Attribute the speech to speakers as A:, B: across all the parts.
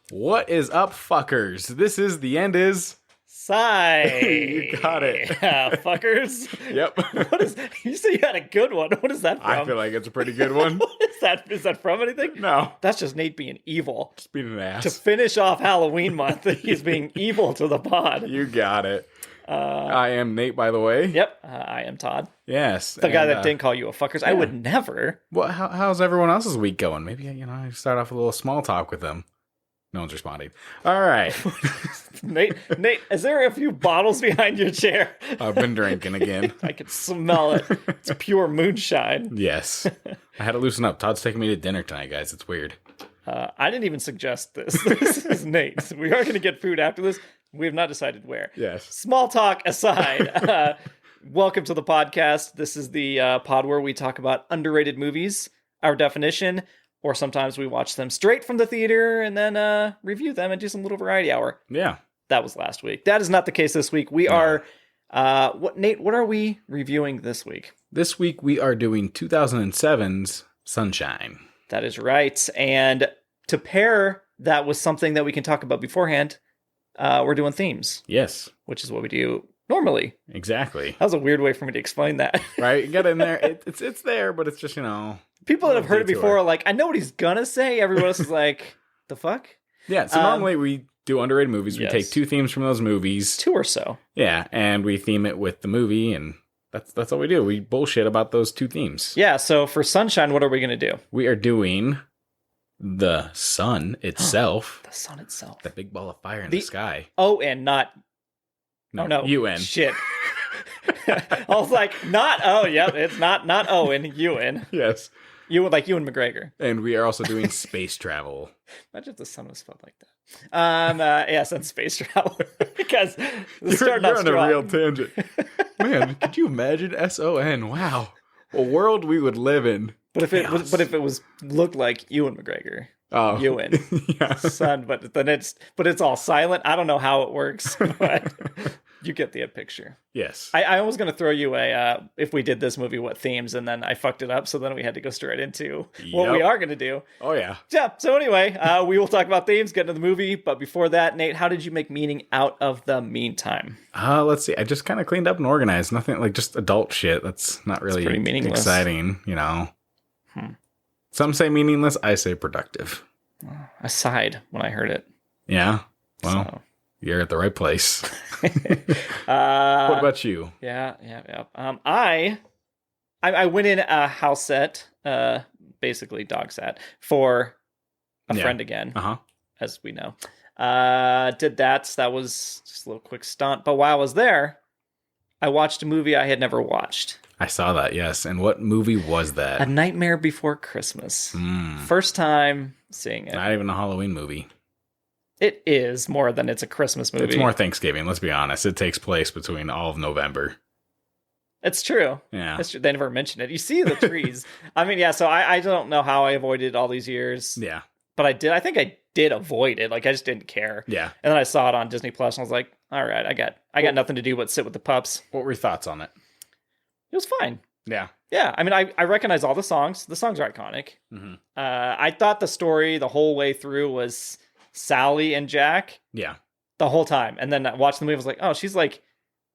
A: What is up, fuckers? This is The End Is...
B: Sigh.
A: You got it.
B: Yeah, fuckers.
A: Yep.
B: What is... You said you had a good one. What is that from?
A: I feel like it's a pretty good one.
B: What is that? Is that from anything?
A: No.
B: That's just Nate being evil.
A: Just being an ass.
B: To finish off Halloween month, he's being evil to the pod.
A: You got it. I am Nate, by the way.
B: Yep. I am Todd.
A: Yes.
B: The guy that didn't call you a fuckers. Yeah. I would never.
A: Well, how's everyone else's week going? Maybe, I start off with a little small talk with them. No one's responding. All right.
B: Nate, is there a few bottles behind your chair?
A: I've been drinking again.
B: I can smell it. It's pure moonshine.
A: Yes. I had to loosen up. Todd's taking me to dinner tonight, guys. It's weird.
B: I didn't even suggest this. This is Nate. We are going to get food after this. We have not decided where.
A: Yes.
B: Small talk aside, welcome to the podcast. This is the pod where we talk about underrated movies, our definition, or sometimes we watch them straight from the theater and then review them and do some little variety hour.
A: Yeah.
B: That was last week. That is not the case this week. We are... Nate, what are we reviewing this week?
A: This week we are doing 2007's Sunshine.
B: That is right. And to pair that with something that we can talk about beforehand, we're doing themes.
A: Yes.
B: Which is what we do normally.
A: Exactly.
B: That was a weird way for me to explain that.
A: Right? Get in there. It's there, but it's just,
B: People that have heard it before are like, I know what he's gonna say. Everyone else is like, the fuck?
A: Yeah, so normally we do underrated movies. We take two themes from those movies.
B: Two or so.
A: Yeah, and we theme it with the movie, and that's all we do. We bullshit about those two themes.
B: Yeah, so for Sunshine, what are we going to do?
A: We are doing the sun itself.
B: The sun itself.
A: That big ball of fire in the sky.
B: Oh, and not...
A: No, UN.
B: Shit. I was like, not... Oh, yep, it's not Owen, UN.
A: Yes.
B: You like Ewan McGregor.
A: And we are also doing space travel.
B: Imagine if the sun was spelled like that. Yes, and space travel. Because
A: you're on a real tangent. Man, could you imagine SON? Wow. A world we would live in.
B: But if it was looked like Ewan McGregor.
A: Oh.
B: Ewan. Yeah. Son, but it's all silent. I don't know how it works, but you get the picture.
A: Yes.
B: I was going to throw you if we did this movie, what themes, and then I fucked it up, so then we had to go straight into what we are going to do.
A: Oh, yeah.
B: Yeah, so anyway, we will talk about themes, get into the movie, but before that, Nate, how did you make meaning out of the meantime?
A: Let's see. I just kind of cleaned up and organized. Nothing like just adult shit. That's not really exciting, Some say meaningless, I say productive.
B: I sighed when I heard it.
A: Yeah? Well, you're at the right place. What about you?
B: Yeah. I went in a house set, basically dog set, for a friend again, as we know. Did that. That was just a little quick stunt. But while I was there, I watched a movie I had never watched.
A: I saw that, yes. And what movie was that?
B: A Nightmare Before Christmas. First time seeing it.
A: Not even a Halloween movie.
B: It is more than it's a Christmas movie.
A: It's more Thanksgiving, let's be honest. It takes place between all of November.
B: It's true.
A: Yeah.
B: It's true. They never mention it. You see the trees. I mean, yeah, so I don't know how I avoided all these years.
A: Yeah.
B: But I did. I think I did avoid it. Like, I just didn't care.
A: Yeah.
B: And then I saw it on Disney Plus, and I was like, all right, I got nothing to do but sit with the pups.
A: What were your thoughts on it?
B: It was fine.
A: Yeah.
B: Yeah. I mean, I recognize all the songs. The songs are iconic. Mm-hmm. I thought the story the whole way through was Sally and Jack.
A: Yeah.
B: The whole time. And then I watched the movie, I was like, oh, she's like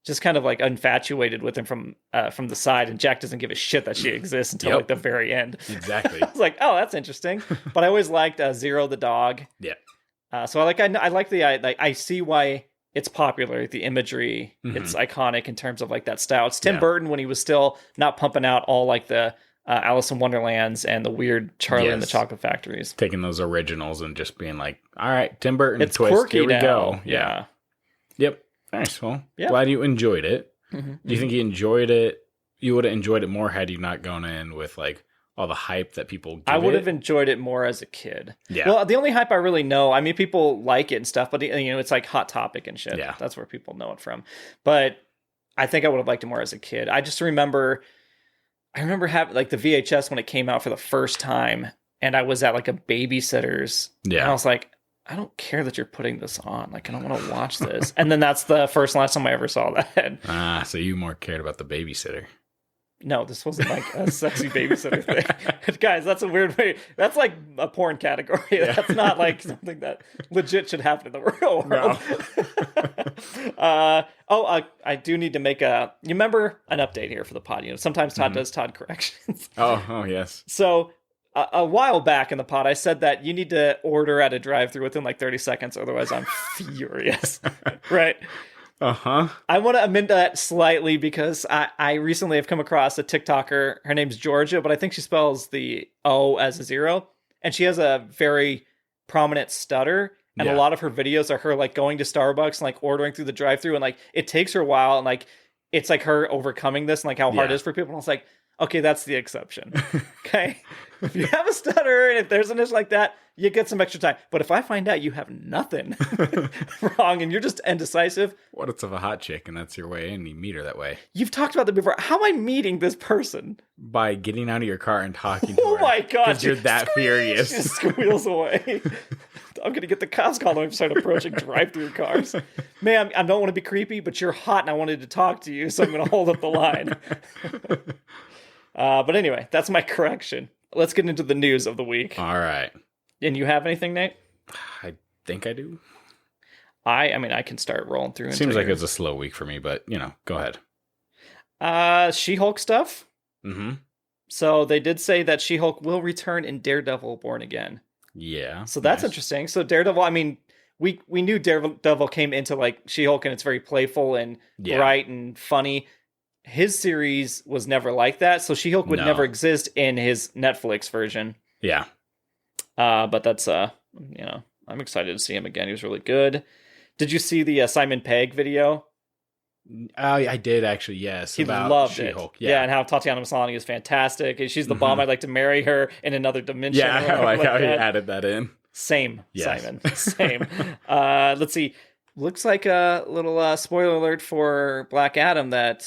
B: just kind of like infatuated with him from the side, and Jack doesn't give a shit that she exists until like the very end.
A: Exactly.
B: I was like, oh, that's interesting. But I always liked Zero the dog.
A: Yeah.
B: So I like the I see why it's popular. The imagery, it's iconic in terms of like that style. It's Tim Burton when he was still not pumping out all like the Alice in Wonderlands and the weird Charlie and the Chocolate Factories.
A: Taking those originals and just being like, all right, Tim Burton
B: it's
A: twist.
B: Quirky
A: Here we
B: now.
A: go.
B: Yeah.
A: Yep. Nice. Well, glad you enjoyed it. Do you think you enjoyed it? You would have enjoyed it more had you not gone in with like all the hype that people give
B: I would have enjoyed it more as a kid.
A: Yeah.
B: Well, the only hype I really know, I mean, people like it and stuff, but it's like Hot Topic and shit.
A: Yeah.
B: That's where people know it from. But I think I would have liked it more as a kid. I remember having like the VHS when it came out for the first time, and I was at like a babysitter's.
A: Yeah.
B: And I was like, I don't care that you're putting this on. Like, I don't want to watch this. And then that's the first and last time I ever saw that.
A: So you more cared about the babysitter.
B: No, this wasn't like a sexy babysitter thing. Guys, that's a weird way. That's like a porn category. Yeah. That's not like something that legit should happen in the real world. No. I do need to make you remember an update here for the pod. You know, sometimes Todd does Todd corrections.
A: Oh, yes.
B: So a while back in the pod, I said that you need to order at a drive-thru within like 30 seconds. Otherwise, I'm furious. Right?
A: Uh-huh.
B: I want to amend that slightly because I recently have come across a TikToker. Her name's Georgia, but I think she spells the O as a 0. And she has a very prominent stutter. And a lot of her videos are her like going to Starbucks and like ordering through the drive-thru. And like it takes her a while. And like it's like her overcoming this and like how hard it is for people. And it's like, okay, that's the exception. Okay. If you have a stutter and if there's an issue like that, you get some extra time. But if I find out you have nothing wrong and you're just indecisive.
A: What if it's of a hot chick and that's your way and you meet her that way?
B: You've talked about that before. How am I meeting this person?
A: By getting out of your car and talking to her.
B: Oh my God.
A: Because you're that furious.
B: She squeals away. I'm going to get the cops called when I start approaching drive-thru cars. Ma'am, I don't want to be creepy, but you're hot and I wanted to talk to you, so I'm going to hold up the line. But anyway, that's my correction. Let's get into the news of the week.
A: All right.
B: And you have anything, Nate?
A: I think I do.
B: I mean, I can start rolling through.
A: Seems like it's a slow week for me, but, go ahead.
B: She-Hulk stuff.
A: Mm-hmm.
B: So they did say that She-Hulk will return in Daredevil Born Again.
A: Yeah.
B: So that's interesting. So Daredevil, I mean, we knew Daredevil came into like She-Hulk and it's very playful and bright and funny. His series was never like that. So She-Hulk would never exist in his Netflix version.
A: Yeah.
B: But that's, I'm excited to see him again. He was really good. Did you see the Simon Pegg video?
A: I did actually, yes.
B: He loved She-Hulk. It. Yeah, and how Tatiana Maslany is fantastic. She's the bomb. I'd like to marry her in another dimension.
A: Yeah, I like how he added that in.
B: Same, yes. Simon. Same. Let's see. Looks like a little spoiler alert for Black Adam that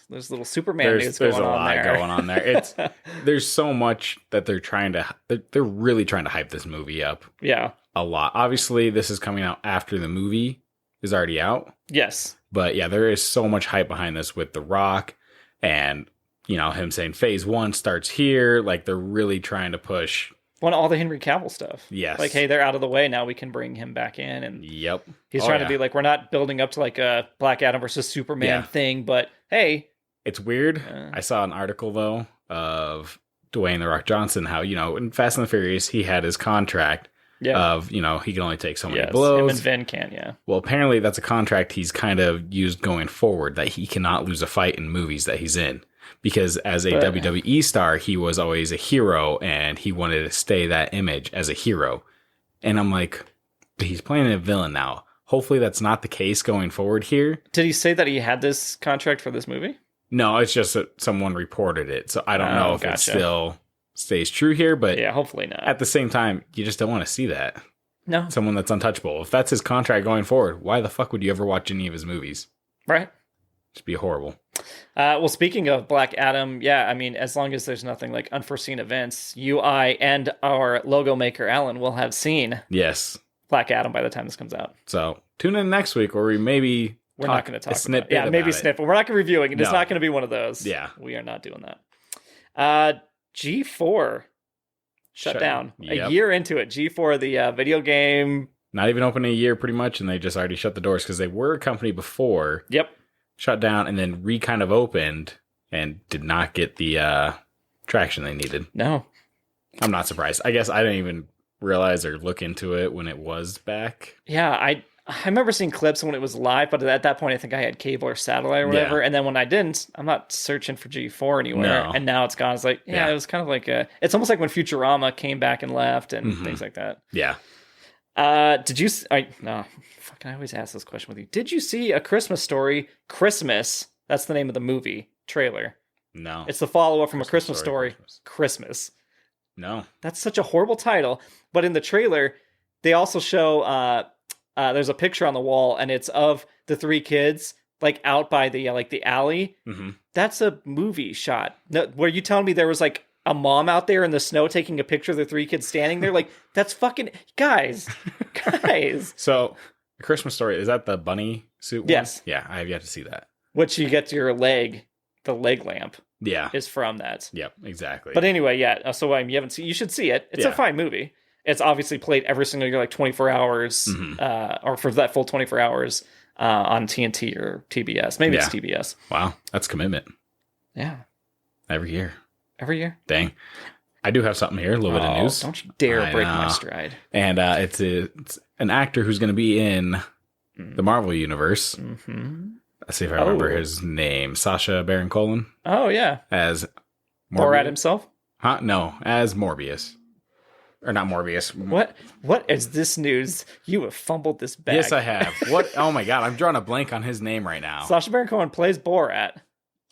B: there's a little Superman news going on there. There's a lot
A: going on there. There's so much that they're really trying to hype this movie up.
B: Yeah.
A: A lot. Obviously, this is coming out after the movie is already out.
B: Yes.
A: But yeah, there is so much hype behind this with The Rock and, him saying phase 1 starts here. Like, they're really trying to push.
B: All the Henry Cavill stuff.
A: Yes.
B: Like, hey, they're out of the way. Now we can bring him back in. And
A: yep.
B: He's trying to be like, we're not building up to like a Black Adam versus Superman thing, but hey.
A: It's weird. I saw an article, though, of Dwayne The Rock Johnson, how, in Fast and the Furious, he had his contract. Yeah. Of, he can only take so many blows.
B: Him and Vin can, yeah.
A: Well, apparently that's a contract he's kind of used going forward, that he cannot lose a fight in movies that he's in. Because as a WWE star, he was always a hero, and he wanted to stay that image as a hero. And I'm like, but he's playing a villain now. Hopefully that's not the case going forward here.
B: Did he say that he had this contract for this movie?
A: No, it's just that someone reported it. So I don't know if it still stays true here, but
B: yeah, hopefully not.
A: At the same time, you just don't want to see that.
B: No.
A: Someone that's untouchable. If that's his contract going forward, why the fuck would you ever watch any of his movies?
B: Right.
A: Just be horrible.
B: Well, speaking of Black Adam, yeah, I mean, as long as there's nothing like unforeseen events, you, I, and our logo maker, Alan, will have seen Black Adam by the time this comes out.
A: So tune in next week where we're not going to talk
B: about it. Yeah, maybe a snippet. We're not going to review it. It's not going to be one of those.
A: Yeah.
B: We are not doing that. G4 shut down. A year into it. G4, the video game.
A: Not even open a year pretty much, and they just already shut the doors because they were a company before.
B: Yep.
A: Shut down and then kind of opened and did not get the traction they needed.
B: No.
A: I'm not surprised. I guess I didn't even realize or look into it when it was back.
B: Yeah, I remember seeing clips when it was live, but at that point I think I had cable or satellite or whatever. Yeah. And then when I didn't, I'm not searching for G4 anywhere. No. And now it's gone. It's like, it was kind of like it's almost like when Futurama came back and left and things like that.
A: Yeah.
B: Did you? I always ask this question with you. Did you see A Christmas Story? Christmas. That's the name of the movie trailer.
A: No.
B: It's the follow-up from A Christmas Story. Christmas.
A: No.
B: That's such a horrible title. But in the trailer, they also show there's a picture on the wall, and it's of the three kids like out by the the alley.
A: Mm-hmm.
B: That's a movie shot. Were you telling me there was like a mom out there in the snow taking a picture of the 3 kids standing there. Like, that's fucking... Guys.
A: So, A Christmas Story, is that the bunny suit one?
B: Yes.
A: Yeah, I have yet to see that.
B: Which you get to your leg, the leg lamp.
A: Yeah.
B: Is from that.
A: Yep, exactly.
B: But anyway, yeah. So you haven't seen... You should see it. It's a fine movie. It's obviously played every single year, like 24 hours, or for that full 24 hours on TNT or TBS. Maybe it's TBS.
A: Wow, that's commitment.
B: Yeah.
A: Every year. Dang. I do have something here, a little bit of news.
B: Don't you dare break my stride.
A: And it's an actor who's going to be in the Marvel Universe.
B: Mm-hmm.
A: Let's see if I remember his name. Sacha Baron Cohen.
B: Oh, yeah.
A: As
B: Borat himself?
A: Huh? No, as Morbius. Or not Morbius.
B: What is this news? You have fumbled this bag.
A: Yes, I have. What? Oh my God, I'm drawing a blank on his name right now.
B: Sacha Baron Cohen plays Borat.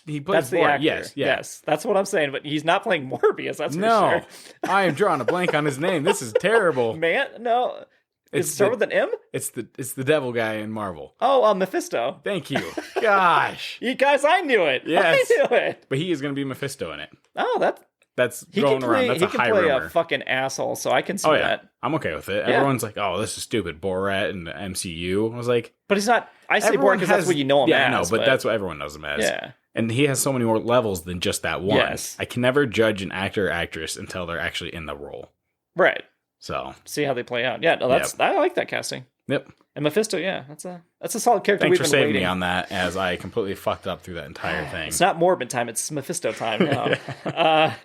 A: He plays
B: the
A: Borat.
B: actor. Yes, that's what I'm saying. But he's not playing Morbius. That's for sure.
A: I am drawing a blank on his name. This is terrible.
B: Man, no. It start with an M?
A: It's the devil guy in Marvel.
B: Oh, Mephisto.
A: Thank you. Gosh.
B: You guys, I knew it.
A: Yes.
B: I knew it.
A: But he is going to be Mephisto in it.
B: Oh,
A: that's going around. That's a high rumor.
B: He can play a fucking asshole, so I can see that.
A: I'm okay with it. Yeah. Everyone's like, "Oh, this is stupid, Borat and the MCU." I was like,
B: but he's not. I say Borat because that's what you know him as.
A: Yeah, I know, but that's what everyone knows him as.
B: Yeah,
A: and he has so many more levels than just that one.
B: Yes.
A: I can never judge an actor or actress until they're actually in the role.
B: Right.
A: So
B: see how they play out. Yeah, no, I like that casting.
A: Yep.
B: And Mephisto, yeah, that's a solid character.
A: Thanks for saving me on that, as I completely fucked up through that entire thing.
B: It's not Morbid time; it's Mephisto time now.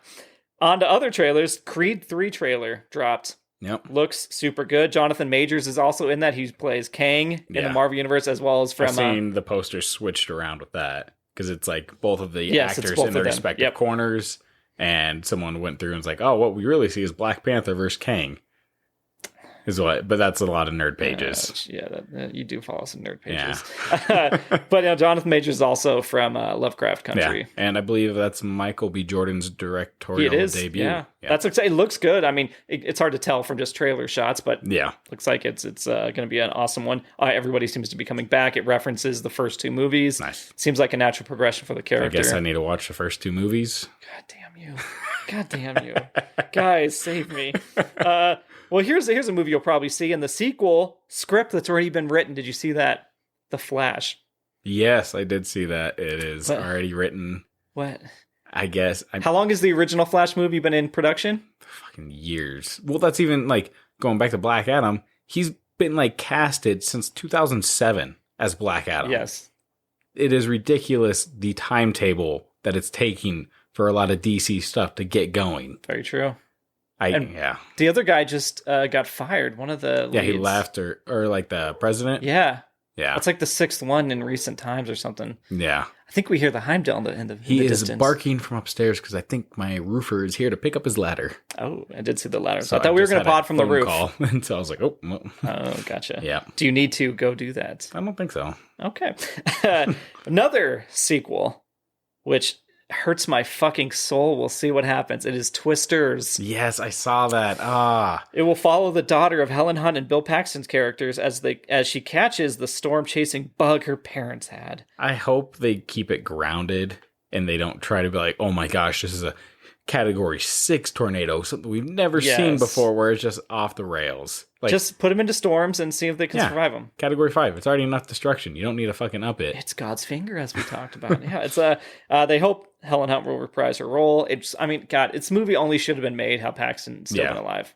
B: On to other trailers. Creed 3 trailer dropped.
A: Yep.
B: Looks super good. Jonathan Majors is also in that. He plays Kang in the Marvel Universe, as well as from...
A: I've seen the posters switched around with that, because it's like both of the actors in their respective corners, and someone went through and was like, oh, what we really see is Black Panther versus Kang. But that's a lot of nerd pages.
B: You do follow some nerd pages. Yeah. But Jonathan Majors is also from Lovecraft Country.
A: Yeah. And I believe that's Michael B. Jordan's directorial debut.
B: Yeah. That's exciting. It looks good. I mean, it's hard to tell from just trailer shots, but looks like it's going to be an awesome one. Everybody seems to be coming back. It references the first 2 movies.
A: Nice.
B: Seems like a natural progression for the character.
A: I guess I need to watch the first 2 movies.
B: God damn you. Guys, save me. Well, here's a movie you'll probably see in the sequel script that's already been written. Did you see that? The Flash.
A: Yes, I did see that. It is already written.
B: What?
A: I guess.
B: How long has the original Flash movie been in production?
A: Fucking years. Well, that's even like going back to Black Adam. He's been like casted since 2007 as Black Adam.
B: Yes.
A: It is ridiculous the timetable that it's taking for a lot of DC stuff to get going.
B: Very true.
A: The
B: other guy just got fired. One of the leads.
A: He left, or like the president.
B: Yeah.
A: Yeah.
B: It's like the 6th one in recent times or something.
A: Yeah.
B: I think we hear the Heimdall in the
A: He is
B: distance.
A: barking from upstairs because I think my roofer is here to pick up his ladder.
B: Oh, I did see the ladder. So I thought we were going to pod from the roof.
A: And so I was like, oh.
B: Oh, gotcha.
A: Yeah.
B: Do you need to go do that?
A: I don't think so.
B: Okay. Another sequel, which hurts my fucking soul. We'll see what happens. It is Twisters.
A: Yes, I saw that.
B: It will follow the daughter of Helen Hunt and Bill Paxton's characters as she catches the storm-chasing bug her parents had.
A: I hope they keep it grounded and they don't try to be like, oh my gosh, this is a Category 6 tornado, something we've never seen before, where it's just off the rails. Like,
B: just put them into storms and see if they can survive them.
A: Category 5, it's already enough destruction. You don't need to fucking up it.
B: It's God's finger, as we talked about. Yeah, it's they hope Helen Hunt will reprise her role. Its movie only should have been made how Paxton's still been alive.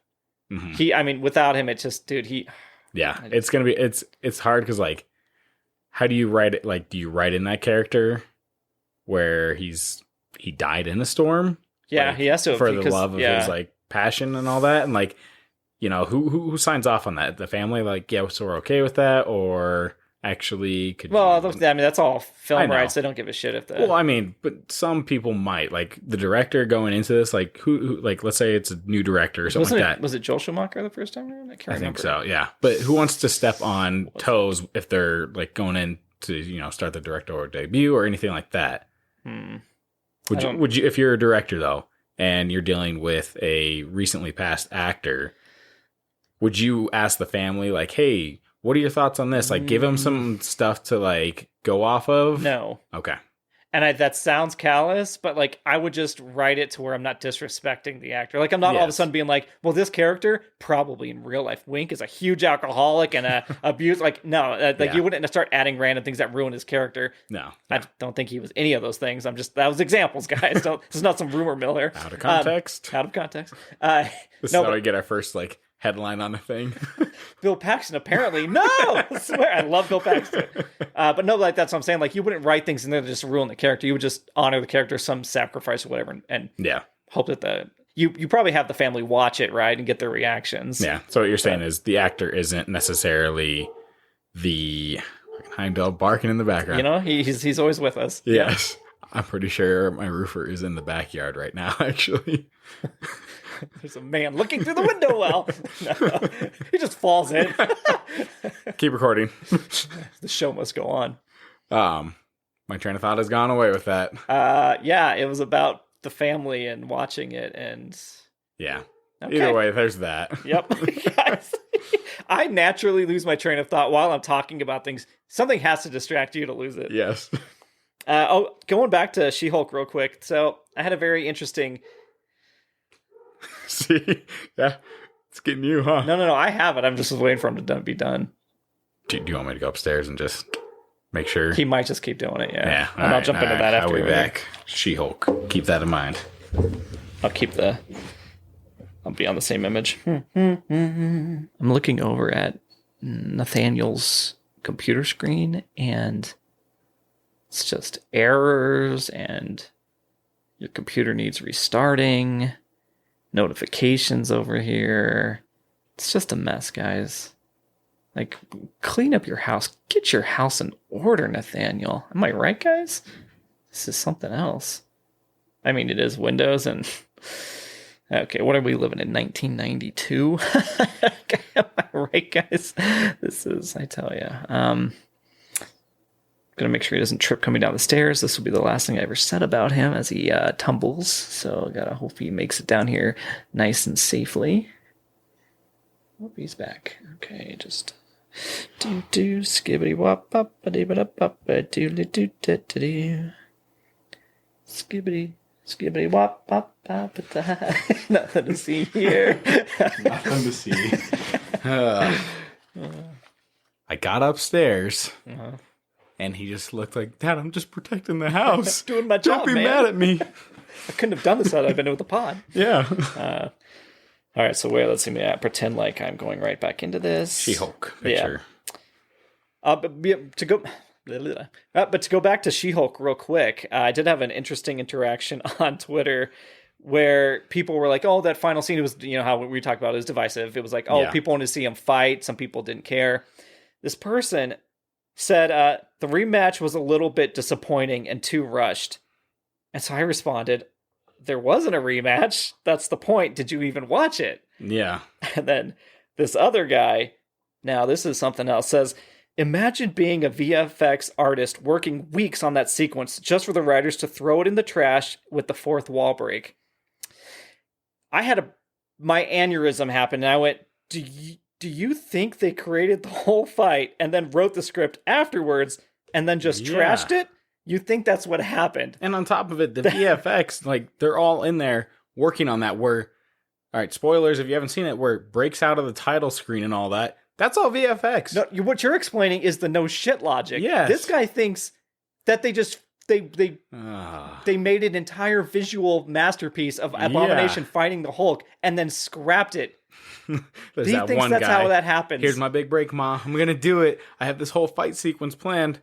B: Mm-hmm. Without him, it's just, dude,
A: it's gonna be, it's hard because, like, how do you write it? Like, do you write in that character where he died in a storm?
B: Yeah,
A: like,
B: he has to,
A: for the love of his like passion and all that, and like, who signs off on that? The family, like, yeah, so we're okay with that, or actually could?
B: Well, that's all film rights. They don't give a shit if that.
A: Well, but some people might, like the director going into this, like who like, let's say it's a new director or something like that.
B: Was it Joel Schumacher the first time around? I
A: think so. Yeah, but who wants to step on toes if they're like going in to start the directorial debut or anything like that? Would you, if you're a director though, and you're dealing with a recently passed actor, would you ask the family like, hey, what are your thoughts on this? Like, give them some stuff to like go off of?
B: No.
A: Okay.
B: And that sounds callous, but like I would just write it to where I'm not disrespecting the actor. Like I'm not all of a sudden being like, well, this character probably in real life, Wink is a huge alcoholic and a abuse. Like no, you wouldn't start adding random things that ruin his character.
A: No,
B: I don't think he was any of those things. That was examples, guys. This is not some rumor miller.
A: Out of context.
B: Out of context.
A: This is how we get our first like headline on the thing.
B: Bill Paxton, apparently. No! I swear, I love Bill Paxton. But no, like, that's what I'm saying. Like, you wouldn't write things in there to just ruin the character. You would just honor the character, some sacrifice or whatever, and hope that you probably have the family watch it, right, and get their reactions.
A: Yeah, so what you're saying is the actor isn't necessarily the Heimdall barking in the background.
B: You know, he's always with us.
A: Yes. Yeah. I'm pretty sure my roofer is in the backyard right now, actually.
B: There's a man looking through the window well. No, he just falls in.
A: Keep recording.
B: The show must go on.
A: My train of thought has gone away with that.
B: Yeah, it was about the family and watching it, and
A: yeah. Okay. Either way, there's that.
B: Yep. Guys, I naturally lose my train of thought while I'm talking about things. Something has to distract you to lose it.
A: Yes.
B: Going back to She-Hulk real quick. So I had a very interesting.
A: See, yeah, it's getting you, huh?
B: No, I have it. I'm just waiting for him to be done.
A: Do you want me to go upstairs and just make sure?
B: He might just keep doing it, yeah.
A: And
B: I'll jump into that after.
A: I'll be back. She-Hulk. Keep that in mind.
B: I'll be on the same image. I'm looking over at Nathaniel's computer screen, and it's just errors, and your computer needs restarting. Notifications over here. It's just a mess, guys. Like, clean up your house. Get your house in order, Nathaniel. Am I right, guys? This is something else. I mean, it is Windows and... Okay, what are we living in? 1992? Am I right, guys? This is, I tell you. Gonna make sure he doesn't trip coming down the stairs. This will be the last thing I ever said about him as he tumbles. So gotta hope he makes it down here nice and safely. Hope he's back. Okay, just do skibbity wop up a dee ba up a doodly doo da da doo. Skibbity wop up up da. Nothing to see here.
A: Nothing to see. I got upstairs. Uh-huh. And he just looked like, Dad, I'm just protecting the house.
B: Doing my job,
A: Don't be mad at me.
B: I couldn't have done this had I been with the pod.
A: Yeah.
B: All right, so let's see me pretend like I'm going right back into this.
A: She-Hulk picture.
B: Yeah. But to go back to She-Hulk real quick, I did have an interesting interaction on Twitter where people were like, oh, that final scene was, how we talked about it was divisive. It was like, people wanted to see him fight. Some people didn't care. This person said the rematch was a little bit disappointing and too rushed. And so I responded, there wasn't a rematch. That's the point. Did you even watch it?
A: Yeah.
B: And then this other guy, now this is something else, says, imagine being a VFX artist working weeks on that sequence just for the writers to throw it in the trash with the fourth wall break. I had my aneurysm happen, and I went, do you think they created the whole fight and then wrote the script afterwards and then just trashed it? You think that's what happened?
A: And on top of it, the VFX, like, they're all in there working on that where, all right, spoilers if you haven't seen it, where it breaks out of the title screen and all that. That's all VFX.
B: No, what you're explaining is the no shit logic.
A: Yes.
B: This guy thinks that they just... They made an entire visual masterpiece of Abomination fighting the Hulk and then scrapped it. He thinks that's how that happens.
A: Here's my big break, Ma. I'm going to do it. I have this whole fight sequence planned.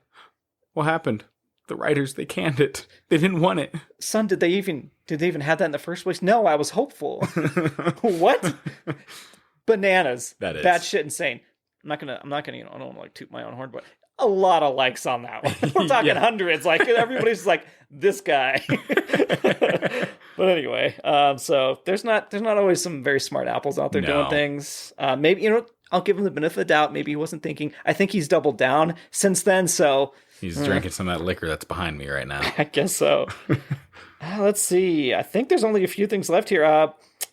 A: What happened? The writers, they canned it. They didn't want it.
B: Son, did they even have that in the first place? No, I was hopeful. What? Bananas.
A: That is.
B: Batshit insane. I'm not gonna, I don't want to like toot my own horn, but a lot of likes on that one. We're talking hundreds. Like everybody's like, this guy. But anyway, so there's not always some very smart apples out there doing things. Maybe, I'll give him the benefit of the doubt. Maybe he wasn't thinking. I think he's doubled down since then. So
A: he's drinking some of that liquor that's behind me right now.
B: I guess so. Let's see. I think there's only a few things left here.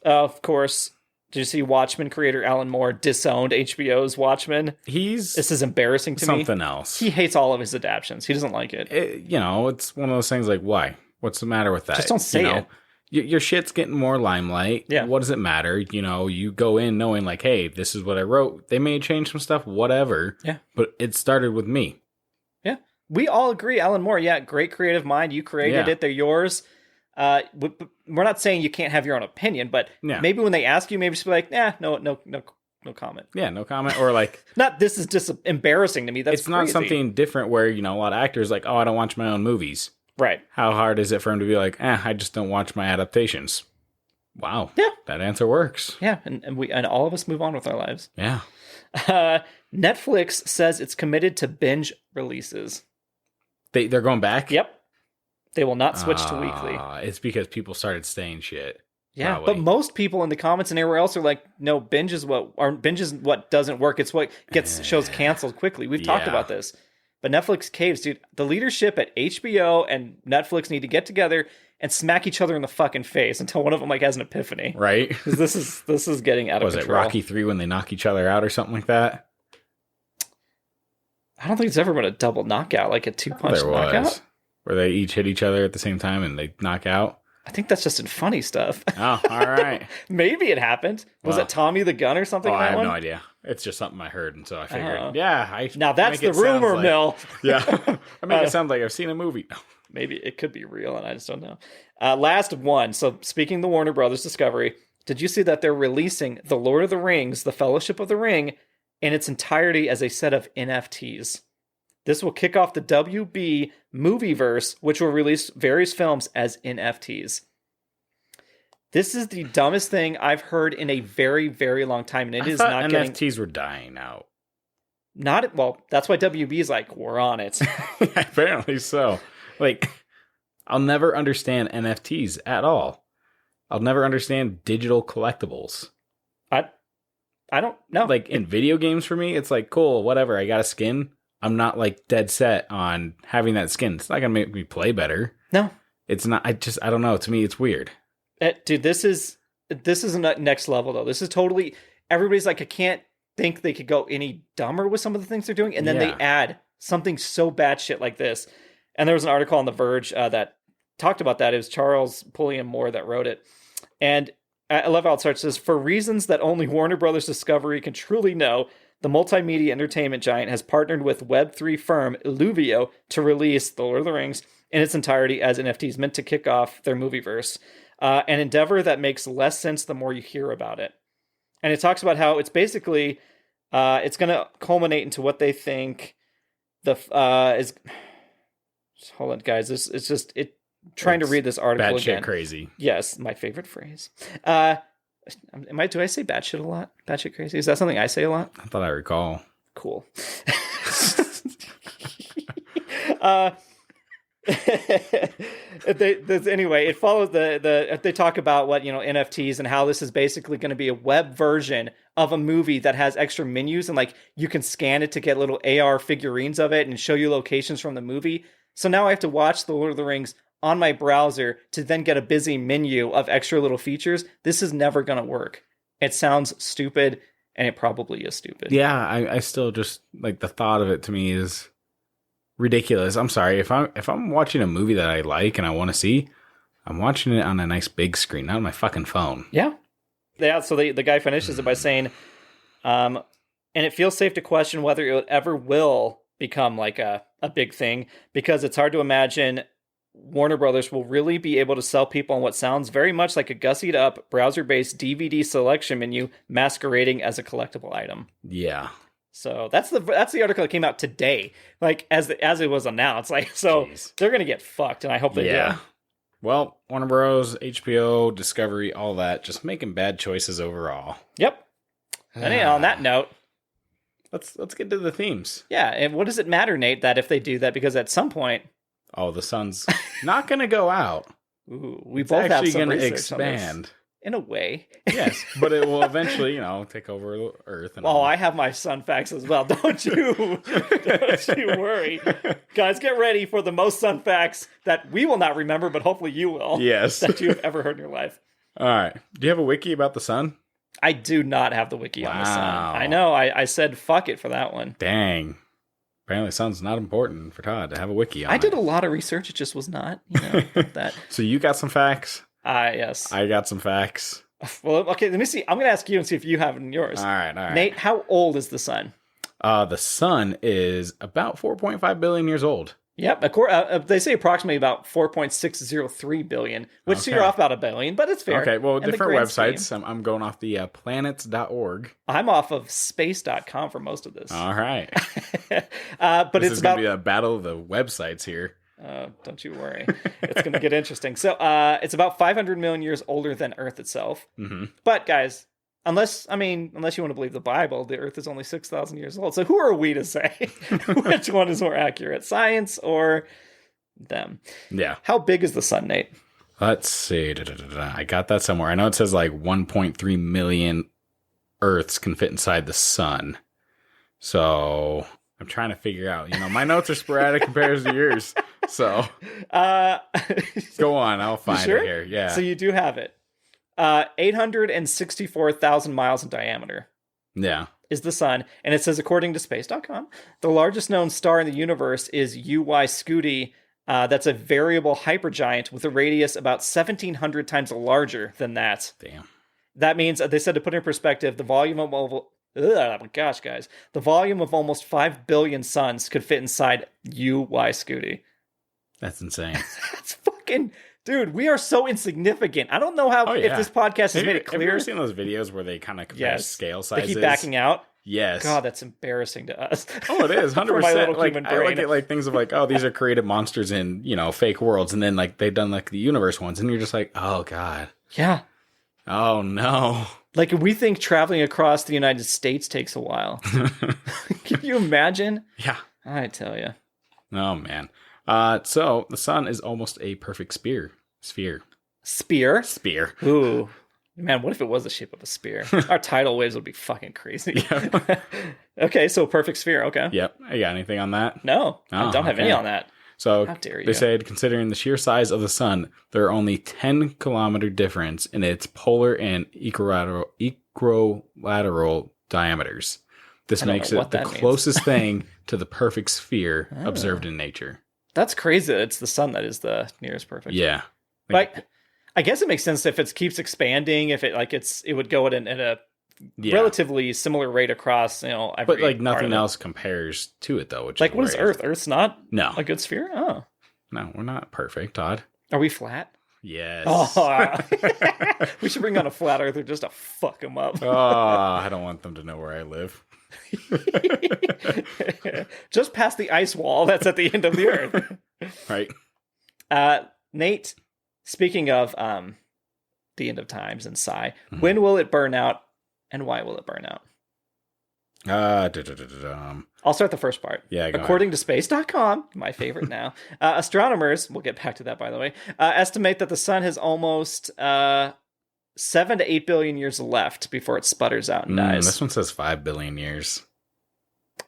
B: Of course, Did you see Watchmen creator Alan Moore disowned HBO's Watchmen? This is embarrassing to me.
A: Something else.
B: He hates all of his adaptions. He doesn't like it.
A: It's one of those things like, why? What's the matter with that?
B: Just don't say it.
A: Your shit's getting more limelight.
B: Yeah.
A: What does it matter? You go in knowing like, hey, this is what I wrote. They may change some stuff, whatever.
B: Yeah.
A: But it started with me.
B: Yeah. We all agree, Alan Moore. Yeah, great creative mind. You created it. They're yours. We're not saying you can't have your own opinion, but maybe when they ask you, maybe just be like, no comment.
A: Yeah, no comment. Or like,
B: not this is just embarrassing to me. That's
A: it's not something different where a lot of actors like, oh, I don't watch my own movies.
B: Right.
A: How hard is it for him to be like, I just don't watch my adaptations? Wow.
B: Yeah,
A: that answer works.
B: Yeah, and all of us move on with our lives.
A: Yeah.
B: Netflix says it's committed to binge releases.
A: They're going back.
B: Yep. They will not switch to weekly.
A: It's because people started saying shit.
B: Yeah,
A: probably.
B: but most people in the comments and everywhere else are like, no, binge is what doesn't work. It's what gets shows canceled quickly. We've talked about this. But Netflix caves, dude. The leadership at HBO and Netflix need to get together and smack each other in the fucking face until one of them has an epiphany.
A: Right?
B: Because this is getting out of control.
A: Was it Rocky 3 when they knock each other out or something like that?
B: I don't think it's ever been a double knockout, like a 2-punch knockout.
A: Where they each hit each other at the same time and they knock out.
B: I think that's just in funny stuff.
A: Oh, all right.
B: Maybe it happened. Was it Tommy the Gun or something?
A: I have no idea. It's just something I heard, and so I figured,
B: now that's the rumor mill.
A: Yeah, I make it sound like I've seen a movie.
B: Maybe it could be real, and I just don't know. Last one. So speaking of the Warner Brothers Discovery, did you see that they're releasing The Lord of the Rings, The Fellowship of the Ring, in its entirety as a set of NFTs? This will kick off the WB Movieverse, which will release various films as NFTs. This is the dumbest thing I've heard in a very, very long time, and it I thought
A: NFTs were dying out.
B: That's why WB is like, we're on it.
A: Apparently so. Like, I'll never understand NFTs at all. I'll never understand digital collectibles.
B: I don't know.
A: Like, in video games for me, it's like, cool, whatever, I got a skin. I'm not like dead set on having that skin. It's not going to make me play better.
B: No.
A: It's not. I don't know. To me, it's weird.
B: Dude, this is next level though. This is totally, everybody's like, I can't think they could go any dumber with some of the things they're doing. And then they add something so batshit like this. And there was an article on The Verge that talked about that. It was Charles Pulliam Moore that wrote it. And I love how it starts. It says, for reasons that only Warner Brothers Discovery can truly know, the multimedia entertainment giant has partnered with Web3 firm Illuvio to release The Lord of the Rings in its entirety as NFTs, meant to kick off their movieverse. An endeavor that makes less sense the more you hear about it. And it talks about how it's basically, it's going to culminate into what they think is... Hold on, guys. Trying to read this article again.
A: Batshit crazy.
B: Yes, my favorite phrase. Do I say batshit a lot? Batshit crazy? Is that something I say a lot?
A: I thought I recall.
B: Cool. Anyway, it follows they talk about what, NFTs and how this is basically going to be a web version of a movie that has extra menus and like you can scan it to get little AR figurines of it and show you locations from the movie. So now I have to watch The Lord of the Rings on my browser to then get a busy menu of extra little features. This is never going to work. It sounds stupid, and it probably is stupid.
A: Yeah, I still just, like, the thought of it to me is ridiculous. I'm sorry. If I'm watching a movie that I like and I want to see, I'm watching it on a nice big screen, not on my fucking phone.
B: Yeah. So the guy finishes it by saying, and it feels safe to question whether it ever will become like a big thing, because it's hard to imagine Warner Brothers will really be able to sell people on what sounds very much like a gussied up browser-based DVD selection menu masquerading as a collectible item.
A: Yeah.
B: So that's the article that came out today, like as it was announced. Like, so They're gonna get fucked, and I hope they do.
A: Well, Warner Bros., HBO, Discovery, all that, just making bad choices overall.
B: Yep. And on that note,
A: let's get to the themes.
B: Yeah, and what does it matter, Nate, that if they do that, because at some point,
A: the sun's not going to go out.
B: Ooh, we both have some
A: going to
B: expand
A: on this.
B: In a way.
A: Yes, but it will eventually, take over Earth. And
B: I have my sun facts as well. Don't you worry. Guys, get ready for the most sun facts that we will not remember, but hopefully you will.
A: Yes.
B: That you've ever heard in your life.
A: All right. Do you have a wiki about the sun?
B: I do not have the wiki on the sun. I know. I said fuck it for that one.
A: Dang. Apparently, sun's not important for Todd to have a wiki on
B: I did a lot of research. It just was not, that.
A: So you got some facts?
B: Yes.
A: I got some facts.
B: Well, okay, let me see. I'm going to ask you and see if you have it in yours.
A: All right.
B: Nate, how old is the sun?
A: The sun is about 4.5 billion years old.
B: Yep. They say approximately about 4.603 billion, which so you're off about a billion, but it's fair.
A: Okay, well, different websites. I'm going off the planets.org.
B: I'm off of space.com for most of this.
A: All right.
B: But
A: this is going to be a battle of the websites here.
B: Don't you worry. It's going to get interesting. So it's about 500 million years older than Earth itself.
A: Mm-hmm.
B: But guys, unless you want to believe the Bible, the Earth is only 6,000 years old. So who are we to say which one is more accurate, science or them?
A: Yeah.
B: How big is the sun, Nate?
A: Let's see. I got that somewhere. I know it says like 1.3 million Earths can fit inside the sun. So I'm trying to figure out. My notes are sporadic compared to yours. So go on. I'll find it here. Yeah.
B: So you do have it. 864,000 miles in diameter.
A: Yeah.
B: Is the sun. And it says, according to space.com, the largest known star in the universe is UY Scuti. That's a variable hypergiant with a radius about 1,700 times larger than that.
A: Damn.
B: That means, they said, to put in perspective, the volume of the volume of almost 5 billion suns could fit inside UY Scuti.
A: That's insane.
B: That's fucking... Dude, we are so insignificant. I don't know how if this podcast has made it clear.
A: Have you ever seen those videos where they kind of compare scale sizes?
B: They keep backing out?
A: Yes.
B: God, that's embarrassing to us.
A: Oh, it is, 100%. Like, I look at like things of like, oh, these are created monsters in, fake worlds. And then like they've done like the universe ones. And you're just like, oh, God.
B: Yeah.
A: Oh, no.
B: Like, we think traveling across the United States takes a while. Can you imagine?
A: Yeah.
B: I tell you.
A: Oh, man. So the sun is almost a perfect sphere. Sphere.
B: Ooh. Man, what if it was the shape of a spear? Our tidal waves would be fucking crazy. Yep. Okay, so perfect sphere. Okay.
A: Yep. You got anything on that?
B: No, I don't have any on that.
A: So
B: how dare you?
A: They said, considering the sheer size of the sun, there are only 10-kilometer difference in its polar and equilateral diameters. This makes it the closest thing to the perfect sphere observed in nature.
B: That's crazy that it's the sun that is the nearest perfect.
A: Yeah.
B: Like, I guess it makes sense if it keeps expanding, if it would go at a relatively similar rate across, every
A: but like nothing else compares to it though. Which
B: like, what is Earth? Earth's not a good sphere? Oh.
A: No, we're not perfect, Todd.
B: Are we flat?
A: Yes.
B: Oh. We should bring on a flat earther just to fuck them up.
A: Oh, I don't want them to know where I live.
B: Just past the ice wall that's at the end of the earth.
A: Right.
B: Nate, speaking of the end of times and Sigh, when will it burn out and why will it burn out? I'll start the first part.
A: Yeah.
B: According to space.com, my favorite now, astronomers, we'll get back to that by the way, estimate that the sun has almost 7 to 8 billion years left before it sputters out and dies.
A: This one says 5 billion years.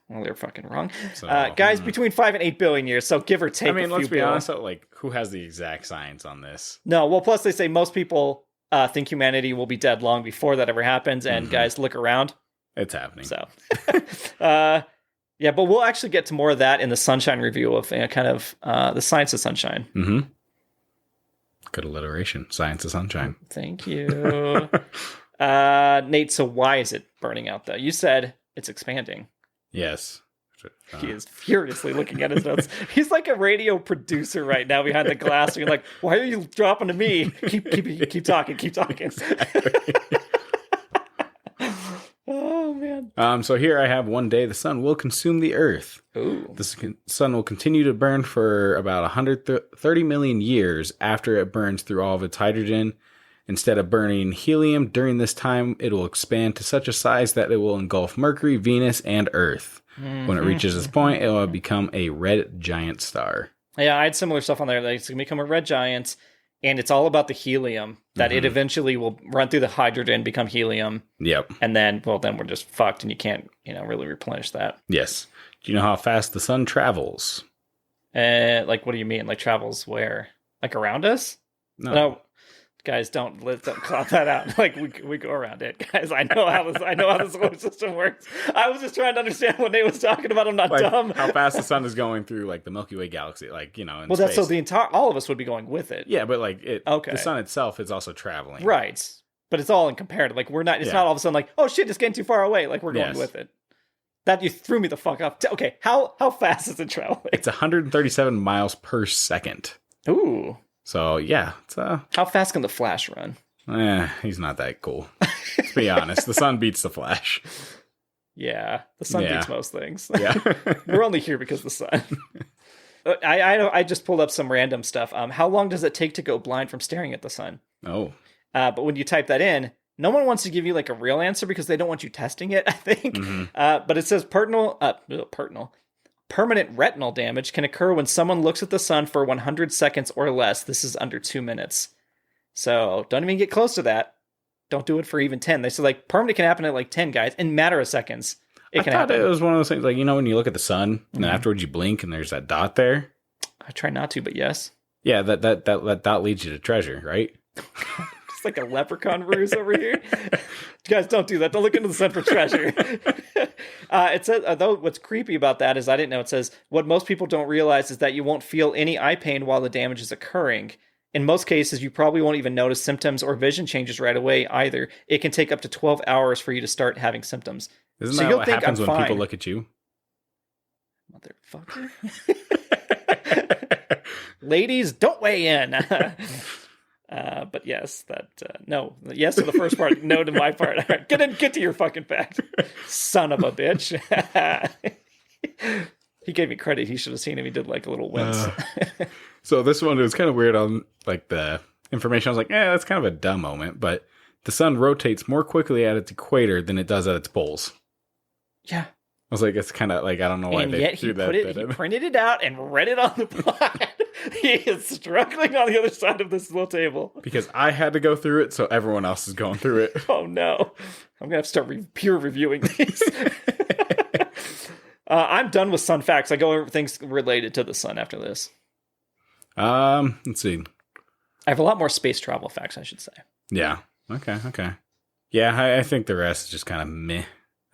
B: Well, they're fucking wrong. So, guys, between 5 and 8 billion years, so give or take. I mean, let's be honest,
A: like, who has the exact science on this?
B: No, well, plus they say most people think humanity will be dead long before that ever happens, and guys, look around.
A: It's happening.
B: So, yeah, but we'll actually get to more of that in the Sunshine review of the science of sunshine.
A: Mm-hmm. Good alliteration. Science of sunshine.
B: Thank you. Nate, so why is it burning out, though? You said it's expanding.
A: Yes.
B: He is furiously looking at his notes. He's like a radio producer right now behind the glass. You're like, why are you dropping to me? Keep talking. Exactly. Oh, man.
A: So here I have one day the sun will consume the earth.
B: Ooh.
A: The sun will continue to burn for about 130 million years after it burns through all of its hydrogen. Instead of burning helium during this time, it will expand to such a size that it will engulf Mercury, Venus, and Earth. When it reaches this point, it will become a red giant star.
B: Yeah, I had similar stuff on there. Like, it's going to become a red giant, and it's all about the helium, that it eventually will run through the hydrogen, become helium.
A: Yep.
B: And then we're just fucked, and you can't, really replenish that.
A: Yes. Do you know how fast the sun travels?
B: Like, what do you mean? Like, travels where? Like, around us?
A: No.
B: Guys, don't clap that out. Like we go around it, guys. I know how the solar system works. I was just trying to understand what Nate was talking about. I'm not
A: like,
B: dumb.
A: How fast the sun is going through like the Milky Way galaxy, like in
B: well,
A: space.
B: that's so the entire all of us would be going with it.
A: Yeah, but like
B: okay.
A: The sun itself is also traveling,
B: right? But it's all in comparative. Like we're not. It's not all of a sudden like, oh shit, it's getting too far away. Like we're going with it. That you threw me the fuck off. Okay, how fast is it traveling? It's
A: 137 miles per second.
B: Ooh.
A: So yeah, it's
B: how fast can the Flash run?
A: He's not that cool. Let's be honest. The sun beats the Flash.
B: Yeah, the sun beats most things.
A: Yeah,
B: we're only here because of the sun. I just pulled up some random stuff. How long does it take to go blind from staring at the sun?
A: Oh,
B: but when you type that in, no one wants to give you like a real answer because they don't want you testing it. I think, but it says permanent retinal damage can occur when someone looks at the sun for 100 seconds or less. This is under 2 minutes. So don't even get close to that. Don't do it for even 10. They said like permanent can happen at like 10, guys, in a matter of seconds.
A: I thought it was one of those things like, when you look at the sun and then afterwards you blink and there's that dot there.
B: I try not to, but yes.
A: Yeah, that dot leads you to treasure, right?
B: It's like a leprechaun ruse over here. Guys, don't do that. Don't look into the sun for treasure. It says, though, what's creepy about that is I didn't know. It says, what most people don't realize is that you won't feel any eye pain while the damage is occurring. In most cases, you probably won't even notice symptoms or vision changes right away either. It can take up to 12 hours for you to start having symptoms.
A: Isn't that what happens when people look at you?
B: Motherfucker. Ladies, don't weigh in. But yes, no. Yes to the first part, no to my part. All right, get to your fucking fact. Son of a bitch. He gave me credit. He should have seen him. He did like a little wince.
A: So this one was kind of weird on like the information. I was like, that's kind of a dumb moment, but the sun rotates more quickly at its equator than it does at its poles.
B: Yeah.
A: I was like, it's kind of like, I don't know why they threw that.
B: He printed it out and read it on the pod. He is struggling on the other side of this little table.
A: Because I had to go through it, so everyone else is going through it.
B: Oh, no. I'm going to have to start peer reviewing these. I'm done with sun facts. I go over things related to the sun after this.
A: Let's see.
B: I have a lot more space travel facts, I should say.
A: Yeah. Okay. Yeah, I think the rest is just kind of meh.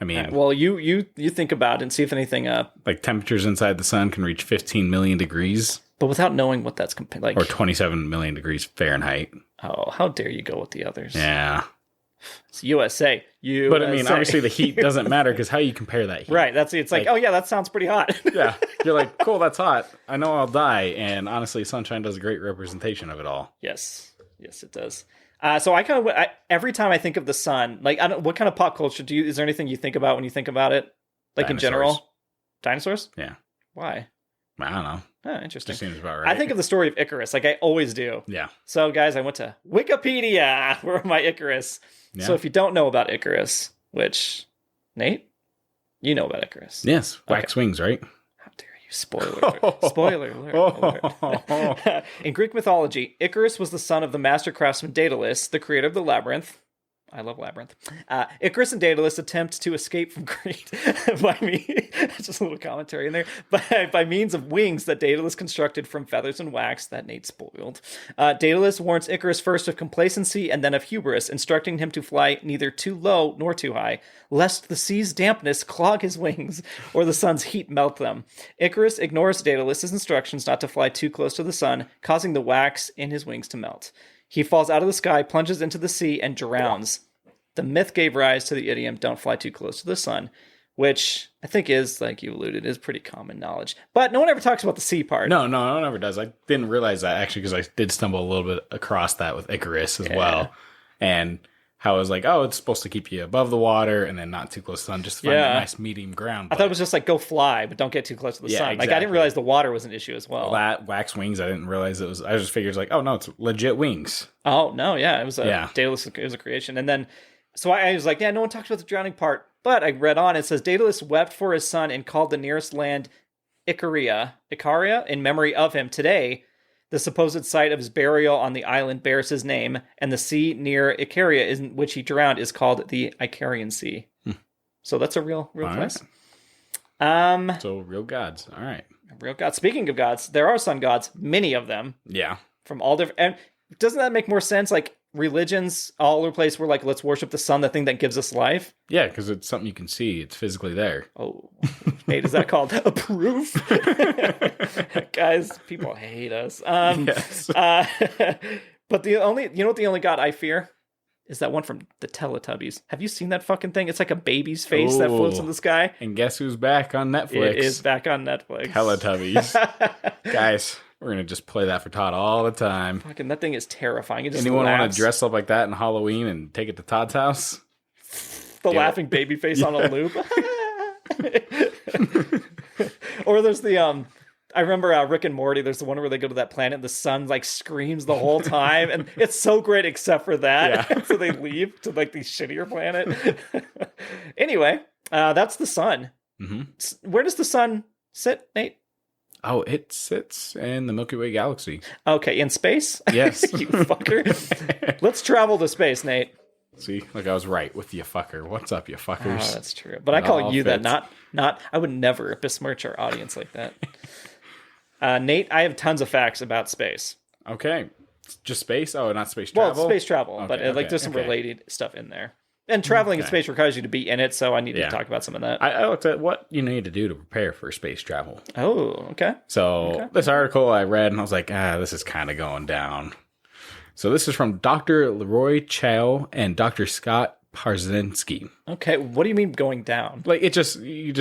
A: I mean,
B: well, you think about it and see if anything
A: like temperatures inside the sun can reach 15 million degrees,
B: but without knowing what that's like,
A: or 27 million degrees Fahrenheit.
B: Oh, how dare you go with the others?
A: Yeah,
B: it's USA.
A: But I mean, obviously the heat doesn't matter because how you compare that heat,
B: right? It's like, oh yeah, that sounds pretty hot.
A: Yeah, you're like, cool, that's hot. I know I'll die, and honestly, sunshine does a great representation of it all.
B: Yes, it does. So I kind of every time I think of the sun, like what kind of pop culture is there anything you think about when you think about it? Like
A: Dinosaurs.
B: In general? Dinosaurs?
A: Yeah.
B: Why?
A: I don't know.
B: Oh, interesting.
A: Just seems about right.
B: I think of the story of Icarus, like I always do.
A: Yeah.
B: So guys, I went to Wikipedia for my Icarus. Yeah. So if you don't know about Icarus, which, Nate, you know about Icarus.
A: Yes. Wax wings, right?
B: How dare you. Spoiler alert. Spoiler alert. In Greek mythology, Icarus was the son of the master craftsman Daedalus, the creator of the labyrinth. I love Labyrinth. Icarus and Daedalus attempt to escape from Crete just a little commentary in there, by means of wings that Daedalus constructed from feathers and wax that Nate spoiled. Daedalus warns Icarus first of complacency and then of hubris, instructing him to fly neither too low nor too high, lest the sea's dampness clog his wings or the sun's heat melt them. Icarus ignores Daedalus' instructions not to fly too close to the sun, causing the wax in his wings to melt. He falls out of the sky, plunges into the sea, and drowns. The myth gave rise to the idiom, don't fly too close to the sun, which I think is, like you alluded, is pretty common knowledge. But no one ever talks about the sea part.
A: No one ever does. I didn't realize that, actually, because I did stumble a little bit across that with Icarus as well. And how it was like, it's supposed to keep you above the water and then not too close to the sun, just to find a nice medium ground.
B: I thought it was just like, go fly, but don't get too close to the sun. Exactly. Like, I didn't realize the water was an issue as well.
A: That wax wings, I didn't realize it was. I just figured, like, no, it's legit wings.
B: Oh, no, yeah. It was Daedalus, it was a creation. And then, so I was like, no one talks about the drowning part. But I read on, it says, Daedalus wept for his son and called the nearest land Icaria, in memory of him. Today, the supposed site of his burial on the island bears his name, and the sea near Icaria, in which he drowned, is called the Icarian Sea. So that's a real place.
A: Right. So real gods. All right.
B: Real gods. Speaking of gods, there are sun gods, many of them.
A: Yeah.
B: From all different. And doesn't that make more sense? Like, religions all over the place were like, let's worship the sun, the thing that gives us life.
A: Yeah, because it's something you can see. It's physically there.
B: Oh, hey, is that called a proof? Guys, people hate us.
A: Yes.
B: But you know what the only god I fear? Is that one from the Teletubbies. Have you seen that fucking thing? It's like a baby's face that floats in the sky.
A: And guess who's back on Netflix?
B: It is back on Netflix.
A: Teletubbies. Guys, we're going to just play that for Todd all the time.
B: Fucking, that thing is terrifying. It just
A: Anyone
B: laughs.
A: want to dress up like that in Halloween and take it to Todd's house?
B: The laughing baby face on a loop. Or there's the I remember Rick and Morty. There's the one where they go to that planet and the sun like screams the whole time, and it's so great except for that. Yeah. So they leave to like the shittier planet. Anyway, that's the sun. Mm-hmm. Where does the sun sit, Nate?
A: Oh, it sits in the Milky Way galaxy.
B: Okay, in space?
A: Yes.
B: You fucker. Let's travel to space, Nate.
A: See, like I was right with you fucker. What's up, you fuckers?
B: Oh, that's true. But I call you fits. That, not. I would never besmirch our audience like that. Nate, I have tons of facts about space.
A: Okay. Just space? Oh, not space travel?
B: Well, space travel, okay, but like there's some related stuff in there. And traveling in space requires you to be in it, so I need to talk about some of that.
A: I looked at what you need to do to prepare for space travel.
B: Oh, okay.
A: So this article I read, and I was like, this is kind of going down. So this is from Dr. Leroy Chow and Dr. Scott Parzynski.
B: Okay, what do you mean going down?
A: Like, you just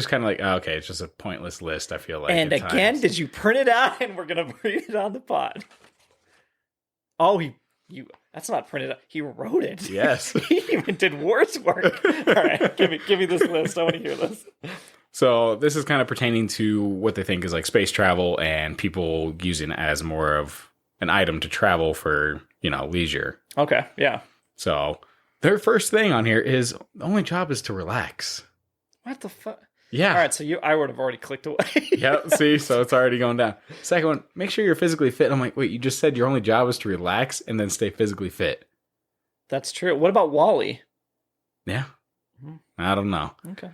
A: kind of like, okay, it's just a pointless list, I feel like.
B: And again, did you print it out and we're going to read it on the pod? Oh, that's not printed out. He wrote it.
A: Yes.
B: He even did worse work. All right, give me this list. I want to hear this.
A: So this is kind of pertaining to what they think is like space travel and people using it as more of an item to travel for, leisure.
B: Okay, yeah.
A: So their first thing on here is the only job is to relax.
B: What the fuck?
A: Yeah.
B: All right, so I would have already clicked away.
A: Yep, see, so it's already going down. Second one, make sure you're physically fit. I'm like, wait, you just said your only job is to relax and then stay physically fit.
B: That's true. What about Wall-E?
A: Yeah. I don't know.
B: Okay.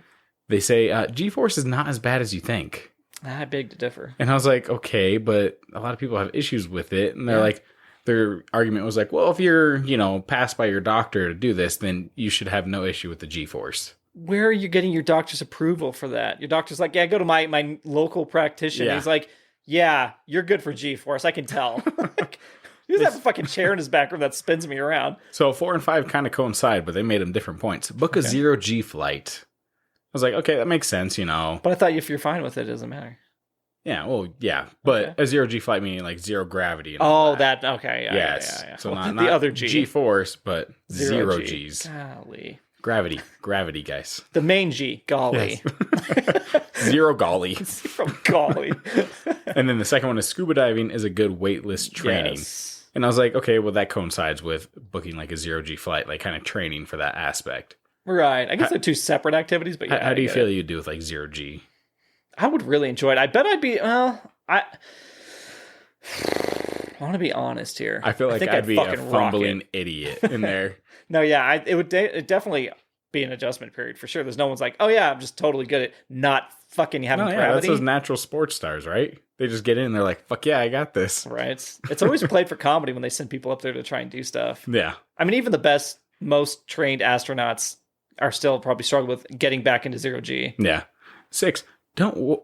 A: They say G-force is not as bad as you think.
B: I beg to differ.
A: And I was like, okay, but a lot of people have issues with it. And they're like, their argument was like, well, if you're, passed by your doctor to do this, then you should have no issue with the G-force.
B: Where are you getting your doctor's approval for that? Your doctor's like, go to my local practitioner. Yeah. He's like, yeah, you're good for G-force. I can tell. He doesn't have a fucking chair in his back room that spins me around.
A: So 4 and 5 kind of coincide, but they made them different points. Book a 0G flight. I was like, okay, that makes sense,
B: But I thought if you're fine with it, it doesn't matter.
A: Yeah, well, yeah. But a 0G flight meaning like zero gravity. And
B: that okay. Yeah,
A: yes.
B: Yeah.
A: So not the other G-force, but zero Gs.
B: Golly.
A: Gravity, guys.
B: The main G, golly.
A: Yes. Zero golly.
B: From golly.
A: And then the second one is scuba diving is a good weightless training.
B: Yes.
A: And I was like, okay, well, that coincides with booking like a 0G flight, like kind of training for that aspect.
B: Right. I guess they're two separate activities, but yeah.
A: How do you feel you'd do with like 0G?
B: I would really enjoy it. I bet I'd be, I want to be honest here.
A: I feel like I'd be a fumbling idiot in there.
B: No, yeah, it would definitely be an adjustment period for sure. There's no one's like, oh yeah, I'm just totally good at not fucking having gravity.
A: That's those natural sports stars, right? They just get in and they're like, fuck yeah, I got this.
B: Right. It's always played for comedy when they send people up there to try and do stuff.
A: Yeah.
B: I mean, even the best, most trained astronauts are still probably struggling with getting back into 0G.
A: Yeah. 6, don't,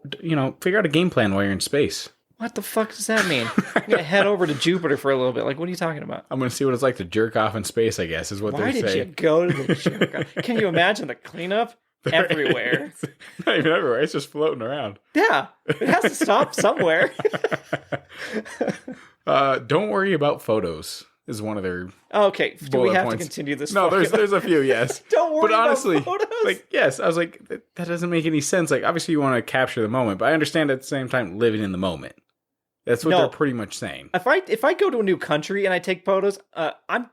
A: figure out a game plan while you're in space.
B: What the fuck does that mean? I'm going to head over to Jupiter for a little bit. Like, what are you talking about?
A: I'm going to see what it's like to jerk off in space, I guess, is what they're saying.
B: Why did you go to the jerk off? Can you imagine the cleanup? Everywhere.
A: Not even everywhere. It's just floating around.
B: Yeah. It has to stop somewhere.
A: Don't worry about photos is one of their
B: okay. Do we have
A: points.
B: To continue this?
A: No, there's a few, yes.
B: Don't worry
A: but honestly,
B: about photos.
A: Like, yes, I was like, that doesn't make any sense. Like, obviously you want to capture the moment, but I understand at the same time living in the moment. That's what they're pretty much saying.
B: If I go to a new country and I take photos, I'm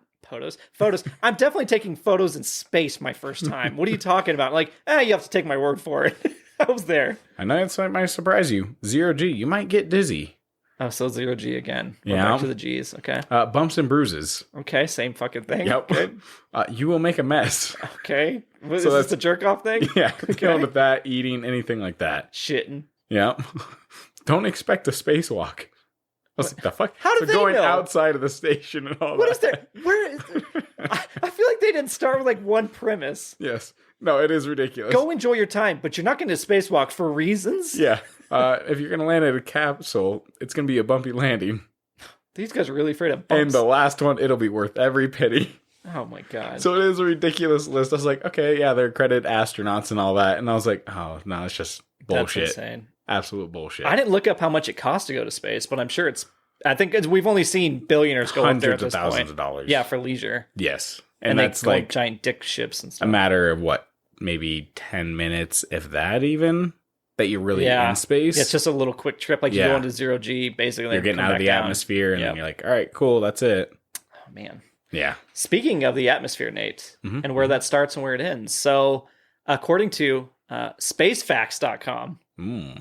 B: definitely taking photos in space my first time. What are you talking about? Like, you have to take my word for it. I was there.
A: I know it might surprise you. 0G, you might get dizzy.
B: Oh, so 0G again.
A: Yeah.
B: Back to the G's. Okay.
A: Bumps and bruises.
B: Okay, same fucking thing.
A: Yep.
B: Good.
A: You will make a mess.
B: Okay. Is this the jerk off thing?
A: Yeah. Going with that, eating, anything like that.
B: Shitting.
A: Yeah. Don't expect a spacewalk. I was like, the fuck?
B: How do they
A: going
B: know?
A: Outside of the station and all
B: what
A: that.
B: Is there? Where? I feel like they didn't start with like one premise.
A: Yes. No, it is ridiculous.
B: Go enjoy your time, but you're not going to spacewalk for reasons.
A: Yeah. If you're going to land at a capsule, it's going to be a bumpy landing.
B: These guys are really afraid of bumps.
A: And the last one, it'll be worth every penny.
B: Oh my God.
A: So it is a ridiculous list. I was like, okay, yeah, they're accredited astronauts and all that. And I was like, oh, no, it's just bullshit.
B: That's insane.
A: Absolute bullshit.
B: I didn't look up how much it costs to go to space, but I'm sure we've only seen billionaires go up there at this point.
A: Hundreds of thousands of dollars.
B: Yeah, for leisure.
A: Yes.
B: And that's like giant dick ships and stuff.
A: A matter of what, maybe 10 minutes, if that even, that you're really in space.
B: Yeah, it's just a little quick trip. Like you go into 0G, basically.
A: You're getting out of the atmosphere, and then you're like, all right, cool, that's it.
B: Oh, man.
A: Yeah.
B: Speaking of the atmosphere, Nate, and where that starts and where it ends. So, according to spacefacts.com,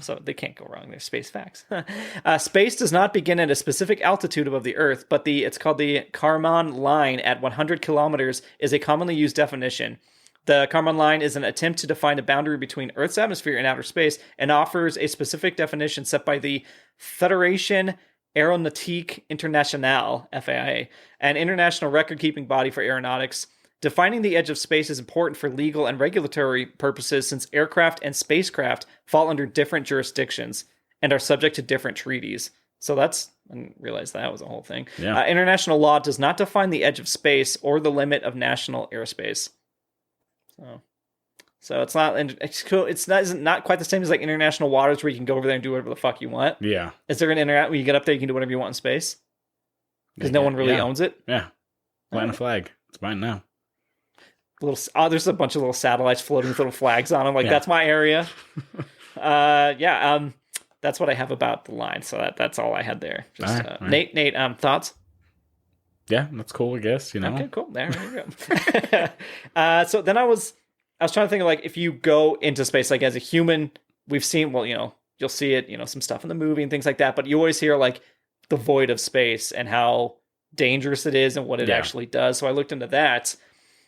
B: so they can't go wrong. They're space facts. Space does not begin at a specific altitude above the Earth, but it's called the Kármán line at 100 kilometers is a commonly used definition. The Kármán line is an attempt to define a boundary between Earth's atmosphere and outer space and offers a specific definition set by the Fédération Aéronautique Internationale, FAI, an international record-keeping body for aeronautics. Defining the edge of space is important for legal and regulatory purposes since aircraft and spacecraft fall under different jurisdictions and are subject to different treaties. So I didn't realize that was a whole thing.
A: Yeah.
B: International law does not define the edge of space or the limit of national airspace. So it's not cool. It's not quite the same as like international waters where you can go over there and do whatever the fuck you want.
A: Yeah.
B: Is there an internet when you get up there you can do whatever you want in space? Because no one really owns it.
A: Yeah. Plant a flag. It's mine now.
B: There's a bunch of little satellites floating with little flags on them. Like that's my area. That's what I have about the line. So that's all I had there. Just, all right. Nate, thoughts?
A: Yeah, that's cool, I guess,
B: Okay, cool. There you go. So then I was trying to think of like, if you go into space, like as a human, we've seen, you'll see it, some stuff in the movie and things like that, but you always hear like the void of space and how dangerous it is and what it actually does. So I looked into that.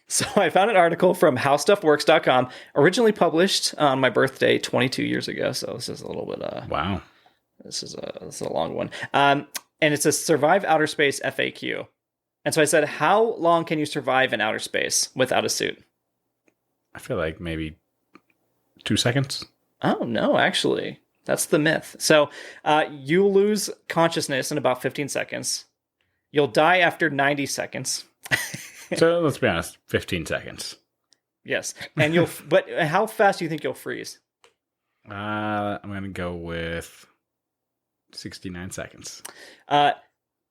B: So I found an article from howstuffworks.com, originally published on my birthday 22 years ago. So this is a little bit,
A: wow.
B: This is a long one. And it says survive outer space FAQ. And so I said, how long can you survive in outer space without a suit?
A: I feel like maybe 2 seconds.
B: Oh, no, actually. That's the myth. So you lose consciousness in about 15 seconds. You'll die after 90 seconds.
A: So let's be honest, 15 seconds.
B: Yes. And but how fast do you think you'll freeze?
A: I'm going to go with 69 seconds.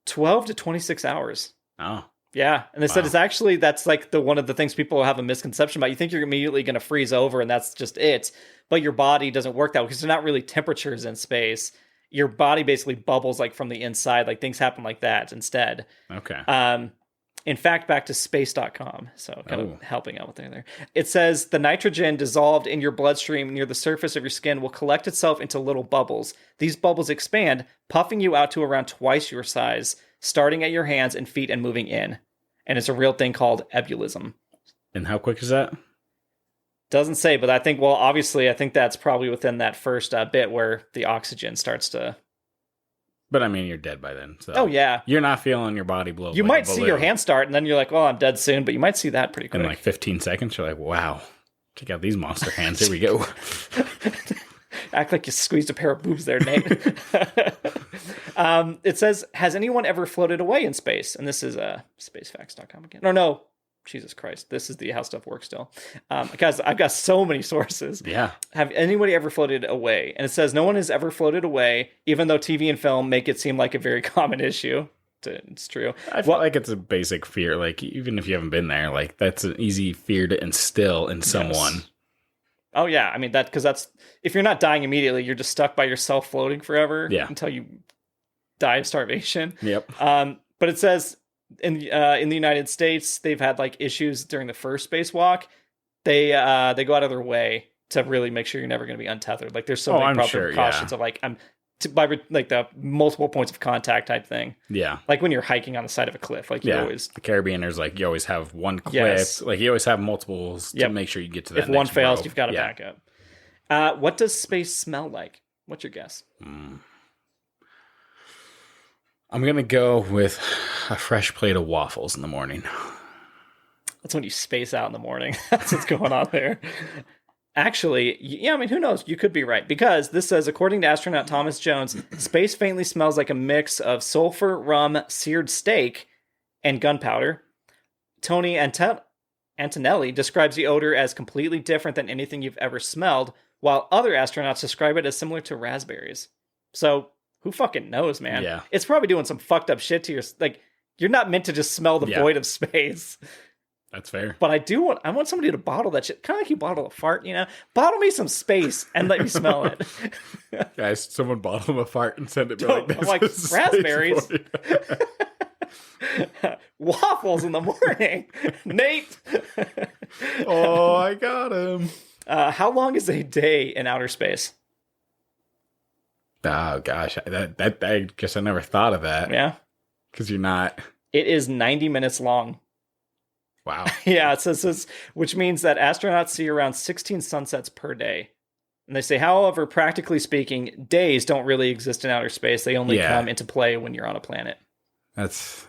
B: 12 to 26 hours.
A: Oh.
B: Yeah. And they said that's like one of the things people have a misconception about. You think you're immediately going to freeze over and that's just it. But your body doesn't work that way because there's not really temperatures in space. Your body basically bubbles like from the inside, like things happen like that instead.
A: Okay.
B: In fact, back to space.com. So kind of helping out with there. It says the nitrogen dissolved in your bloodstream near the surface of your skin will collect itself into little bubbles. These bubbles expand, puffing you out to around twice your size, starting at your hands and feet and moving in. And it's a real thing called ebullition.
A: And how quick is that?
B: Doesn't say, but I think that's probably within that first bit where the oxygen starts to...
A: But I mean, you're dead by then. So
B: oh, yeah.
A: You're not feeling your body blow.
B: You might see your hand start, and then you're like, well, I'm dead soon. But you might see that pretty quick.
A: In like 15 seconds, you're like, wow, check out these monster hands. Here we go.
B: Act like you squeezed a pair of boobs there, Nate. It says, has anyone ever floated away in space? And this is spacefacts.com again. No. Jesus Christ. This is the How Stuff Works still. Because I've got so many sources.
A: Yeah.
B: Have anybody ever floated away? And it says no one has ever floated away, even though TV and film make it seem like a very common issue. It's true.
A: I feel like it's a basic fear. Like, even if you haven't been there, like, that's an easy fear to instill in someone.
B: Yes. Oh, yeah. I mean, because that's... If you're not dying immediately, you're just stuck by yourself floating forever until you die of starvation.
A: Yep.
B: But it says... In the United States, they've had like issues during the first spacewalk. They go out of their way to really make sure you're never going to be untethered. Like there's so many proper precautions of like by like the multiple points of contact type thing.
A: Yeah,
B: like when you're hiking on the side of a cliff, like you always
A: the Caribbean. There's like you always have one cliff. Like you always have multiples to make sure you get to that.
B: If one fails, you've got to back up. What does space smell like? What's your guess?
A: I'm going to go with a fresh plate of waffles in the morning.
B: That's when you space out in the morning. That's what's going on there. Actually, yeah, I mean, who knows? You could be right. Because this says, according to astronaut Thomas Jones, space faintly smells like a mix of sulfur, rum, seared steak, and gunpowder. Tony Antonelli describes the odor as completely different than anything you've ever smelled, while other astronauts describe it as similar to raspberries. So, who fucking knows, man?
A: Yeah.
B: It's probably doing some fucked up shit to your... Like, you're not meant to just smell the void of space.
A: That's fair.
B: But I want somebody to bottle that shit. Kind of like you bottle a fart, you know? Bottle me some space and let me smell it.
A: Guys, someone bottle a fart and send it back.
B: I'm like, raspberries. Waffles in the morning. Nate.
A: Oh, I got him.
B: How long is a day in outer space?
A: Oh, gosh. I guess I never thought of that.
B: Yeah.
A: Because you're not...
B: It is 90 minutes long.
A: Wow.
B: Yeah, it says, which means that astronauts see around 16 sunsets per day. And they say, however, practically speaking, days don't really exist in outer space. They only come into play when you're on a planet.
A: That's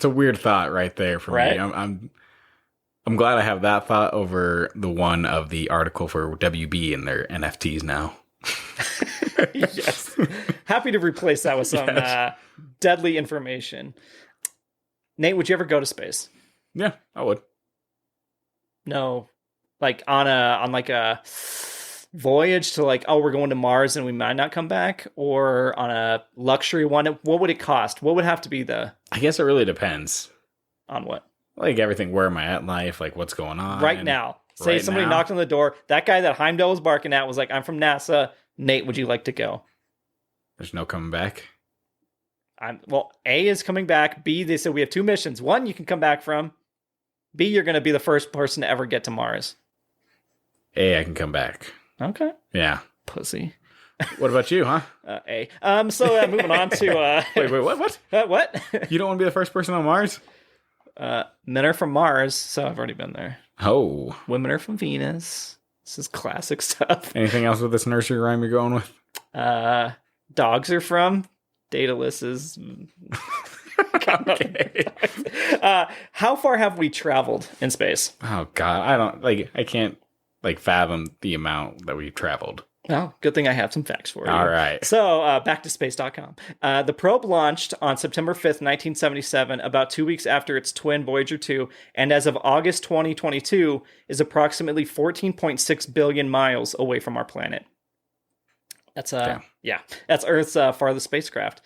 A: a weird thought right there for me. I'm glad I have that thought over the one of the article for WB and their NFTs now.
B: Yes. Happy to replace that with some deadly information. Nate, would you ever go to space?
A: Yeah, I would.
B: No, like on a voyage to like, oh, we're going to Mars and we might not come back, or on a luxury one. What would it cost? What would have to be the?
A: I guess it really depends.
B: On what?
A: Like everything. Where am I at in life? Like what's going on
B: right now? Say somebody knocked on the door. That guy that Heimdall was barking at was like, "I'm from NASA. Nate, would you like to go?"
A: There's no coming back.
B: Well, A is coming back. B, they said we have 2 missions. 1 you can come back from. B, you're going to be the first person to ever get to Mars.
A: A, I can come back.
B: Okay.
A: Yeah.
B: Pussy.
A: What about you, huh?
B: A. So moving on to...
A: Wait, what?
B: What?
A: You don't want to be the first person on Mars?
B: Men are from Mars, so I've already been there.
A: Oh.
B: Women are from Venus. This is classic stuff.
A: Anything else with this nursery rhyme you're going with?
B: Dogs are from... Daedalus's...
A: Okay.
B: How far have we traveled in space?
A: Oh God, I can't fathom the amount that we've traveled.
B: Well, good thing I have some facts for you.
A: All right.
B: So, back to space.com. The probe launched on September 5th, 1977, about 2 weeks after its twin Voyager 2, and as of August 2022, is approximately 14.6 billion miles away from our planet. That's that's Earth's farthest spacecraft.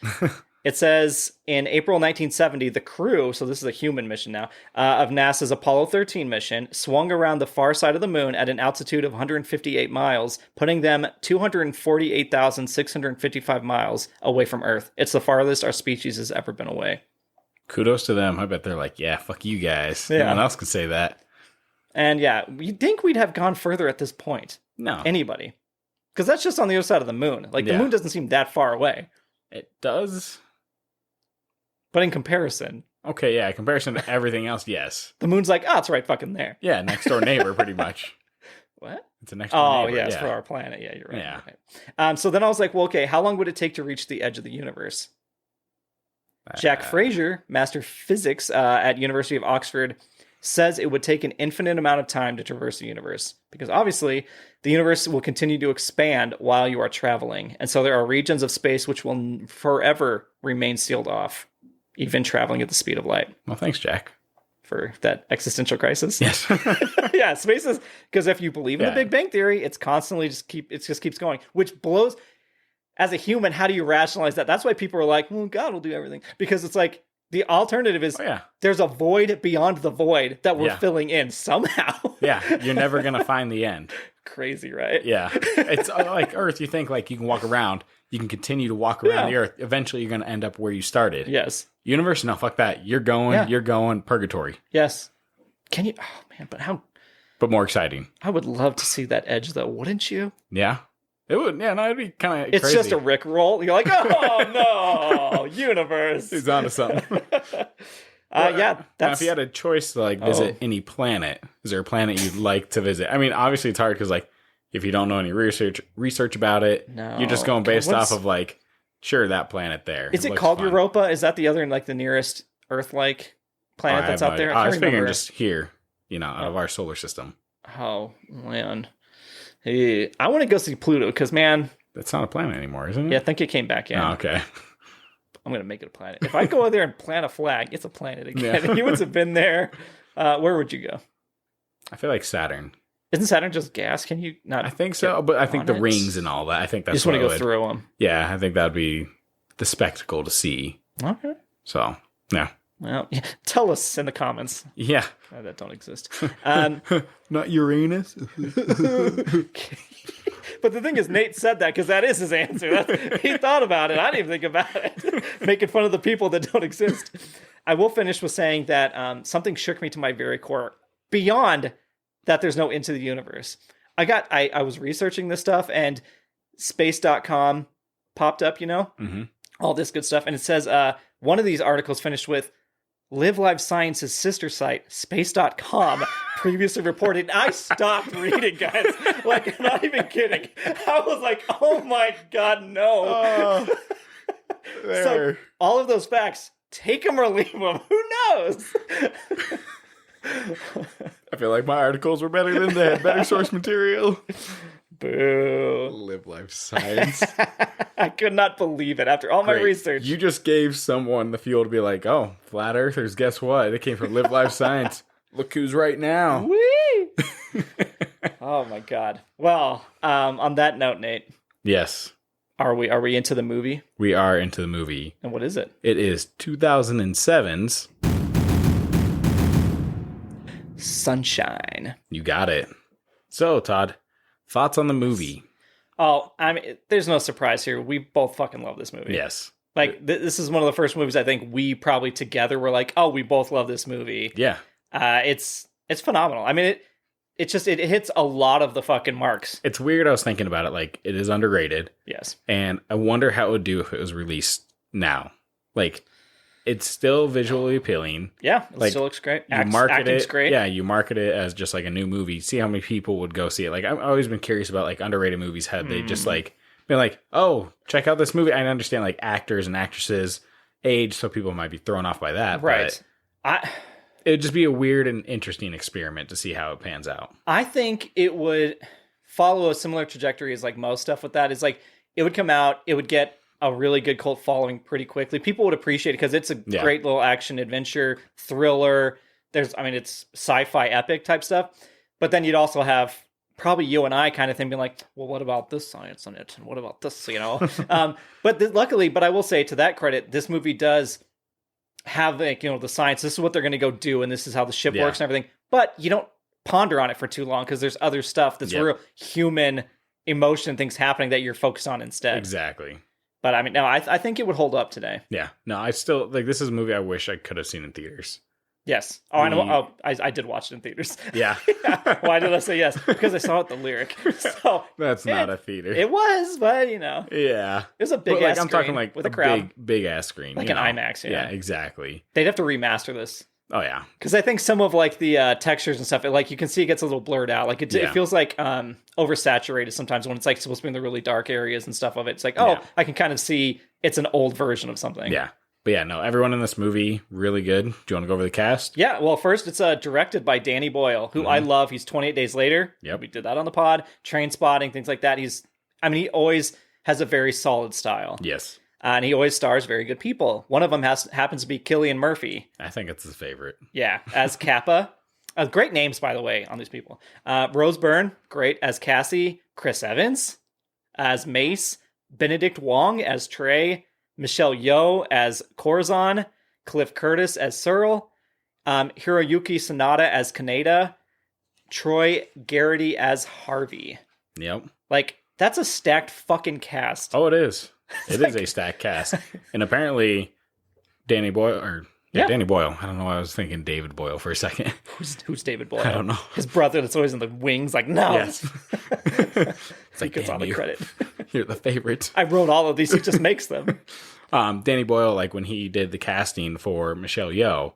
B: It says in April 1970, the crew, so this is a human mission now, of NASA's Apollo 13 mission, swung around the far side of the moon at an altitude of 158 miles, putting them 248,655 miles away from Earth. It's the farthest our species has ever been away.
A: Kudos to them. I bet they're like, yeah, fuck you guys.
B: Yeah.
A: No one else can say that.
B: And yeah, you'd think we'd have gone further at this point.
A: No.
B: Anybody. Because that's just on the other side of the moon. Like, the moon doesn't seem that far away.
A: It does.
B: But in comparison.
A: Okay, yeah, in comparison to everything else, yes.
B: The moon's like, it's right fucking there.
A: Yeah, next door neighbor, pretty much.
B: What?
A: It's a next door neighbor.
B: Oh, yeah, it's for our planet. Yeah, you're right. Yeah. Right. So then I was like, well, okay, how long would it take to reach the edge of the universe? Jack Fraser, master of physics at University of Oxford, says it would take an infinite amount of time to traverse the universe. Because obviously, the universe will continue to expand while you are traveling. And so there are regions of space which will forever remain sealed off. Even traveling at the speed of light.
A: Well, thanks, Jack.
B: For that existential crisis.
A: Yes.
B: Yeah, space is... Because if you believe in the Big Bang Theory, it's constantly just keeps going. Which blows... As a human, how do you rationalize that? That's why people are like, well, God will do everything. Because it's like, the alternative is there's a void beyond the void that we're filling in somehow.
A: Yeah, you're never going to find the end.
B: Crazy, right?
A: Yeah. It's like Earth, you think like you can walk around... You can continue to walk around the Earth. Eventually, you're going to end up where you started.
B: Yes.
A: Universe? No, fuck that. You're going purgatory.
B: Yes. Can you? Oh, man, but how?
A: But more exciting.
B: I would love to see that edge, though. Wouldn't you?
A: Yeah. It would. Yeah, no, it'd be kind of crazy.
B: It's just a Rickroll. You're like, oh, no, universe.
A: He's onto something.
B: That's...
A: Now, if you had a choice to, like, visit any planet, is there a planet you'd like to visit? I mean, obviously, it's hard because, like, if you don't know any research about it, you're just going based off of like, sure, that planet there.
B: Is it called Europa? Is that the other, like the nearest Earth-like planet that's out there?
A: I was figuring just here. out of our solar system.
B: Oh, man. Hey, I want to go see Pluto because, man...
A: That's not a planet anymore, isn't it?
B: Yeah, I think it came back in.
A: Oh, okay.
B: I'm going to make it a planet. If I go over there and plant a flag, it's a planet again. Humans have been there. Where would you go?
A: I feel like Saturn.
B: Isn't Saturn just gas? Can you not?
A: I think so, but I think the rings and all that. I think that's.
B: You just want to go through them.
A: Yeah, I think that would be the spectacle to see.
B: Okay.
A: So, yeah.
B: Well, tell us in the comments.
A: Yeah.
B: That don't exist.
A: Not Uranus.
B: But the thing is, Nate said that because that is his answer. He thought about it. I didn't even think about it. Making fun of the people that don't exist. I will finish with saying that something shook me to my very core. Beyond that, there's no Into the Universe. I was researching this stuff, and space.com popped up,
A: Mm-hmm.
B: all this good stuff. And it says one of these articles finished with Live Live Science's sister site, space.com, previously reported. I stopped reading, guys. Like, I'm not even kidding. I was like, oh my God, no. So, all of those facts, take them or leave them. Who knows?
A: I feel like my articles were better than that. Better source material.
B: Boo.
A: Live Life Science.
B: I could not believe it after all my research.
A: You just gave someone the fuel to be like, oh, flat earthers, guess what? It came from Live Life Science. Look who's right now.
B: Whee! Oh my God. Well, on that note, Nate.
A: Yes.
B: Are we into the movie?
A: We are into the movie.
B: And what is it?
A: It is 2007's
B: Sunshine.
A: You got it. So, Todd, thoughts on the movie?
B: Oh, I mean, there's no surprise here. We both fucking love this movie.
A: Yes.
B: Like, this is one of the first movies I think we probably together were like, oh, we both love this movie.
A: Yeah.
B: It's phenomenal. I mean, it hits a lot of the fucking marks.
A: It's weird. I was thinking about it. Like, it is underrated.
B: Yes.
A: And I wonder how it would do if it was released now. Like, it's still visually appealing.
B: Yeah, it still looks great.
A: Acting's
B: great.
A: Yeah, you market it as just like a new movie. See how many people would go see it. Like, I've always been curious about like underrated movies. Had they just like been like, oh, check out this movie. I understand like actors and actresses age, so people might be thrown off by that.
B: Right.
A: But it would just be a weird and interesting experiment to see how it pans out.
B: I think it would follow a similar trajectory as like most stuff with that. Is like it would come out, it would get a really good cult following pretty quickly. People would appreciate it because it's a great little action adventure thriller. It's sci-fi epic type stuff. But then you'd also have probably you and I kind of thing being like, well, what about this science in it? And what about this, But luckily, I will say to that credit, this movie does have like, the science. This is what they're going to go do. And this is how the ship works and everything. But you don't ponder on it for too long because there's other stuff that's real human emotion things happening that you're focused on instead.
A: Exactly.
B: But I mean, no, I think it would hold up today.
A: Yeah. No, I still like this is a movie I wish I could have seen in theaters.
B: Yes. Oh, I know. Oh, I did watch it in theaters.
A: Yeah.
B: Why did I say yes? Because I saw it the lyric. So
A: that's not a theater.
B: It was, but
A: Yeah.
B: It was a big ass screen.
A: I'm talking like
B: with a crowd.
A: big ass screen.
B: Like an IMAX,
A: Yeah, exactly.
B: They'd have to remaster this.
A: Oh yeah.
B: Because I think some of like the textures and stuff, you can see it gets a little blurred out. Like it feels like oversaturated sometimes when it's like supposed to be in the really dark areas and stuff of it. It's like, I can kind of see it's an old version of something.
A: Yeah. But yeah, no, everyone in this movie, really good. Do you want to go over the cast?
B: Yeah, well, first it's directed by Danny Boyle, who I love. He's 28 Days Later.
A: Yep.
B: We did that on the pod. Trainspotting, things like that. He always has a very solid style.
A: Yes.
B: And he always stars very good people. One of them happens to be Cillian Murphy.
A: I think it's his favorite.
B: Yeah, as Kappa. Great names, by the way, on these people. Rose Byrne, great as Cassie. Chris Evans as Mace. Benedict Wong as Trey. Michelle Yeoh as Corazon. Cliff Curtis as Searle. Hiroyuki Sanada as Kaneda. Troy Garrity as Harvey.
A: Yep.
B: Like, that's a stacked fucking cast.
A: Oh, it is. It is a stacked cast. And apparently, Danny Boyle, Danny Boyle. I don't know why I was thinking David Boyle for a second.
B: Who's David Boyle?
A: I don't know.
B: His brother that's always in the wings, like, no.
A: Yes. It's like,
B: he gets all the credit.
A: You're the favorite.
B: I wrote all of these. He just makes them.
A: Danny Boyle, like when he did the casting for Michelle Yeoh,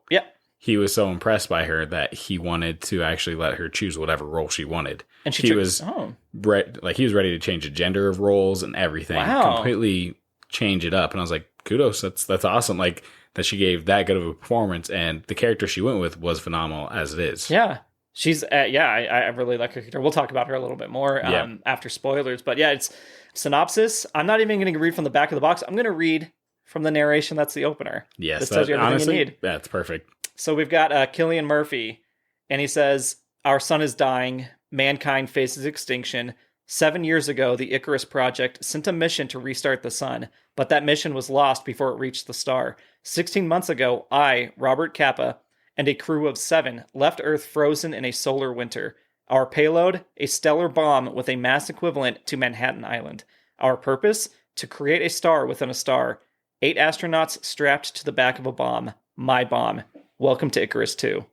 A: he was so impressed by her that he wanted to actually let her choose whatever role she wanted. And he was ready to change the gender of roles and everything. Wow. Completely change it up. And I was like, kudos. That's awesome. Like that she gave that good of a performance, and the character she went with was phenomenal as it is.
B: Yeah. She's I really like her character. We'll talk about her a little bit more after spoilers. But yeah, it's synopsis. I'm not even going to read from the back of the box. I'm going to read from the narration. That's the opener.
A: Yes,
B: this tells you everything
A: honestly,
B: you need.
A: That's perfect.
B: So we've got Cillian Murphy, and he says, "Our sun is dying. Mankind faces extinction. 7 years ago, the Icarus Project sent a mission to restart the sun, but that mission was lost before it reached the star. 16 months ago, I, Robert Capa, and a crew of 7 left Earth frozen in a solar winter. Our payload, a stellar bomb with a mass equivalent to Manhattan Island. Our purpose, to create a star within a star. 8 astronauts strapped to the back of a bomb. My bomb. Welcome to Icarus 2.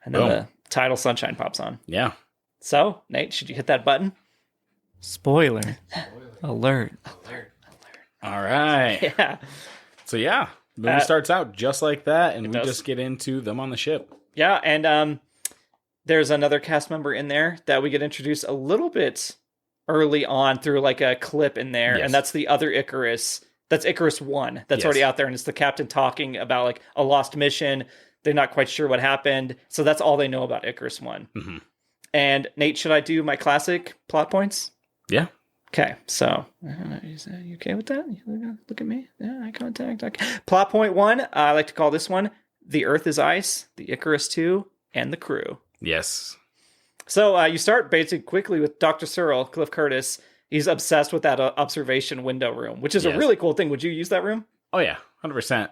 B: And then the title Sunshine pops on.
A: Yeah.
B: So, Nate, should you hit that button? Spoiler. Alert.
A: All right.
B: Yeah.
A: So yeah, the movie starts out just like that, and we
B: does.
A: just get into them on the ship.
B: Yeah, and there's another cast member in there that we get introduced a little bit early on through like a clip in there, and that's the other Icarus. That's Icarus 1 that's already out there, and it's the captain talking about like a lost mission. They're not quite sure what happened, so that's all they know about Icarus 1. Mm-hmm. And Nate, should I do my classic plot points?
A: Yeah.
B: Okay, so you okay with that? Look at me. Yeah, eye contact. Okay. Plot point 1, I like to call this one The Earth is Ice, the Icarus 2, and the crew.
A: Yes.
B: So you start basically quickly with Dr. Searle, Cliff Curtis. He's obsessed with that observation window room, which is a really cool thing. Would you use that room?
A: Oh, yeah, 100%.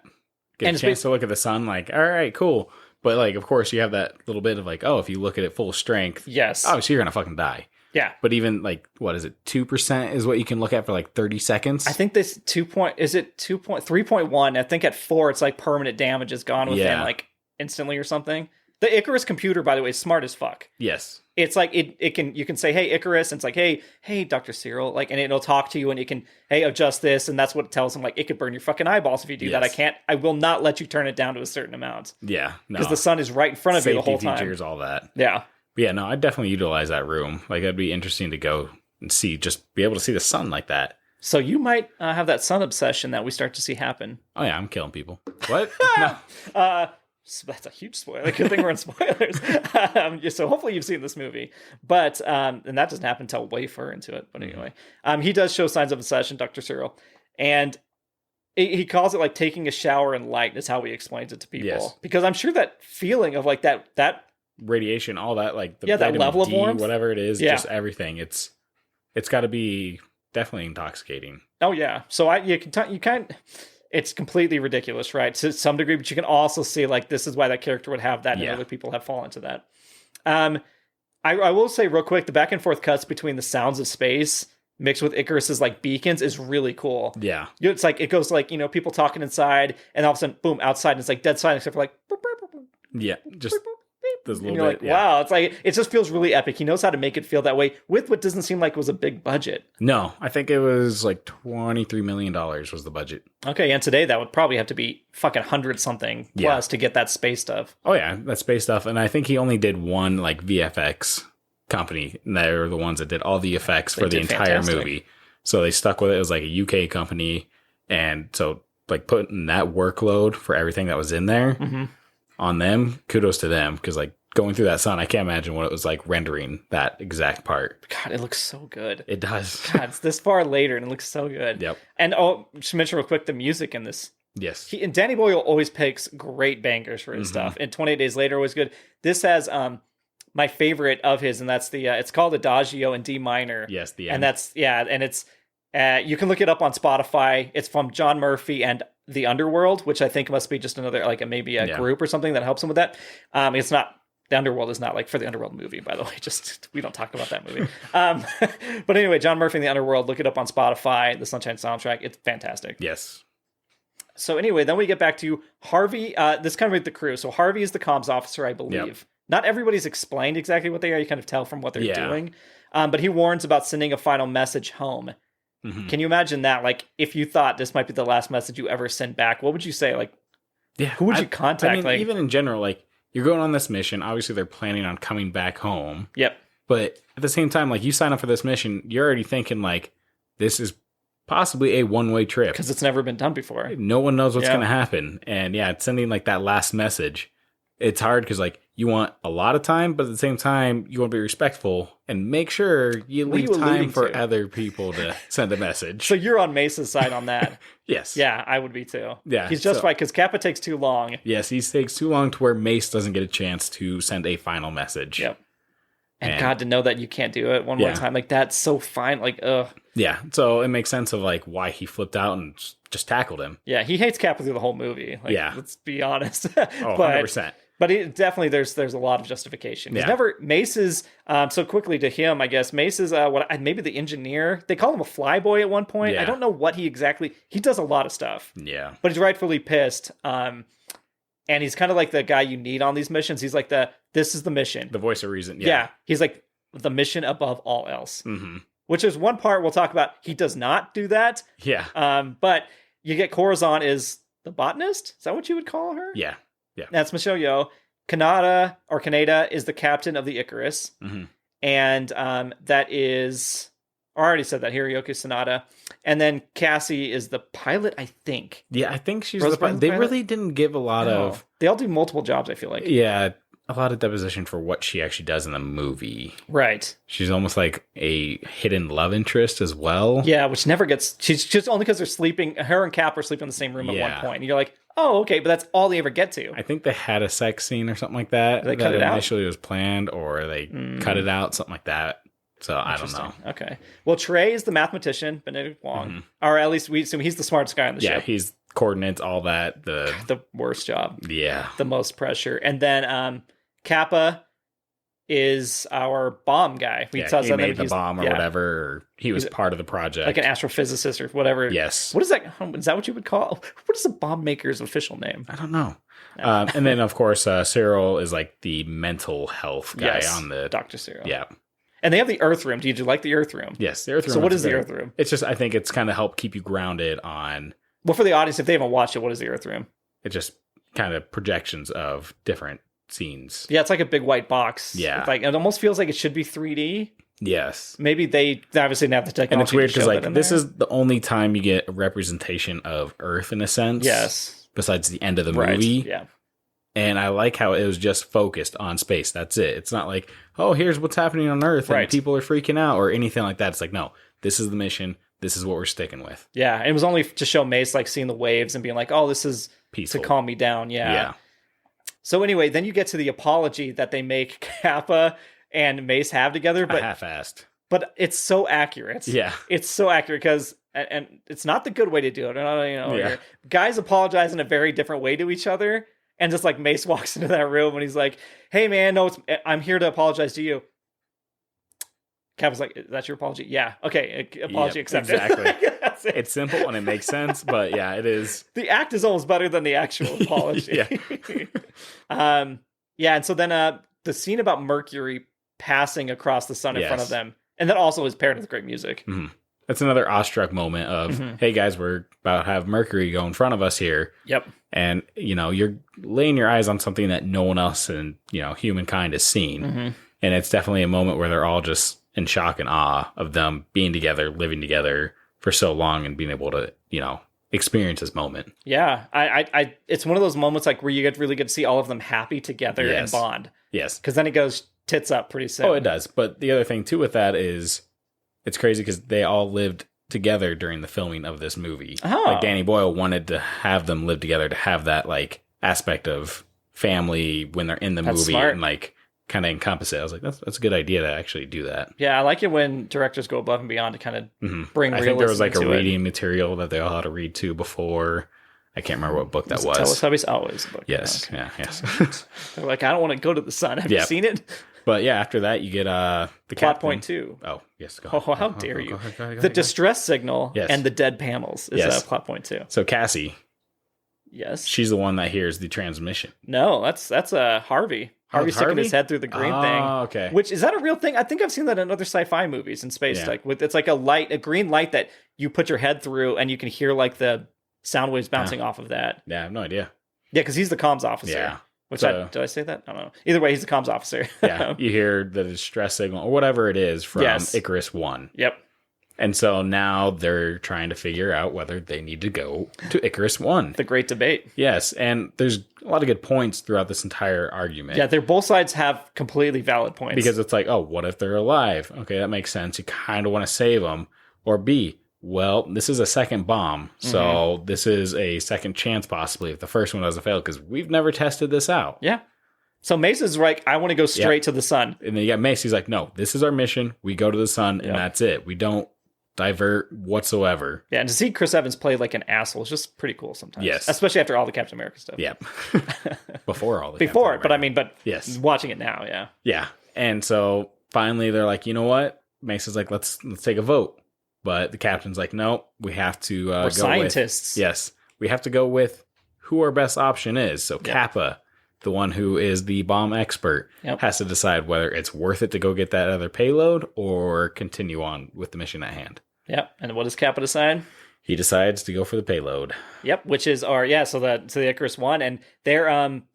A: Get a chance to look at the sun, like, all right, cool. But, like, of course, you have that little bit of, like, oh, if you look at it full strength, oh, so you're going to fucking die.
B: Yeah.
A: But even, like, what is it, 2% is what you can look at for, like, 30 seconds?
B: I think this 3.1? I think at 4, it's, like, permanent damage is gone within, like, instantly or something. The Icarus computer, by the way, is smart as fuck.
A: Yes.
B: It's like you can say, hey, Icarus, and it's like, hey, Dr. Searle, like, and it'll talk to you, and it can, hey, adjust this, and that's what it tells him, like, it could burn your fucking eyeballs if you do that. I will not let you turn it down to a certain amount.
A: Yeah, no.
B: Because the sun is right in front of you the whole time.
A: Safety features, all that.
B: Yeah.
A: But yeah, no, I'd definitely utilize that room. Like, that'd be interesting to go and see, just be able to see the sun like that.
B: So you might have that sun obsession that we start to see happen.
A: Oh yeah, I'm killing people. What? No.
B: So that's a huge spoiler. Good thing we're in spoilers. So hopefully you've seen this movie. But, and that doesn't happen until way far into it. But anyway, he does show signs of obsession, Dr. Searle. And he calls it like taking a shower in light is how he explains it to people. Yes. Because I'm sure that feeling of like that
A: radiation, all that, like the
B: that level of warmth,
A: whatever it is, just everything. It's got to be definitely intoxicating. Oh yeah. So you can't. It's completely ridiculous, right? To some degree, but you can also see like this is why that character would have that, and other people have fallen to that. I will say real quick, the back and forth cuts between the sounds of space mixed with Icarus's like beacons is really cool. Yeah, it's like it goes like people talking inside, and all of a sudden, boom, outside, and it's like dead silence except for like just. There's a little bit, like, wow, it's like it just feels really epic. He knows how to make it feel that way with what doesn't seem like it was a big budget. No, I think it was like $23 million was the budget. Okay, and today that would probably have to be fucking 100 something plus to get that space stuff. Oh yeah, that space stuff, and I think he only did one like VFX company. And they were the ones that did all the effects for the entire movie. So they stuck with it. It was like a UK company, and so like putting that workload for everything that was in there. Mm-hmm. On them, kudos to them, because like going through that sun, I can't imagine what it was like rendering that exact part. God, it looks so good. It does. God, it's this far later and it looks so good. Yep. And just mention real quick the music in this. Yes. And Danny Boyle always picks great bangers for his stuff. And 28 Days Later was good. This has my favorite of his, and that's the it's called Adagio in D minor. Yes, the end. And that's and it's you can look it up on Spotify. It's from John Murphy and The Underworld, which I think must be just another like maybe a group or something that helps him with that. It's not The Underworld is not like for the Underworld movie, by the way. Just we don't talk about that movie. But anyway, John Murphy and The Underworld. Look it up on Spotify. The Sunshine soundtrack. It's fantastic. Yes. So anyway, then we get back to Harvey. This kind of with the crew. So Harvey is the comms officer, I believe. Yep. Not everybody's explained exactly what they are. You kind of tell from what they're doing. But he warns about sending a final message home. Mm-hmm. Can you imagine that? Like, if you thought this might be the last message you ever send back, what would you say? Like, who would you contact? I mean, like, even in general, like, you're going on this mission. Obviously, they're planning on coming back home. Yep. But at the same time, like, you sign up for this mission, you're already thinking, like, this is possibly a one-way trip. Because it's never been done before. No one knows what's going to happen. And, sending, like, that last message, it's hard because, like, you want a lot of time, but at the same time, you want to be respectful and make sure you leave time for other people to send a message.
B: So you're on Mace's side on that.
A: Yes.
B: Yeah, I would be too.
A: Yeah.
B: He's justified because Kappa takes too long.
A: Yes, he takes too long to where Mace doesn't get a chance to send a final message.
B: Yep. And God, to know that you can't do it one more time, like that's so fine. Like, ugh.
A: Yeah, so it makes sense of like why he flipped out and just tackled him.
B: Yeah, he hates Kappa through the whole movie. Like, let's be honest.
A: Oh, 100%.
B: But definitely, there's a lot of justification. He's never Mace's. So quickly to him, I guess Mace is maybe the engineer. They call him a flyboy at one point. I don't know what he does a lot of stuff.
A: Yeah,
B: but he's rightfully pissed. And he's kind of like the guy you need on these missions. He's like this is the mission,
A: the voice of reason.
B: Yeah, he's like the mission above all else. Mm-hmm. Which is one part we'll talk about. He does not do that.
A: Yeah.
B: But you get Corazon is the botanist. Is that what you would call her?
A: Yeah. Yeah.
B: That's Michelle Yeoh. Kaneda is the captain of the Icarus. Mm-hmm. And that is, I already said that, Hiroyuki Sanada. And then Cassie is the pilot, I think.
A: Yeah, I think she's the pilot. They really didn't give a lot of...
B: They all do multiple jobs, I feel like.
A: Yeah, a lot of deposition for what she actually does in the movie.
B: Right.
A: She's almost like a hidden love interest as well.
B: Yeah, which never gets... She's just only because they're sleeping... Her and Cap are sleeping in the same room at one point. And you're like, oh, okay, but that's all they ever get to.
A: I think they had a sex scene or something like that.
B: They cut it out?
A: Initially was planned, or they cut it out, something like that. So I don't know.
B: Okay. Well, Trey is the mathematician, Benedict Wong. Mm-hmm. Or at least we assume he's the smartest guy on the ship.
A: Yeah, he's coordinates, all that.
B: The worst job.
A: Yeah.
B: The most pressure. And then Kappa is our bomb guy.
A: He made the bomb or whatever. Or he was part of the project.
B: Like an astrophysicist or whatever.
A: Yes.
B: What is that? Is that what you would call? What is a bomb maker's official name?
A: I don't know. No. And then, of course, Cyril is like the mental health guy on the...
B: Dr. Cyril.
A: Yeah.
B: And they have the Earth Room. Did you like the Earth Room?
A: Yes, the Earth Room.
B: So what is the Earth Room?
A: It's just, I think it's kind of help keep you grounded on...
B: Well, for the audience, if they haven't watched it, what is the Earth Room?
A: It's just kind of projections of different scenes.
B: Yeah, it's like a big white box.
A: Yeah.
B: It almost feels like it should be 3D.
A: Yes.
B: Maybe they obviously didn't have the technology.
A: And it's weird because like this is the only time you get a representation of Earth in a sense.
B: Yes.
A: Besides the end of the movie.
B: Yeah.
A: And I like how it was just focused on space. That's it. It's not like, oh, here's what's happening on Earth and people are freaking out or anything like that. It's like, no, this is the mission. This is what we're sticking with.
B: Yeah. It was only to show Mace like seeing the waves and being like, oh, this is
A: peaceful
B: to calm me down. Yeah. So anyway, then you get to the apology that they make Kappa and Mace have together. But
A: half-assed.
B: But it's so accurate.
A: Yeah.
B: It's so accurate because, and it's not the good way to do it. Guys apologize in a very different way to each other. And just like Mace walks into that room and he's like, hey man, no, I'm here to apologize to you. Kappa's like, that's your apology? Yeah. Okay. Apology accepted.
A: Exactly. It's simple and it makes sense, but yeah, it is.
B: The act is almost better than the actual apology. And so then the scene about Mercury passing across the sun in front of them. And that also is paired with great music.
A: Mm-hmm. That's another awestruck moment of, hey guys, we're about to have Mercury go in front of us here.
B: Yep.
A: And, you're laying your eyes on something that no one else in, humankind has seen. Mm-hmm. And it's definitely a moment where they're all just in shock and awe of them being together, living together for so long and being able to, experience this moment.
B: Yeah. I it's one of those moments like where you really get to see all of them happy together and bond.
A: Yes.
B: Because then it goes tits up pretty soon.
A: Oh, it does. But the other thing too with that is it's crazy because they all lived together during the filming of this movie.
B: Oh.
A: Like Danny Boyle wanted to have them live together to have that like aspect of family when they're in the movie
B: smart.
A: And like kind of encompass it. I was like, that's a good idea to actually do that.
B: Yeah, I like it when directors go above and beyond to kind of bring realism.
A: I think there was like a reading material that they all had to read to before. I can't remember what book that was.
B: Teletubbies always a book.
A: Yes,
B: okay.
A: Yes.
B: They're like, I don't want to go to the sun. Have you seen it?
A: But yeah, after that, you get the
B: plot
A: captain.
B: point 2.
A: Oh, yes. Go ahead.
B: Oh, how dare you? Go ahead, the distress signal and the dead panels is plot point 2.
A: So Cassie.
B: Yes.
A: She's the one that hears the transmission.
B: No, that's Harvey. Harvey's sticking his head through the green thing.
A: Oh, okay.
B: Which, is that a real thing? I think I've seen that in other sci-fi movies in space. Yeah. Like it's like a green light that you put your head through and you can hear like the sound waves bouncing off of that.
A: Yeah, I have no idea.
B: Yeah, because he's the comms officer.
A: Yeah.
B: Which did I say that? I don't know. Either way, he's the comms officer.
A: Yeah, you hear the distress signal or whatever it is from Icarus 1.
B: Yep.
A: And so now they're trying to figure out whether they need to go to Icarus 1.
B: The great debate.
A: Yes, and there's a lot of good points throughout this entire argument.
B: Yeah, both sides have completely valid points.
A: Because it's like, oh, what if they're alive? Okay, that makes sense. You kind of want to save them. Or B, well, this is a second bomb, so this is a second chance possibly if the first one doesn't fail, because we've never tested this out.
B: Yeah. So Mace is like, I want to go straight to the sun.
A: And then you got Mace, he's like, no, this is our mission. We go to the sun, and that's it. We don't divert whatsoever.
B: Yeah, and to see Chris Evans play like an asshole is just pretty cool sometimes.
A: Yes.
B: Especially after all the Captain America stuff.
A: Yeah. Before all the
B: Before, but I mean, yes, watching it now, yeah.
A: Yeah. And so finally they're like, you know what? Mace is like, let's take a vote. But the captain's like, no, we have to
B: We're
A: go
B: scientists.
A: Yes. We have to go with who our best option is. So Kappa, the one who is the bomb expert, has to decide whether it's worth it to go get that other payload or continue on with the mission at hand.
B: Yep. And what does Kappa decide?
A: He decides to go for the payload.
B: Yep, which is so the Icarus One, and they're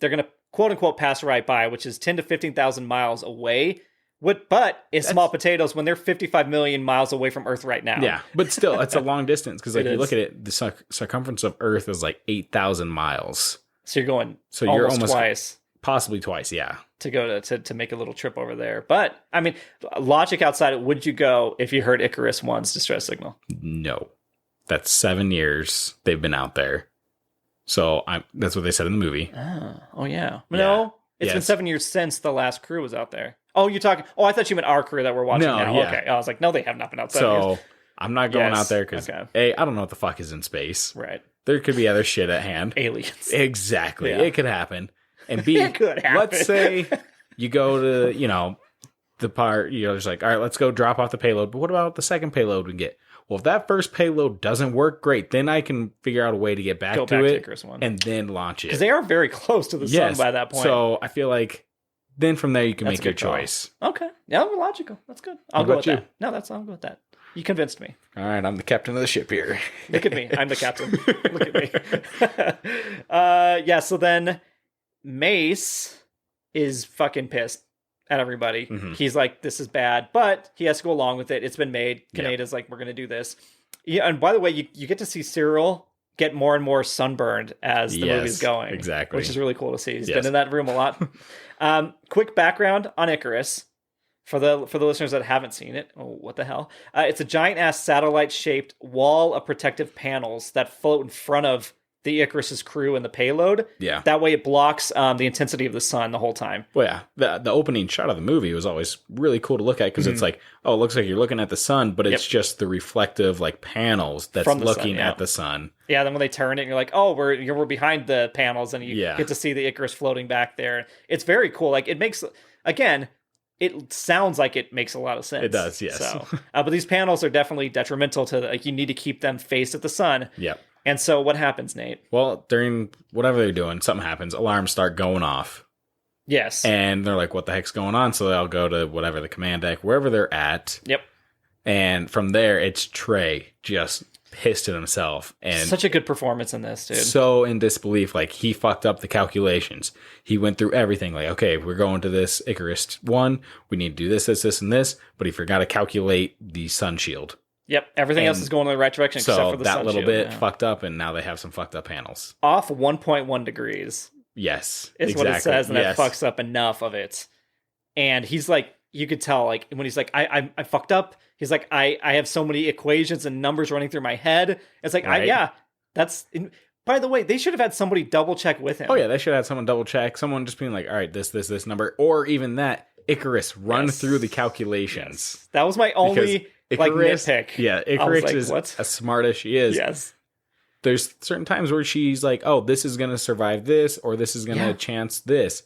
B: gonna quote unquote pass right by, which is 10 to 15,000 miles away. But it's small potatoes when they're 55 million miles away from Earth right now.
A: Yeah, but still, it's a long distance because, like, you look at it, the circumference of Earth is like 8,000 miles.
B: So you're going
A: you're
B: almost twice.
A: Possibly twice, yeah.
B: To go to make a little trip over there. But, I mean, logic outside it, would you go if you heard Icarus One's distress signal?
A: No. That's 7 years they've been out there. So that's what they said in the movie.
B: Oh yeah. No, it's been 7 years since the last crew was out there. Oh, you're talking... Oh, I thought you meant our crew that we're watching now. Yeah. Okay. I was like, no, they have not been out 7 years.
A: So, I'm not going out there because, A, I don't know what the fuck is in space.
B: Right.
A: There could be other shit at hand.
B: Aliens.
A: Exactly. Yeah. It could happen. And B,
B: it could happen.
A: Let's say you go to, the part, just like, all right, let's go drop off the payload. But what about the second payload we get? Well, if that first payload doesn't work, great. Then I can figure out a way to get back to it and then launch it.
B: Because they are very close to the sun by that point.
A: So I feel like then from there you can make your choice.
B: Okay. Yeah, we're logical. That's good. I'll go with that. No, I'll go with that. You convinced me.
A: All right, I'm the captain of the ship here.
B: Look at me. I'm the captain. Look at me. So then Mace is fucking pissed at everybody. Mm-hmm. He's like, this is bad, but he has to go along with it. It's been made. Kaneda's like, we're going to do this. Yeah, and by the way, you get to see Cyril get more and more sunburned as the movie's going.
A: Exactly.
B: Which is really cool to see. He's been in that room a lot. Quick background on Icarus. For the listeners that haven't seen it, what the hell? It's a giant-ass satellite-shaped wall of protective panels that float in front of the Icarus's crew and the payload. Yeah. That way it blocks the intensity of the sun the whole time.
A: Well, yeah. The opening shot of the movie was always really cool to look at because it's like, oh, it looks like you're looking at the sun, but it's just the reflective like panels that's looking at the sun.
B: Yeah, then when they turn it, you're like, oh, we're behind the panels, and you get to see the Icarus floating back there. It's very cool. Like, it makes, again... It sounds like it makes a lot of sense.
A: It does, yes.
B: So, but these panels are definitely detrimental to, like, you need to keep them faced at the sun.
A: Yeah.
B: And so what happens, Nate?
A: Well, during whatever they're doing, something happens. Alarms start going off.
B: Yes.
A: And they're like, what the heck's going on? So they'll go to whatever the command deck, wherever they're at.
B: Yep.
A: And from there, it's Trey just pissed at himself. And
B: such a good performance in this, dude.
A: So in disbelief, like, he fucked up the calculations. He went through everything, like, okay, we're going to this Icarus 1, we need to do this, and this, but he forgot to calculate the sun shield.
B: Yep, everything else is going in the right direction except for the sun shield.
A: So that little bit fucked up, and now they have some fucked up panels.
B: Off 1.1 degrees.
A: Yes,
B: is what it says, and that fucks up enough of it. And he's like, you could tell, like, when he's like, I fucked up. He's like, I have so many equations and numbers running through my head. It's like, that's... By the way, they should have had somebody double check with him.
A: Oh, yeah, they should have had someone double check. Someone just being like, all right, this number. Or even that, Icarus, run through the calculations.
B: Yes. That was my only nitpick.
A: Yeah, Icarus is as smart as she is.
B: Yes.
A: There's certain times where she's like, oh, this is going to survive this, or this is going to chance this.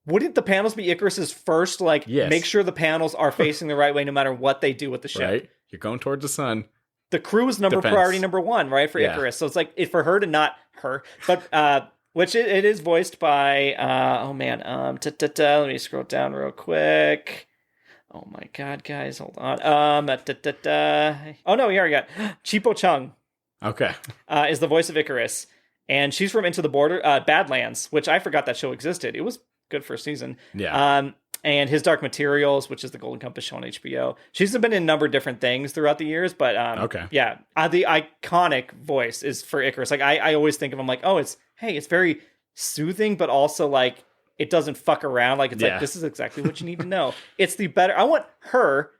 B: Wouldn't the panels be Icarus's first, make sure the panels are facing the right way no matter what they do with the ship?
A: Right. You're going towards the sun.
B: The crew is priority number one, right, for Icarus. So it's like, for her to not her, but, which it is voiced by, let me scroll down real quick. Oh my God, guys, hold on. Oh no, we already got Chipo Chung.
A: Okay.
B: Is the voice of Icarus. And she's from Into the Border, Badlands, which I forgot that show existed. It was good first season.
A: Yeah.
B: And His Dark Materials, which is the Golden Compass show on HBO. She's been in a number of different things throughout the years, but the iconic voice is for Icarus. Like, I always think of him like, oh, it's very soothing, but also like it doesn't fuck around. Like it's like, this is exactly what you need to know. It's the better. I want her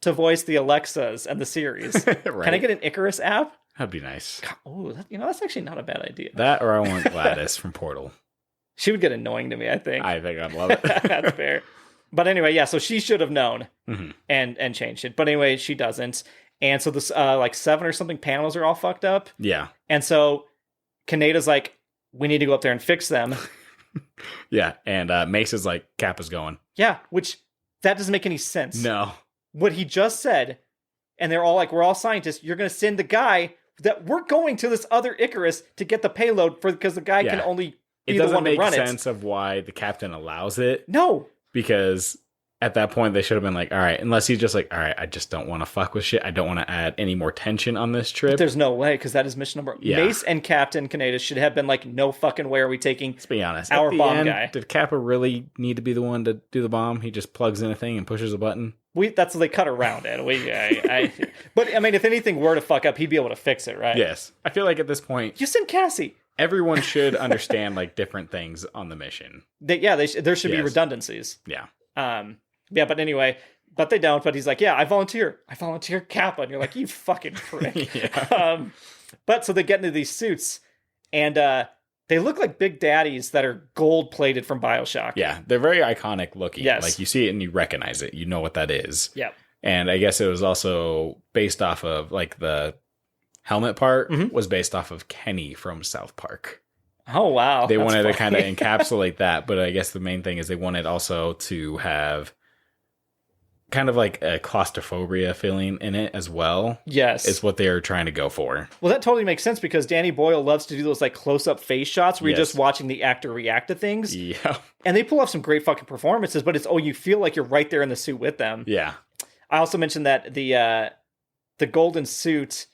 B: to voice the Alexas and the series. Right. Can I get an Icarus app?
A: That'd be nice.
B: Oh, that's actually not a bad idea.
A: That, or I want Gladys from Portal.
B: She would get annoying to me, I think.
A: I think I'd love it.
B: That's fair. But anyway, yeah, so she should have known and changed it. But anyway, she doesn't. And so this like 7 or something panels are all fucked up.
A: Yeah.
B: And so Kaneda's like, we need to go up there and fix them.
A: Yeah. And Mace is like, Kappa's going.
B: Yeah, which that doesn't make any sense.
A: No.
B: What he just said, and they're all like, we're all scientists. You're going to send the guy that we're going to this other Icarus to get the payload for because the guy can only be the one to run it. It doesn't make sense
A: of why the captain allows it.
B: No.
A: Because at that point, they should have been like, all right, unless he's just like, all right, I just don't want to fuck with shit. I don't want to add any more tension on this trip.
B: But there's no way, because that is mission number. Yeah. Mace and Captain Kaneda should have been like, no fucking way are we taking
A: Let's be honest.
B: our bomb guy.
A: Did Kappa really need to be the one to do the bomb? He just plugs in a thing and pushes a button?
B: That's they cut around it. But I mean, if anything were to fuck up, he'd be able to fix it, right?
A: Yes. I feel like at this point,
B: you send Cassie.
A: Everyone should understand like different things on the mission.
B: There should be redundancies.
A: Yeah.
B: Yeah, but anyway, but they don't. But he's like, yeah, I volunteer Kappa, and you're like, you fucking prick. But so they get into these suits, and they look like Big Daddies that are gold plated from BioShock.
A: Yeah, they're very iconic looking.
B: Yes.
A: Like you see it and you recognize it. You know what that is.
B: Yeah.
A: And I guess it was also based off of like the helmet part was based off of Kenny from South Park.
B: Oh, wow.
A: They wanted to kind of encapsulate that, but I guess the main thing is they wanted also to have kind of like a claustrophobia feeling in it as well.
B: Yes.
A: It's what they were trying to go for.
B: Well, that totally makes sense because Danny Boyle loves to do those like close-up face shots where you're just watching the actor react to things.
A: Yeah.
B: And they pull off some great fucking performances, but it's, you feel like you're right there in the suit with them.
A: Yeah.
B: I also mentioned that the golden suit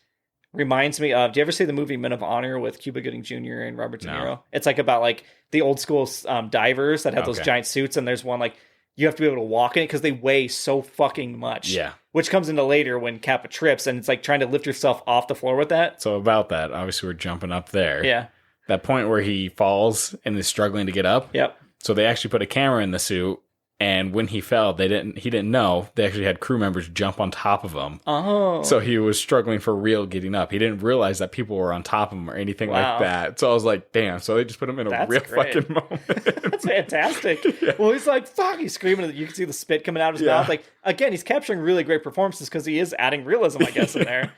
B: reminds me of, do you ever see the movie Men of Honor with Cuba Gooding Jr. and Robert De Niro? No. It's like about like the old school divers that have those giant suits, and there's one like you have to be able to walk in it because they weigh so fucking much.
A: Yeah.
B: Which comes into later when Kappa trips, and it's like trying to lift yourself off the floor with that.
A: So about that, obviously we're jumping up there.
B: Yeah.
A: That point where he falls and is struggling to get up.
B: Yep.
A: So they actually put a camera in the suit, and when he fell, he didn't know. They actually had crew members jump on top of him. Oh. So he was struggling for real getting up. He didn't realize that people were on top of him or anything like that. So I was like, damn. So they just put him in a real fucking moment.
B: That's fantastic. Yeah. Well, he's like, fuck. He's screaming. You can see the spit coming out of his mouth. Like, again, he's capturing really great performances because he is adding realism, I guess, in there.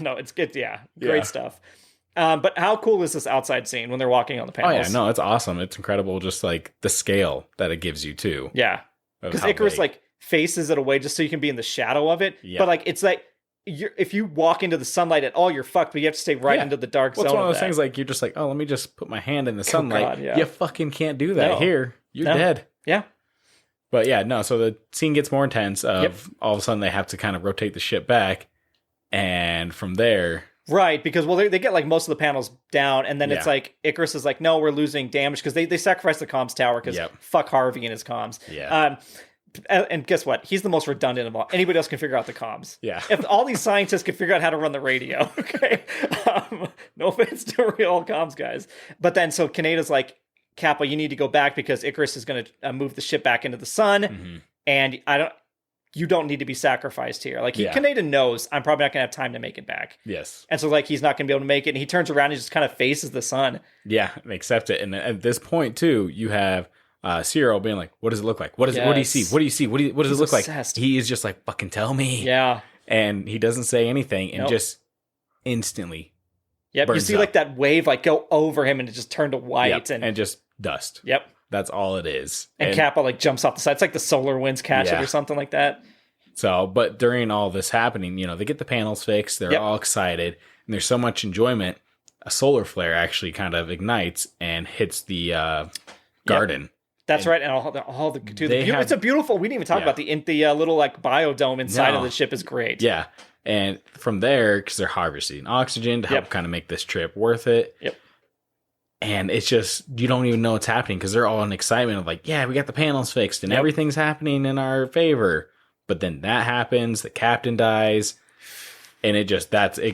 B: No, it's good. Yeah. Great stuff. But how cool is this outside scene when they're walking on the panels?
A: Oh, yeah. No, it's awesome. It's incredible. Just like the scale that it gives you, too.
B: Yeah. Because Icarus like faces it away just so you can be in the shadow of it. Yep. But like it's like if you walk into the sunlight at all, you're fucked. But you have to stay right into the dark zone.
A: It's one of those things like you're just like, oh, let me just put my hand in the sunlight. God, you fucking can't do that here. You're dead.
B: Yeah.
A: But yeah, no. So the scene gets more intense. Of all of a sudden they have to kind of rotate the ship back, and from there.
B: Right, because they get like most of the panels down, and then it's like Icarus is like, no, we're losing damage because they sacrifice the comms tower because fuck Harvey and his comms.
A: Yeah.
B: And guess what? He's the most redundant of all. Anybody else can figure out the comms.
A: Yeah.
B: If all these scientists can figure out how to run the radio, okay. No offense to real comms guys, but then so Kaneda's like, Kappa, you need to go back because Icarus is going to move the ship back into the sun, and you don't need to be sacrificed here. Like, Kaneda knows I'm probably not going to have time to make it back.
A: Yes.
B: And so, like, he's not going to be able to make it. And he turns around and just kind of faces the sun.
A: Yeah, and accepts it. And at this point, too, you have Cyril being like, what does it look like? What do you see? What do you see? What does it look
B: obsessed.
A: Like? He is just like, fucking tell me.
B: Yeah.
A: And he doesn't say anything and just instantly
B: Yep, you see
A: up.
B: Like that wave like go over him and it just turned to white.
A: And just dust.
B: Yep.
A: That's all it is.
B: And Kappa like jumps off the side. It's like the solar winds catch it or something like that.
A: So, but during all this happening, they get the panels fixed. They're all excited. And there's so much enjoyment. A solar flare actually kind of ignites and hits the garden.
B: That's right. And it's a beautiful, we didn't even talk about the little like biodome inside of the ship is great.
A: Yeah. And from there, because they're harvesting oxygen to help kind of make this trip worth it.
B: Yep.
A: And it's just, you don't even know what's happening because they're all in excitement of like, yeah, we got the panels fixed and everything's happening in our favor. But then that happens, the captain dies, and it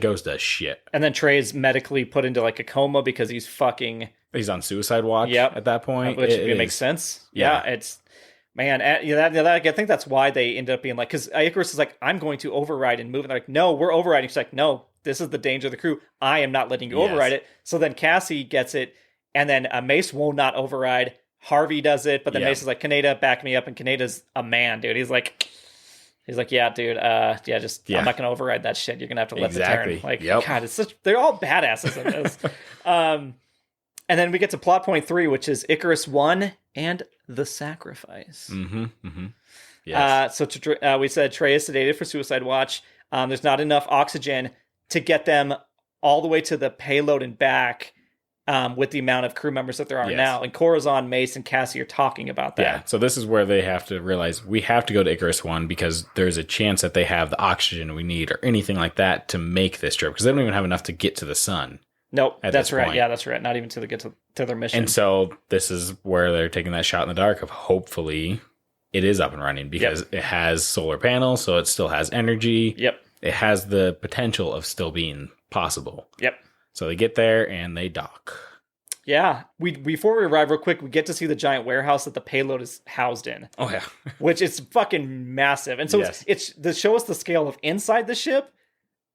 A: goes to shit.
B: And then Trey's medically put into like a coma because he's fucking
A: He's on suicide watch at that point.
B: Which it makes sense. Yeah, it's... Man, I think that's why they ended up being like... Because Icarus is like, I'm going to override and move. And they're like, no, we're overriding. She's like, no, this is the danger of the crew. I am not letting you override it. So then Cassie gets it. And then Mace will not override. Harvey does it. But then Mace is like, Kaneda, back me up. And Kaneda's a man, dude. He's like, yeah, dude. I'm not going to override that shit. You're going to have to let the Terran. Like, God, it's such... They're all badasses in this. And then we get to plot point 3, which is Icarus 1 and the sacrifice. Yes. So we said Trey is sedated for suicide watch. There's not enough oxygen to get them all the way to the payload and back with the amount of crew members that there are now. And Corazon, Mace, and Cassie are talking about that.
A: Yeah, so this is where they have to realize we have to go to Icarus 1 because there's a chance that they have the oxygen we need or anything like that to make this trip because they don't even have enough to get to the sun.
B: Nope, that's right. Point. Yeah, that's right. Not even to get to their mission.
A: And so this is where they're taking that shot in the dark of hopefully it is up and running because it has solar panels, so it still has energy.
B: Yep.
A: It has the potential of still being possible.
B: Yep.
A: So they get there and they dock.
B: Yeah. Before we arrive real quick, we get to see the giant warehouse that the payload is housed in.
A: Oh, yeah.
B: Which is fucking massive. And so it's to show us the scale of inside the ship.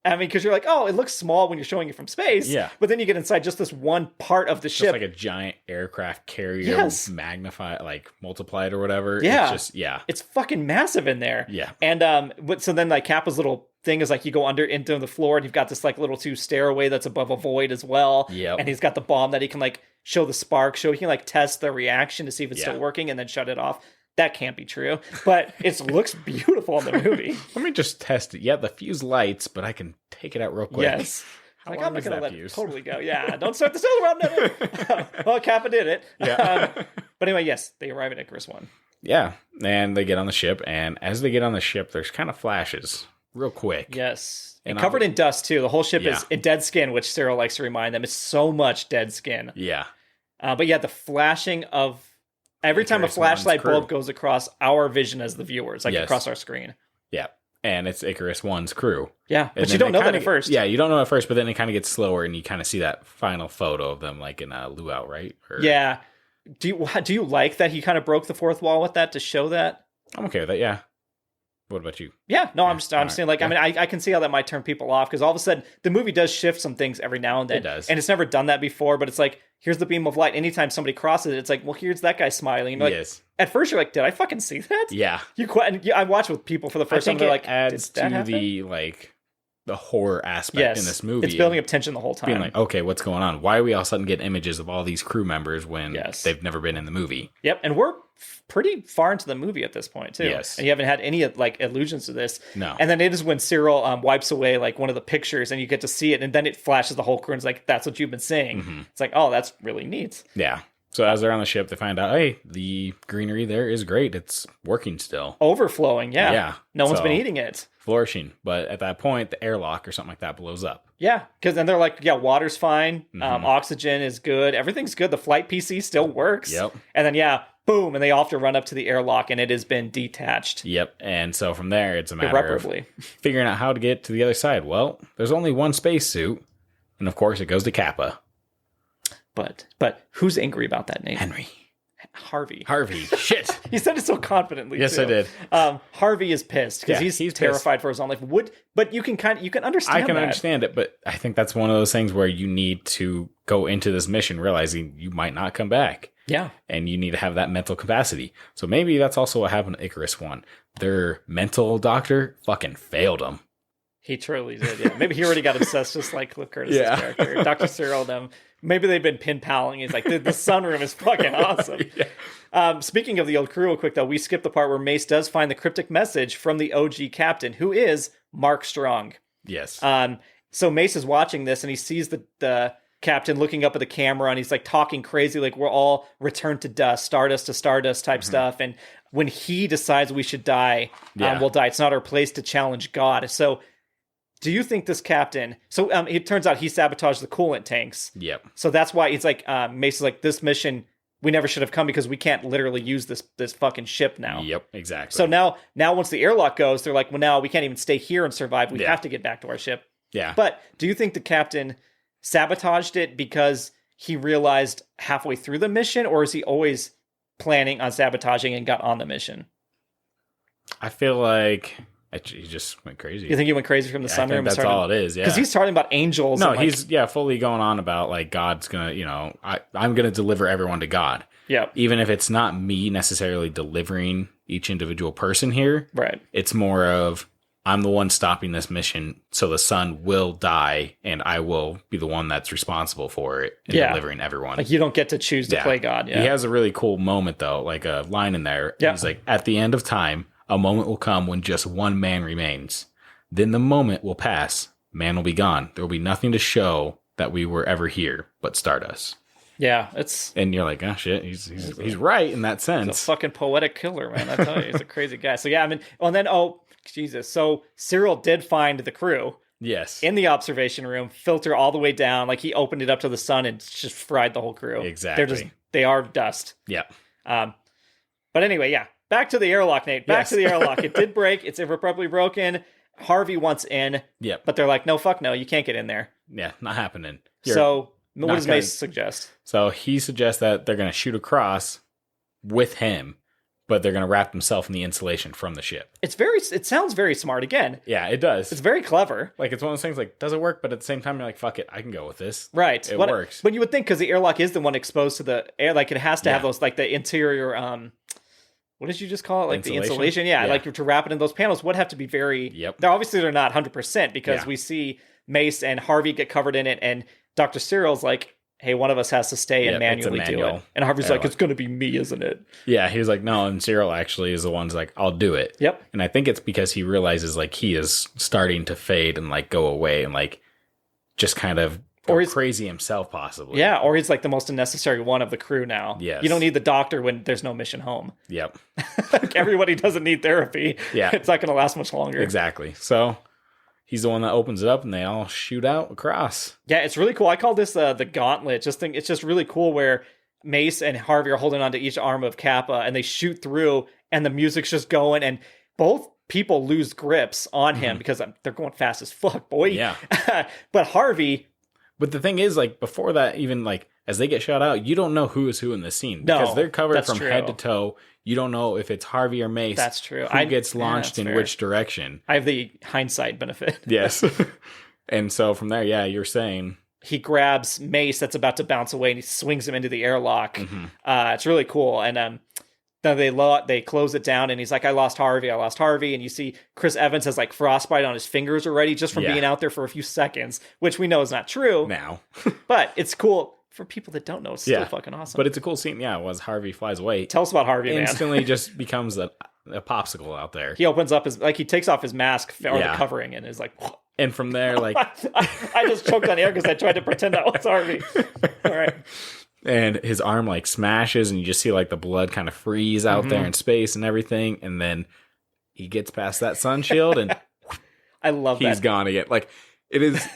B: I mean, because you're like, oh, it looks small when you're showing it from space. Yeah. But then you get inside just this one part of the ship.
A: It's like a giant aircraft carrier magnified, like multiplied or whatever.
B: Yeah.
A: It's just,
B: It's fucking massive in there.
A: Yeah.
B: And so then like Kappa's little thing is like you go into the floor and you've got this like little 2 stairway that's above a void as well.
A: Yeah.
B: And he's got the bomb that he can like show the spark, he can like test the reaction to see if it's still working and then shut it off. That can't be true, but it looks beautiful in the movie.
A: Let me just test it. Yeah, the fuse lights, but I can take it out real quick.
B: Yes. Like, I'm not going to let it totally go. Yeah, don't start the solar around it. Well, Kappa did it. Yeah. But anyway, yes, they arrive at Icarus 1.
A: Yeah, and they get on the ship, and as they get on the ship, there's kind of flashes real quick.
B: Yes. And covered in dust, too. The whole ship is in dead skin, which Cyril likes to remind them. It's so much dead skin.
A: Yeah.
B: But yeah, the flashing of... Every time a flashlight bulb goes across our vision as the viewers, like across our screen.
A: Yeah. And it's Icarus 1's crew.
B: Yeah. But you don't know that at first.
A: Yeah, you don't know at first, but then it kind of gets slower and you kind of see that final photo of them like in a luau, right?
B: Yeah. Do you like that he kind of broke the fourth wall with that to show that?
A: I'm okay with that, yeah. What about you?
B: Yeah, no, I'm saying like, I mean, I can see how that might turn people off because all of a sudden the movie does shift some things every now and then.
A: It does.
B: And it's never done that before, but it's like, here's the beam of light. Anytime somebody crosses it, it's like, well, here's that guy smiling. Like, at first you're like, did I fucking see that?
A: Yeah.
B: I watch with people for the first time. They're like,
A: adds to the horror aspect in this movie.
B: It's building up tension the whole time.
A: Being like, okay, what's going on? Why are we all of a sudden getting images of all these crew members when they've never been in the movie?
B: Yep, and we're pretty far into the movie at this point, too.
A: Yes.
B: And you haven't had any, like, allusions to this.
A: No.
B: And then it is when Cyril wipes away, like, one of the pictures, and you get to see it, and then it flashes the whole crew, and it's like, that's what you've been seeing. Mm-hmm. It's like, oh, that's really neat.
A: Yeah. So as they're on the ship, they find out, hey, the greenery there is great. It's working still.
B: Overflowing, yeah.
A: Yeah.
B: No one's been eating it.
A: Flourishing. But at that point, the airlock or something like that blows up.
B: Yeah, because then they're like, yeah, water's fine. Mm-hmm. Oxygen is good. Everything's good. The flight PC still works.
A: Yep.
B: And then, boom, and they all have to run up to the airlock, and it has been detached.
A: Yep. And so from there, it's a matter of figuring out how to get to the other side. Well, there's only one spacesuit, and of course, it goes to Kappa.
B: But who's angry about that name?
A: Harvey. Shit.
B: He said it so confidently.
A: Yes,
B: too.
A: I did.
B: Harvey is pissed because he's terrified
A: pissed
B: for his own life. But you can understand.
A: I can understand it, but I think that's one of those things where you need to go into this mission realizing you might not come back.
B: Yeah.
A: And you need to have that mental capacity. So maybe that's also what happened to Icarus 1. Their mental doctor fucking failed them.
B: He truly did, yeah. Maybe he already got obsessed just like Cliff Curtis's character. Dr. Cyril, them. Maybe they've been pin paling. He's like, the sunroom is fucking awesome. Speaking of the old crew real quick, though, we skipped the part where Mace does find the cryptic message from the OG captain, who is Mark Strong.
A: Yes.
B: So Mace is watching this, and he sees the captain looking up at the camera, and he's like talking crazy, like we're all returned to dust, stardust to stardust type stuff. And when he decides we should die, we'll die. It's not our place to challenge God. So do you think this captain... So it turns out he sabotaged the coolant tanks.
A: Yep.
B: So that's why it's like, Mace is like, this mission, we never should have come because we can't literally use this fucking ship now.
A: Yep, exactly.
B: So now once the airlock goes, they're like, well, now we can't even stay here and survive. We have to get back to our ship.
A: Yeah.
B: But do you think the captain sabotaged it because he realized halfway through the mission, or is he always planning on sabotaging and got on the mission?
A: I feel like he just went crazy.
B: You think he went crazy from the sunroom?
A: I think that's all it is, yeah.
B: Because he's talking about angels.
A: No, he's fully going on about like God's gonna, I'm gonna deliver everyone to God.
B: Yeah.
A: Even if it's not me necessarily delivering each individual person here.
B: Right.
A: It's more of, I'm the one stopping this mission, so the son will die, and I will be the one that's responsible for it and delivering everyone.
B: Like, you don't get to choose to play God. Yeah.
A: He has a really cool moment, though, like a line in there. Yeah. He's like, at the end of time, a moment will come when just one man remains. Then the moment will pass. Man will be gone. There will be nothing to show that we were ever here but stardust.
B: Yeah,
A: and you're like, oh shit, he's right in that sense.
B: He's a fucking poetic killer, man. I tell you, he's a crazy guy. So yeah, I mean, well, and then Jesus. So Cyril did find the crew.
A: Yes.
B: In the observation room, filter all the way down. Like, he opened it up to the sun and just fried the whole crew.
A: Exactly.
B: They are dust.
A: Yeah.
B: But anyway, yeah. Back to the airlock, Nate. Back to the airlock. It did break. It's irreparably broken. Harvey wants in.
A: Yep.
B: But they're like, no, fuck no. You can't get in there.
A: Yeah, not happening.
B: So what does Mace suggest?
A: So he suggests that they're going to shoot across with him, but they're going to wrap themselves in the insulation from the ship.
B: It sounds very smart again.
A: Yeah, it does.
B: It's very clever.
A: Like, it's one of those things, like, does it work? But at the same time, you're like, fuck it, I can go with this.
B: Right.
A: It works.
B: But you would think, because the airlock is the one exposed to the air, like, it has to have those, like, the interior, what did you just call it? Like, the insulation? Yeah, like, to wrap it in those panels would have to be very...
A: Yep.
B: They're not 100%, because we see Mace and Harvey get covered in it, and Dr. Cyril's like, hey, one of us has to stay and manually do it. And Harvey's like, it's going to be me, isn't it?
A: Yeah, he was like, no, and Cyril actually is the one's like, I'll do it.
B: Yep.
A: And I think it's because he realizes, like, he is starting to fade and, like, go away and, like, just kind of go crazy himself, possibly.
B: Yeah, or he's, like, the most unnecessary one of the crew now.
A: Yes.
B: You don't need the doctor when there's no mission home.
A: Yep.
B: Like, everybody doesn't need therapy.
A: Yeah.
B: It's not going to last much longer.
A: Exactly. So... he's the one that opens it up, and they all shoot out across.
B: Yeah, it's really cool. I call this the gauntlet. It's just really cool where Mace and Harvey are holding onto each arm of Kappa, and they shoot through, and the music's just going, and both people lose grips on him because they're going fast as fuck, boy.
A: Yeah.
B: But Harvey...
A: But the thing is, like, before that, even, like, as they get shot out, you don't know who is who in the scene. Because they're covered from head to toe. You don't know if it's Harvey or Mace.
B: That's true.
A: Who gets launched in which direction.
B: I have the hindsight benefit.
A: Yes. And so from there, you're saying...
B: he grabs Mace that's about to bounce away, and he swings him into the airlock. It's really cool. And then they close it down, and he's like, I lost Harvey. And you see Chris Evans has, like, frostbite on his fingers already just from being out there for a few seconds, which we know is not true.
A: Now.
B: But it's cool. For people that don't know, it's still fucking awesome.
A: But it's a cool scene, was Harvey flies away.
B: Tell us about Harvey, man.
A: Instantly just becomes a popsicle out there.
B: He opens up he takes off his mask, or the covering, and is like...
A: and from there, like...
B: I just choked on air because I tried to pretend that was Harvey. All right.
A: And his arm, like, smashes, and you just see, like, the blood kind of freeze out there in space and everything, and then he gets past that sun shield, and...
B: I love that.
A: He's gone again. Like, it is...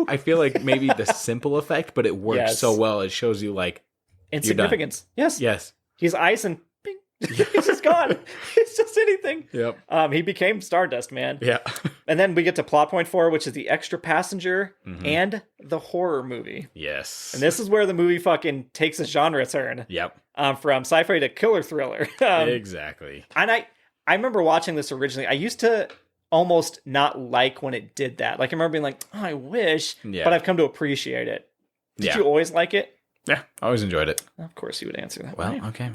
A: I feel like maybe the simple effect, but it works so well. It shows you, like,
B: insignificance.
A: Yes.
B: He's ice and bing. He's just gone. It's just anything.
A: Yep.
B: He became Stardust, man.
A: Yeah.
B: And then we get to plot point 4, which is the extra passenger and the horror movie.
A: Yes.
B: And this is where the movie fucking takes a genre turn.
A: Yep.
B: From sci-fi to killer thriller.
A: Exactly.
B: And I remember watching this originally. I used to almost not like when it did that. Like, I remember being like, oh, I wish, but I've come to appreciate it. Did you always like it?
A: Yeah, I always enjoyed it.
B: Of course you would answer that.
A: Well, okay,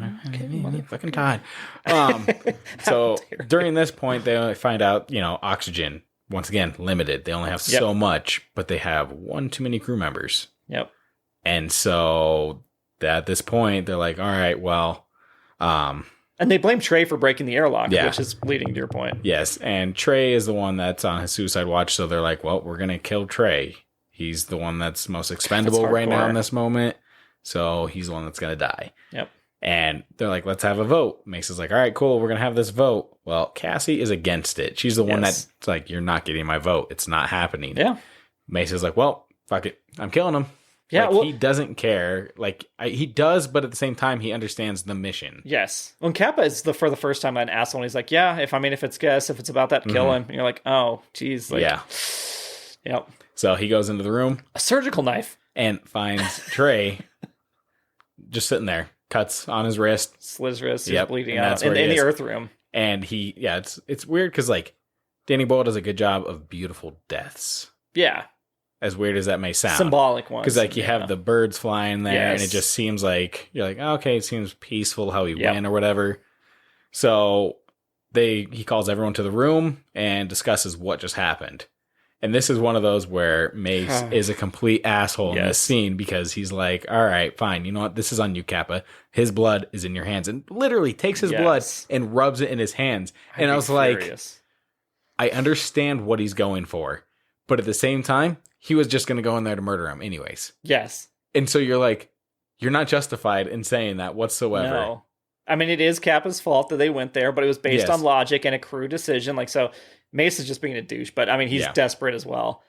A: fucking tired. So during this point, they find out, oxygen, once again, limited. They only have so much, but they have one too many crew members.
B: Yep.
A: And so at this point, they're like, all right, well...
B: and they blame Trey for breaking the airlock, which is leading to your point.
A: Yes, and Trey is the one that's on his suicide watch, so they're like, well, we're going to kill Trey. He's the one that's most expendable right now in this moment, so he's the one that's going to die.
B: Yep.
A: And they're like, let's have a vote. Mace's like, all right, cool, we're going to have this vote. Well, Cassie is against it. She's the one that's like, you're not getting my vote. It's not happening.
B: Yeah.
A: Mace is like, well, fuck it. I'm killing him. Yeah, like, he doesn't care. Like, he does, but at the same time, he understands the mission.
B: Yes. When Kappa is for the first time an asshole, and he's like, yeah, if it's about that, kill him. And you're like, oh, geez. Like,
A: yeah.
B: Yep.
A: So he goes into the room.
B: A surgical knife.
A: and finds Trey just sitting there, cuts on his wrist.
B: Slit his wrist, he's bleeding out
A: in
B: the Earth room.
A: And it's weird because like Danny Boyle does a good job of beautiful deaths.
B: Yeah.
A: As weird as that may sound.
B: Symbolic ones.
A: Because like you have the birds flying there and it just seems like, you're like, oh, okay, it seems peaceful how he went or whatever. So he calls everyone to the room and discusses what just happened. And this is one of those where Mace is a complete asshole in this scene because he's like, all right, fine. You know what? This is on you, Kappa. His blood is in your hands. And literally takes his blood and rubs it in his hands. And I was furious. Like, I understand what he's going for. But at the same time, he was just going to go in there to murder him anyways. Yes. And so you're like, you're not justified in saying that whatsoever. No.
B: I mean, it is Kappa's fault that they went there, but it was based on logic and a crew decision. Like, so Mace is just being a douche, but I mean, he's desperate as well.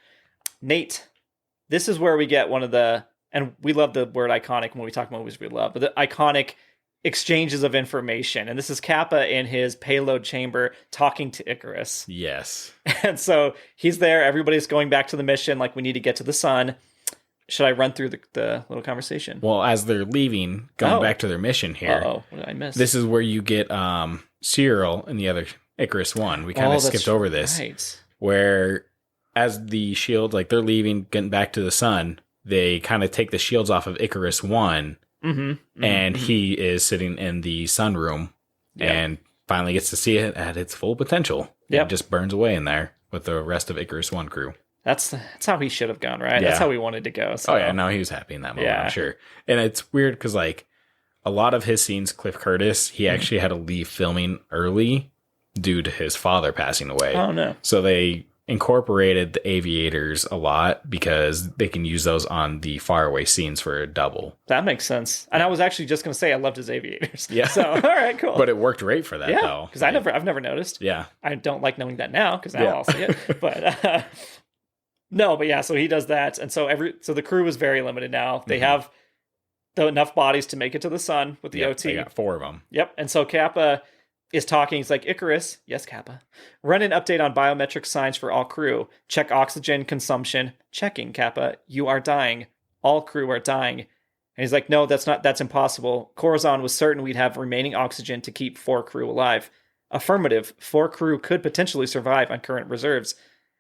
B: Nate, this is where we get one of the, and we love the word iconic when we talk movies we love, but the iconic exchanges of information. And this is Kappa in his payload chamber talking to Icarus. Yes. And so he's there. Everybody's going back to the mission. Like, we need to get to the sun. Should I run through the little conversation?
A: Well, as they're leaving, going back to their mission here.
B: Uh-oh, what did I miss?
A: This is where you get Cyril in the other Icarus one. We kind of skipped over this. Right. Where as the shield, like they're leaving, getting back to the sun, they kind of take the shields off of Icarus 1. And he is sitting in the sunroom and finally gets to see it at its full potential. It just burns away in there with the rest of Icarus 1 crew.
B: That's how he should have gone, right? Yeah. That's how he wanted to go. So.
A: Oh, yeah. No, he was happy in that moment, I'm sure. And it's weird because, like, a lot of his scenes, Cliff Curtis, he actually had to leave filming early due to his father passing away.
B: Oh, no.
A: So they incorporated the aviators a lot because they can use those on the faraway scenes for a double.
B: That makes sense. And I was actually just going to say I loved his aviators. Yeah. So, all right, cool.
A: But it worked great for that, though.
B: Because I've never noticed. Yeah. I don't like knowing that now because now I'll see it. But no, but yeah, so he does that. And so the crew is very limited now. They have enough bodies to make it to the sun with the OT.
A: They got 4 of them.
B: Yep. And so Kappa is talking. He's like, Icarus, yes, Kappa. Run an update on biometric signs for all crew. Check oxygen consumption. Checking, Kappa. You are dying. All crew are dying. And he's like, no, that's impossible. Corazon was certain we'd have remaining oxygen to keep 4 crew alive. Affirmative. 4 crew could potentially survive on current reserves.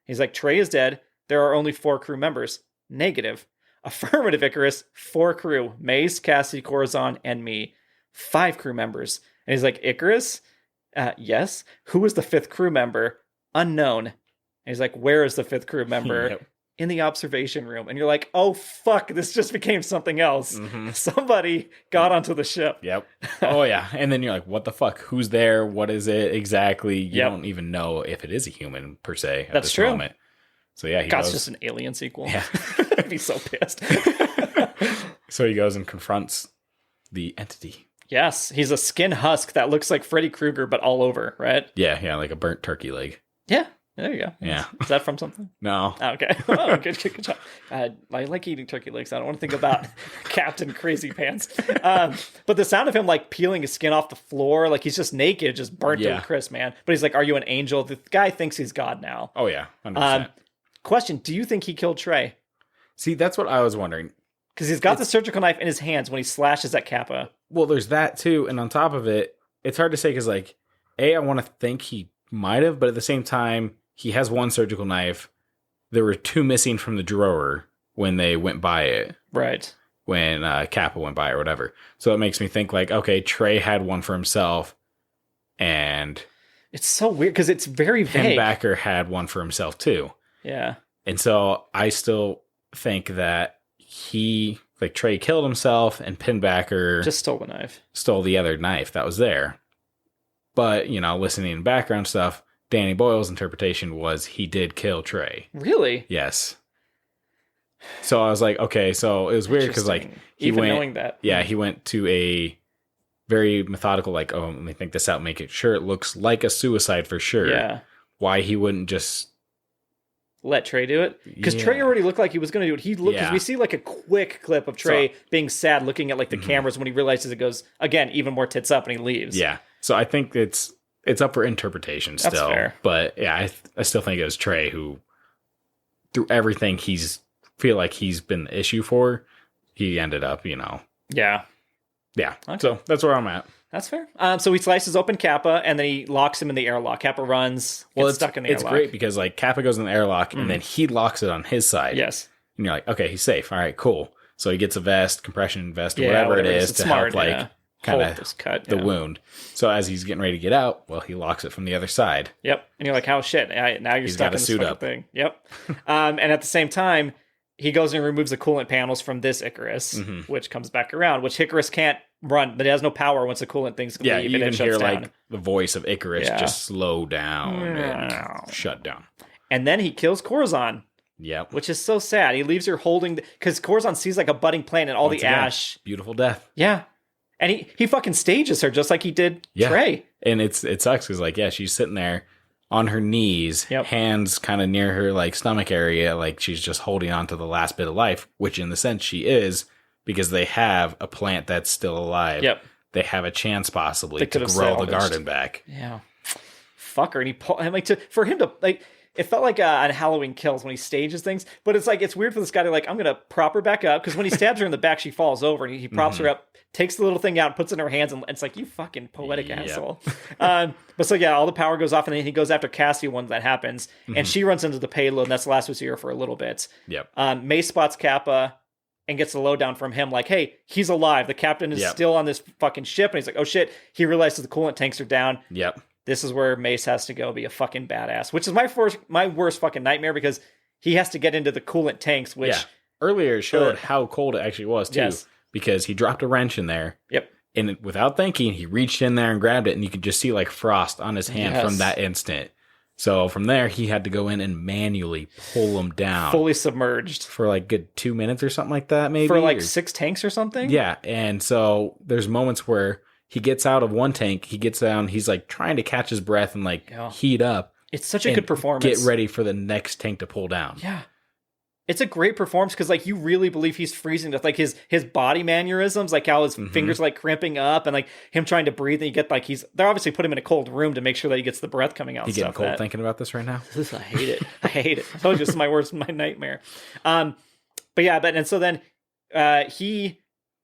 B: He's like, Trey is dead. There are only 4 crew members. Negative. Affirmative, Icarus. 4 crew. Mace, Cassie, Corazon, and me. 5 crew members. And he's like, Icarus? Yes. Who is the 5th crew member? Unknown. And he's like, where is the 5th crew member? Yep. In the observation room. And you're like, oh, fuck, this just became something else. Somebody got onto the ship.
A: Yep. Oh, yeah. And then you're like, what the fuck? Who's there? What is it exactly? You don't even know if it is a human, per se, at this moment. So, yeah,
B: God's just an Alien sequel. Yeah. I'd be so pissed.
A: So he goes and confronts the entity.
B: Yes, he's a skin husk that looks like Freddy Krueger, but all over, right?
A: Yeah, like a burnt turkey leg.
B: Yeah, there you go.
A: Yeah.
B: Is that from something?
A: No.
B: Oh, okay. Oh, good job. I like eating turkey legs. I don't want to think about Captain Crazy Pants. But the sound of him, like, peeling his skin off the floor, like, he's just naked, just burnt to a crisp, man. But he's like, are you an angel? The guy thinks he's God now.
A: Oh, yeah, 100%.
B: Question, do you think he killed Trey?
A: See, that's what I was wondering.
B: Because he's got the surgical knife in his hands when he slashes at Kappa.
A: Well, there's that too. And on top of it, it's hard to say because, like, I want to think he might have, but at the same time, he has 1 surgical knife. There were 2 missing from the drawer when they went by it.
B: Right.
A: When Kappa went by or whatever. So it makes me think, like, okay, Trey had one for himself. And
B: it's so weird because it's very vague.
A: Pinbacker had one for himself too.
B: Yeah.
A: And so I still think that Trey killed himself and Pinbacker
B: just stole the knife.
A: Stole the other knife that was there. But, listening to background stuff, Danny Boyle's interpretation was he did kill Trey.
B: Really?
A: Yes. So I was like, okay, so it was weird because, like,
B: knowing that.
A: Yeah, he went to a very methodical, like, oh, let me think this out, make it sure it looks like a suicide for sure.
B: Yeah.
A: Why he wouldn't just
B: let Trey do it? Because Trey already looked like he was going to do it. He looked, because we see like a quick clip of Trey being sad, looking at like the cameras when he realizes it goes, again, even more tits up, and he leaves.
A: Yeah. So I think it's up for interpretation still. That's fair. But yeah, I still think it was Trey who, through everything he's feel like he's been the issue for, he ended up,
B: Yeah.
A: Yeah.
B: Okay.
A: So that's where I'm at.
B: That's fair. So he slices open Kappa, and then he locks him in the airlock. Kappa runs, gets stuck in the airlock. It's great
A: because like Kappa goes in the airlock, and then he locks it on his side.
B: Yes.
A: And you're like, okay, he's safe. All right, cool. So he gets a vest, compression vest, or whatever it is to help kind of cut the wound. So as he's getting ready to get out, well, he locks it from the other side.
B: Yep. And you're like, oh shit, now you're stuck in this fucking thing. Yep. And at the same time, he goes and removes the coolant panels from this Icarus, which comes back around, which Icarus can't run, but it has no power once the coolant things leave.
A: Yeah, you even hear like the voice of Icarus just slow down and shut down.
B: And then he kills Corazon.
A: Yeah,
B: which is so sad. He leaves her holding because Corazon sees like a budding plant and all the ash.
A: Beautiful death.
B: Yeah, and he fucking stages her just like he did Trey.
A: And it sucks because like she's sitting there on her knees, hands kind of near her like stomach area, like she's just holding on to the last bit of life, which in the sense she is because they have a plant that's still alive. Yep, they have a chance possibly to grow the garden back.
B: Yeah, fuck her, and for him to like. It felt like on Halloween Kills when he stages things, but it's like, it's weird for this guy to like, I'm going to prop her back up. Because when he stabs her in the back, she falls over and he props her up, takes the little thing out, puts it in her hands. And it's like, you fucking poetic asshole. But so yeah, all the power goes off and then he goes after Cassie when that happens. And she runs into the payload and that's the last we see her for a little bit.
A: Yep.
B: May spots Kappa and gets the lowdown from him like, hey, he's alive. The captain is still on this fucking ship. And he's like, oh shit. He realizes the coolant tanks are down.
A: Yep.
B: This is where Mace has to go be a fucking badass, which is my worst fucking nightmare because he has to get into the coolant tanks, which
A: earlier showed how cold it actually was too, because he dropped a wrench in there.
B: Yep.
A: And without thinking, he reached in there and grabbed it, and you could just see like frost on his hand from that instant. So from there, he had to go in and manually pull him down.
B: Fully submerged.
A: For like good 2 minutes or something like that, maybe.
B: For like 6 tanks or something?
A: Yeah. And so there's moments where he gets out of one tank, he gets down, he's like trying to catch his breath and like heat up.
B: It's such a good performance.
A: Get ready for the next tank to pull down.
B: Yeah. It's a great performance because like you really believe he's freezing to like his body mannerisms, like how his fingers like crimping up and like him trying to breathe and you get like they're obviously put him in a cold room to make sure that he gets the breath coming out.
A: You getting cold thinking about this right now?
B: I hate it. I hate it. I told you this is my nightmare. And so then he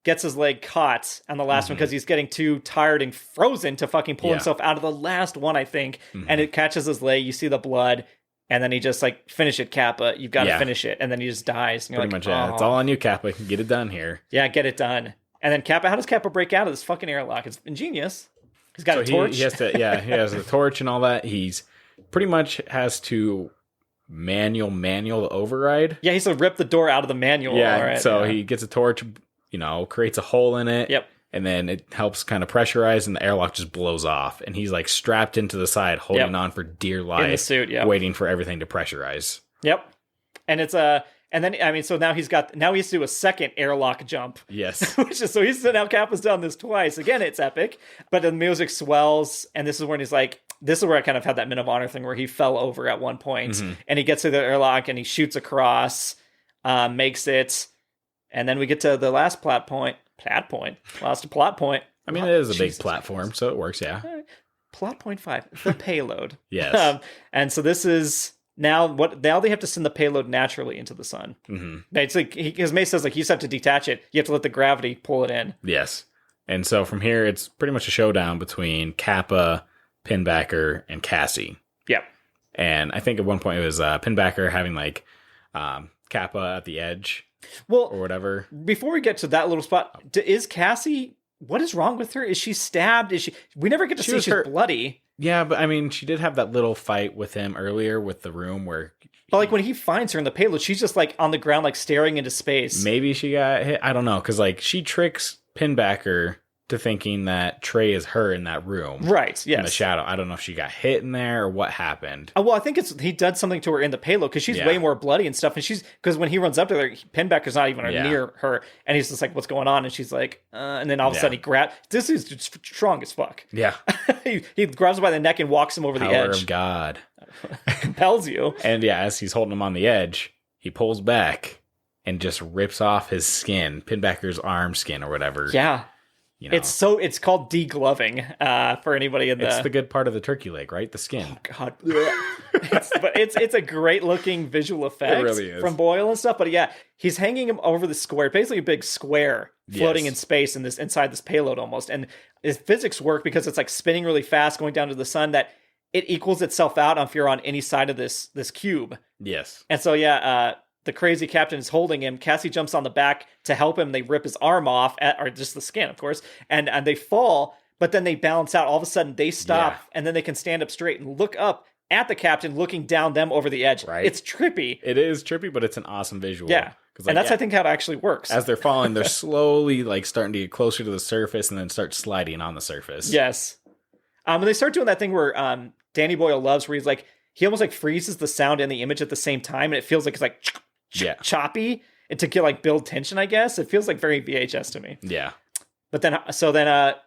B: gets his leg caught on the last one because he's getting too tired and frozen to fucking pull himself out of the last one, I think. And it catches his leg. You see the blood. And then he just like, finish it, Kappa. You've got to finish it. And then he just dies. And you're
A: pretty much, it's all on you, Kappa. Get it done here.
B: Yeah, get it done. And then Kappa, how does Kappa break out of this fucking airlock? It's ingenious. He's got a torch.
A: He has to, he has a torch and all that. He's pretty much has to manual the override.
B: Yeah, he's to rip the door out of the manual.
A: Yeah, he gets a torch, creates a hole in it.
B: Yep.
A: And then it helps kind of pressurize, and the airlock just blows off. And he's like strapped into the side, holding on for dear life,
B: in the suit,
A: waiting for everything to pressurize.
B: Yep. And it's and then so now he has to do a second airlock jump.
A: Yes.
B: Now Kappa's done this twice. Again, it's epic. But the music swells, and this is when he's like, this is where I kind of had that Men of Honor thing where he fell over at one point, and he gets to the airlock and he shoots across, makes it, and then we get to the last plot point. Lost a plot point.
A: I mean, it is a big platform, so it works, yeah.
B: Plot point 5, the payload.
A: Yes.
B: And so this is now they have to send the payload naturally into the sun. It's like, because May says, like, you just have to detach it. You have to let the gravity pull it in.
A: Yes. And so from here, it's pretty much a showdown between Kappa, Pinbacker, and Cassie.
B: Yep.
A: And I think at one point it was Pinbacker having, like, Kappa at the edge.
B: Well,
A: or whatever.
B: Before we get to that little spot, is Cassie, what is wrong with her? Is she stabbed? We never get to see she's bloody.
A: Yeah, but I mean, she did have that little fight with him earlier with the room where...
B: But like when he finds her in the payload, she's just like on the ground, like staring into space.
A: Maybe she got hit. I don't know. Because like she tricks Pinbacker to thinking that Trey is her in that room.
B: Right, yes.
A: In the shadow. I don't know if she got hit in there or what happened.
B: Well, I think he did something to her in the payload because she's way more bloody and stuff. And because when he runs up to her, Pinbacker's not even near her. And he's just like, what's going on? And she's like, and then all of a sudden he grabs. This is just strong as fuck.
A: Yeah.
B: he grabs him by the neck and walks him over the edge.
A: Power of God.
B: Compels you.
A: And as he's holding him on the edge, he pulls back and just rips off his skin, Pinbacker's arm skin or whatever.
B: Yeah.
A: You know?
B: It's called degloving for anybody in the...
A: It's the good part of the turkey leg, right? The skin.
B: Oh, God. But it's a great looking visual effect.
A: It really is.
B: From Boyle and stuff. But yeah, he's hanging him over the square, basically a big square floating in space inside this payload almost. And his physics work because it's like spinning really fast, going down to the sun, that it equals itself out if you're on any side of this cube.
A: Yes.
B: And so, the crazy captain is holding him. Cassie jumps on the back to help him. They rip his arm off, or just the skin, of course, and they fall, but then they balance out. All of a sudden, they stop, and then they can stand up straight and look up at the captain, looking down them over the edge.
A: Right.
B: It's trippy.
A: It is trippy, but it's an awesome visual.
B: Yeah. And that's, I think, how it actually works.
A: As they're falling, they're slowly like starting to get closer to the surface and then start sliding on the surface.
B: Yes. And they start doing that thing where Danny Boyle loves, where he almost like freezes the sound and the image at the same time, and it feels like it's like choppy, and to get like build tension, I guess. It feels like very VHS to me.
A: Yeah.
B: But then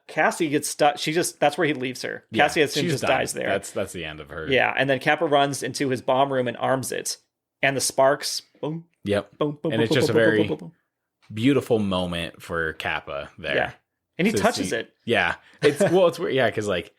B: Cassie gets stuck. That's where he leaves her.
A: Yeah,
B: Cassie just dies there.
A: That's the end of her.
B: Yeah, and then Kappa runs into his bomb room and arms it, and the sparks, boom.
A: Yep.
B: Boom, boom,
A: and
B: boom,
A: it's
B: boom,
A: just
B: boom,
A: a very
B: boom, boom, boom.
A: beautiful moment for Kappa there.
B: Yeah, and he touches it.
A: Yeah, it's weird. Yeah, because like,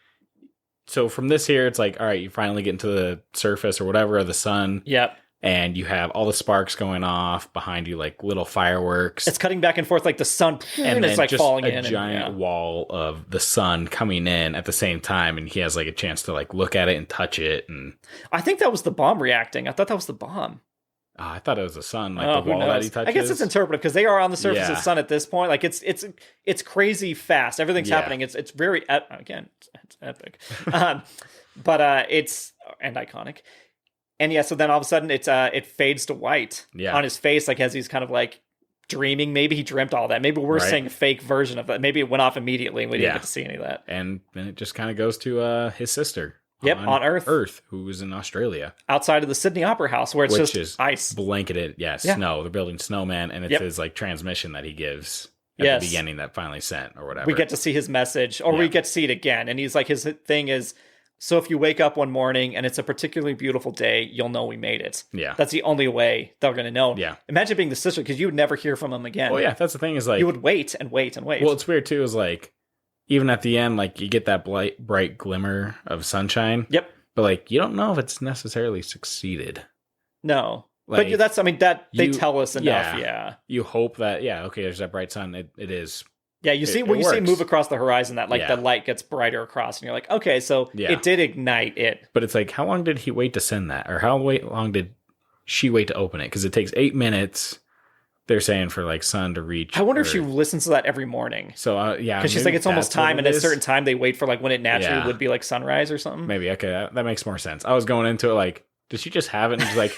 A: so from this here, it's like, all right, you finally get into the surface or whatever of the sun.
B: Yep.
A: And you have all the sparks going off behind you, like little fireworks.
B: It's cutting back and forth like the sun, and it's like
A: just
B: falling
A: a
B: in.
A: Giant wall of the sun coming in at the same time, and he has like a chance to like look at it and touch it. And
B: I think that was the bomb reacting. I thought that was the bomb.
A: I thought it was the sun, like the wall that he touches.
B: I guess it's interpretive because they are on the surface of the sun at this point. Like it's crazy fast. Everything's happening. It's very again, it's epic, but it's and iconic. And so then all of a sudden it fades to white on his face, like as he's kind of like dreaming. Maybe he dreamt all that. Maybe we're seeing a fake version of that. Maybe it went off immediately and we didn't get to see any of that.
A: And then it just kind of goes to his sister.
B: Yep, on Earth.
A: Who was in Australia.
B: Outside of the Sydney Opera House, where it's just ice.
A: Blanketed, snow. They're building snowman, and it's his like transmission that he gives at the beginning that finally sent or whatever.
B: We get to see his message, or we get to see it again. And he's like, his thing is, so if you wake up one morning and it's a particularly beautiful day, you'll know we made it.
A: Yeah.
B: That's the only way they're going to know.
A: Yeah.
B: Imagine being the sister, because you would never hear from him again.
A: Well, yeah, that's the thing is like...
B: You would wait and wait and wait.
A: Well, it's weird too, is like, even at the end, like you get that bright glimmer of sunshine.
B: Yep.
A: But like, you don't know if it's necessarily succeeded.
B: No.
A: Like,
B: but that's, I mean, that they tell us enough. Yeah.
A: You hope that, okay, there's that bright sun. It is...
B: Yeah, you see when you see move across the horizon that like the light gets brighter across, and you're like, okay, so it did ignite it.
A: But it's like, how long did he wait to send that, or how long did she wait to open it? Because it takes 8 minutes. They're saying for like sun to reach.
B: I wonder if she listens to that every morning.
A: So
B: because she's like, it's almost time, and at a certain time they wait for like when it naturally would be like sunrise or something.
A: Maybe that makes more sense. I was going into it like, did she just have it? And she's like,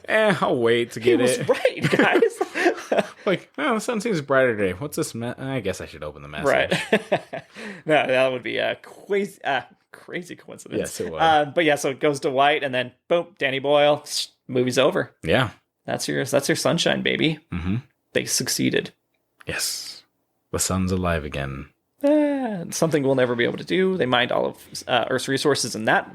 A: I'll wait to get it.
B: He was right, guys.
A: Like, the sun seems brighter today. What's this? I guess I should open the message.
B: Right. No, that would be a crazy coincidence.
A: Yes, it would.
B: But so it goes to white, and then boom, Danny Boyle. Movie's over.
A: Yeah.
B: That's your sunshine, baby.
A: Mm-hmm.
B: They succeeded.
A: Yes. The sun's alive again.
B: Something we'll never be able to do. They mined all of Earth's resources in that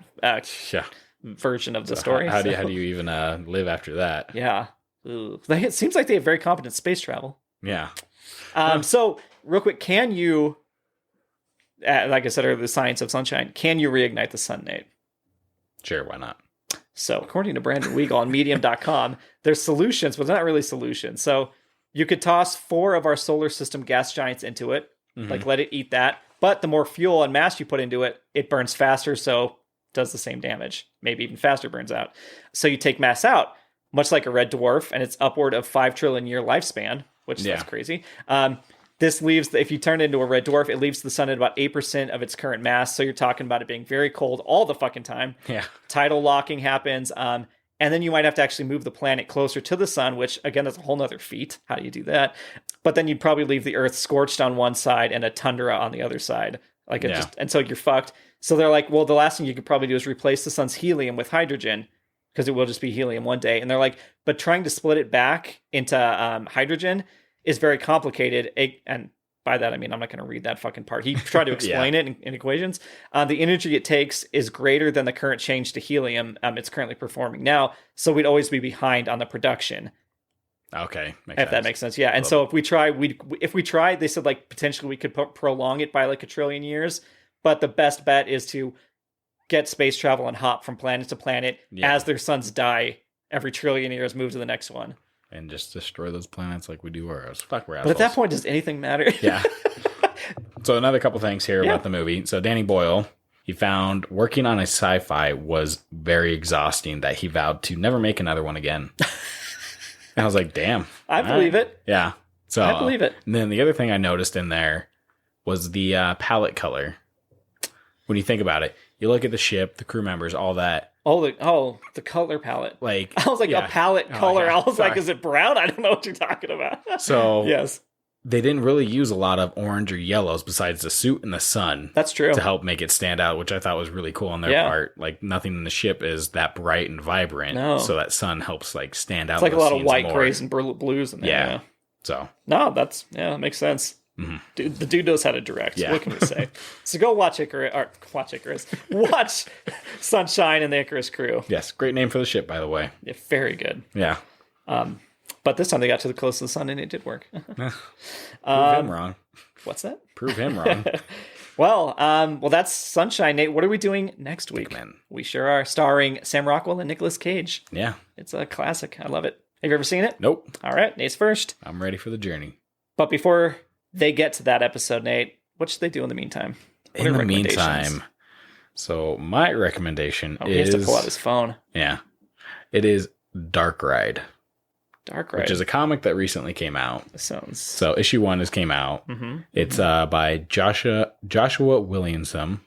B: version of the story.
A: How do you even live after that?
B: Yeah. Ugh. It seems like they have very competent space travel.
A: Yeah.
B: So, real quick, can you, like I said earlier, the science of sunshine, can you reignite the sun, Nate?
A: Sure, why not?
B: So, according to Brandon Weigel on Medium.com, there's solutions, but they're not really solutions. So, you could toss 4 of our solar system gas giants into it, like let it eat that. But the more fuel and mass you put into it, it burns faster, so does the same damage. Maybe even faster burns out. So, you take mass out, much like a red dwarf, and it's upward of 5 trillion year lifespan, which that's crazy. This leaves, if you turn it into a red dwarf, it leaves the sun at about 8% of its current mass. So you're talking about it being very cold all the fucking time.
A: Yeah.
B: Tidal locking happens. And then you might have to actually move the planet closer to the sun, which again, that's a whole nother feat. How do you do that? But then you'd probably leave the Earth scorched on one side and a tundra on the other side. And so you're fucked. So they're like, well, the last thing you could probably do is replace the sun's helium with hydrogen, because it will just be helium one day. And they're like, but trying to split it back into hydrogen is very complicated. And by that, I mean, I'm not going to read that fucking part. He tried to explain it in equations. The energy it takes is greater than the current change to helium it's currently performing now. So we'd always be behind on the production.
A: Okay.
B: If that makes sense. Yeah. And so if we try, they said like potentially we could prolong it by like 1 trillion years. But the best bet is to get space travel and hop from planet to planet as their suns die. Every 1 trillion years, move to the next one.
A: And just destroy those planets like we do ours. Fuck, we're assholes.
B: But at that point, does anything matter?
A: Yeah. So another couple things here about the movie. So Danny Boyle, he found working on a sci-fi was very exhausting, that he vowed to never make another one again. And I was like, damn.
B: I believe it.
A: Yeah. So
B: I believe it.
A: And then the other thing I noticed in there was the palette color. When you think about it, you look at the ship, the crew members, all that.
B: The color palette.
A: Like,
B: I was like, a palette color.
A: Yeah.
B: I was like, is it brown? I don't know what you're talking about.
A: So
B: yes,
A: they didn't really use a lot of orange or yellows besides the suit and the sun.
B: That's true.
A: To help make it stand out, which I thought was really cool on their part. Like, nothing in the ship is that bright and vibrant. No. So that sun helps like stand out.
B: It's like a lot of white, grays, and blues in there. Yeah.
A: So.
B: No, that makes sense. Mm-hmm. Dude, the dude knows how to direct. Yeah. What can we say? So go watch Icarus. Watch Sunshine and the Icarus Crew.
A: Yes, great name for the ship, by the way.
B: Yeah, very good.
A: Yeah.
B: But this time they got to the close to the sun and it did work.
A: Prove him wrong.
B: What's that?
A: Prove him wrong.
B: Well, that's Sunshine. Nate, what are we doing next week? We sure are, starring Sam Rockwell and Nicolas Cage.
A: Yeah.
B: It's a classic. I love it. Have you ever seen it?
A: Nope.
B: All right, Nate's first.
A: I'm ready for the journey.
B: But before they get to that episode, Nate, what should they do in the meantime?
A: In the meantime, so my recommendation is...
B: he has to pull out his phone.
A: Yeah. It is Dark Ride.
B: Dark Ride.
A: Which is a comic that recently came out. So issue 1 has came out. Mm-hmm. It's by Joshua Williamson.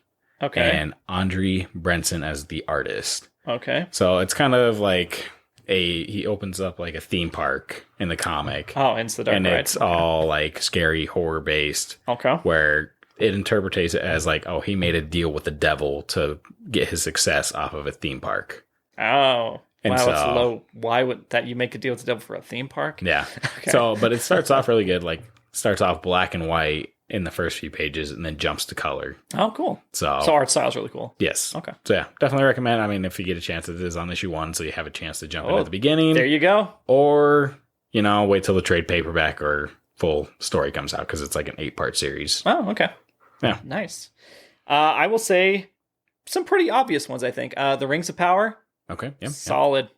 B: Okay.
A: And Andre Brenson as the artist.
B: Okay.
A: So it's kind of like he opens up like a theme park in the comic.
B: Oh, it's the Dark Ride.
A: And it's all like scary horror based.
B: Okay.
A: Where it interprets it as like, he made a deal with the devil to get his success off of a theme park.
B: Oh. And wow, it's low. Why would that you make a deal with the devil for a theme park?
A: Yeah. Okay. So, but it starts off really good. Like, starts off black and white in the first few pages and then jumps to color.
B: Oh, cool. So art style's really cool.
A: Yes.
B: Okay.
A: So yeah, definitely recommend. I mean, if you get a chance, it is on issue 1, so you have a chance to jump in at the beginning.
B: There you go.
A: Or, wait till the trade paperback or full story comes out, because it's like an 8-part series.
B: Oh, okay.
A: Yeah.
B: Nice. I will say some pretty obvious ones, I think. The Rings of Power.
A: Okay. Yeah.
B: Solid.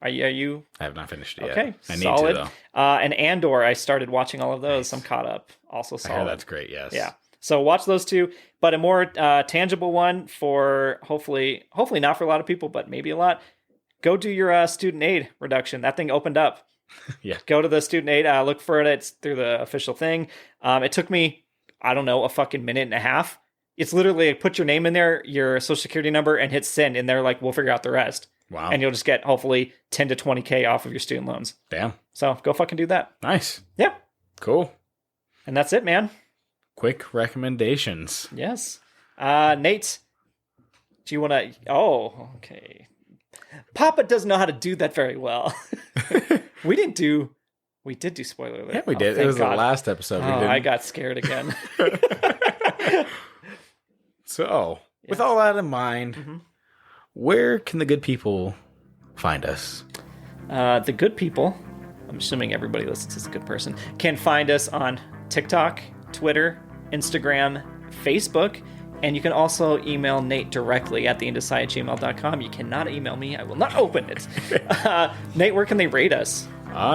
B: Are you?
A: I have not finished it yet.
B: Okay.
A: I need
B: solid.
A: to, though.
B: And Andor, I started watching all of those. Nice. I'm caught up. Also solid.
A: I hear that's great. Yes.
B: Yeah. So watch those two. But a more tangible one for hopefully not for a lot of people, but maybe a lot. Go do your student aid reduction. That thing opened up.
A: Yeah.
B: Go to the student aid. Look for it. It's through the official thing. It took me, I don't know, a fucking minute and a half. It's literally put your name in there, your social security number, and hit send. And they're like, we'll figure out the rest.
A: Wow.
B: And you'll just get hopefully 10 to 20K off of your student loans.
A: Damn.
B: So go fucking do that.
A: Nice.
B: Yeah.
A: Cool.
B: And that's it, man.
A: Quick recommendations.
B: Yes. Nate, do you want to... Oh, okay. Papa doesn't know how to do that very well. We did do spoiler alert.
A: Yeah, we did. It was the last episode. We did.
B: I got scared again.
A: So, with all that in mind, where can the good people find us?
B: The good people, I'm assuming everybody listens as a good person, can find us on TikTok, Twitter, Instagram, Facebook, and you can also email Nate directly at theindecide@gmail.com. You cannot email me. I will not open it. Nate, where can they rate us?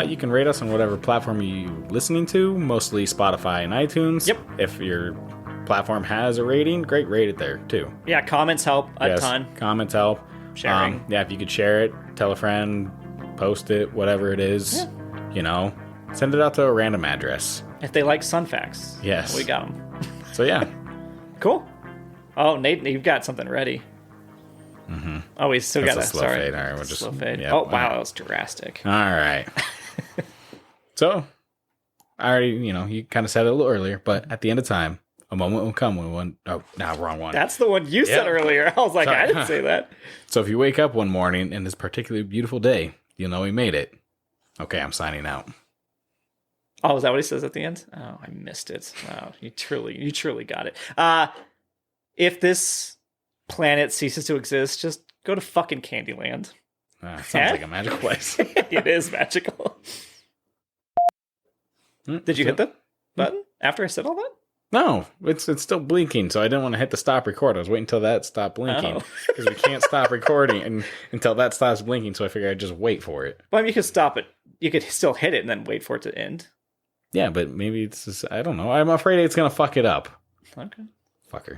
A: You can rate us on whatever platform you're listening to, mostly Spotify and iTunes.
B: Yep.
A: If your platform has a rating, great, rate it there too.
B: Yeah, comments help a ton.
A: Comments help.
B: Sharing.
A: If you could share it, tell a friend, post it, whatever it is, send it out to a random address.
B: If they like Sun Facts.
A: Yes.
B: We got them.
A: So yeah.
B: Cool. Oh, Nate, you've got something ready.
A: Mm-hmm.
B: Oh, we still got
A: a slow fade. All right, we'll just
B: slow fade.
A: Yeah,
B: wow, that was drastic.
A: All right. So, I already, you kind of said it a little earlier, but at the end of time, a moment will come when wrong one.
B: That's the one you said earlier. I was like, I didn't say that.
A: So if you wake up one morning in this particularly beautiful day, you'll know we made it. Okay, I'm signing out.
B: Oh, is that what he says at the end? Oh, I missed it. Wow, you truly got it. If this planet ceases to exist, just go to fucking Candyland.
A: Sounds like a magical place.
B: It is magical. Did you hit the button after I said all that?
A: No, it's still blinking, so I didn't want to hit the stop record. I was waiting until that stopped blinking because we can't stop recording until that stops blinking. So I figured I'd just wait for it.
B: Well, I mean, you could stop it. You could still hit it and then wait for it to end.
A: Yeah, but maybe it's just, I don't know. I'm afraid it's gonna fuck it up.
B: Okay,
A: fucker.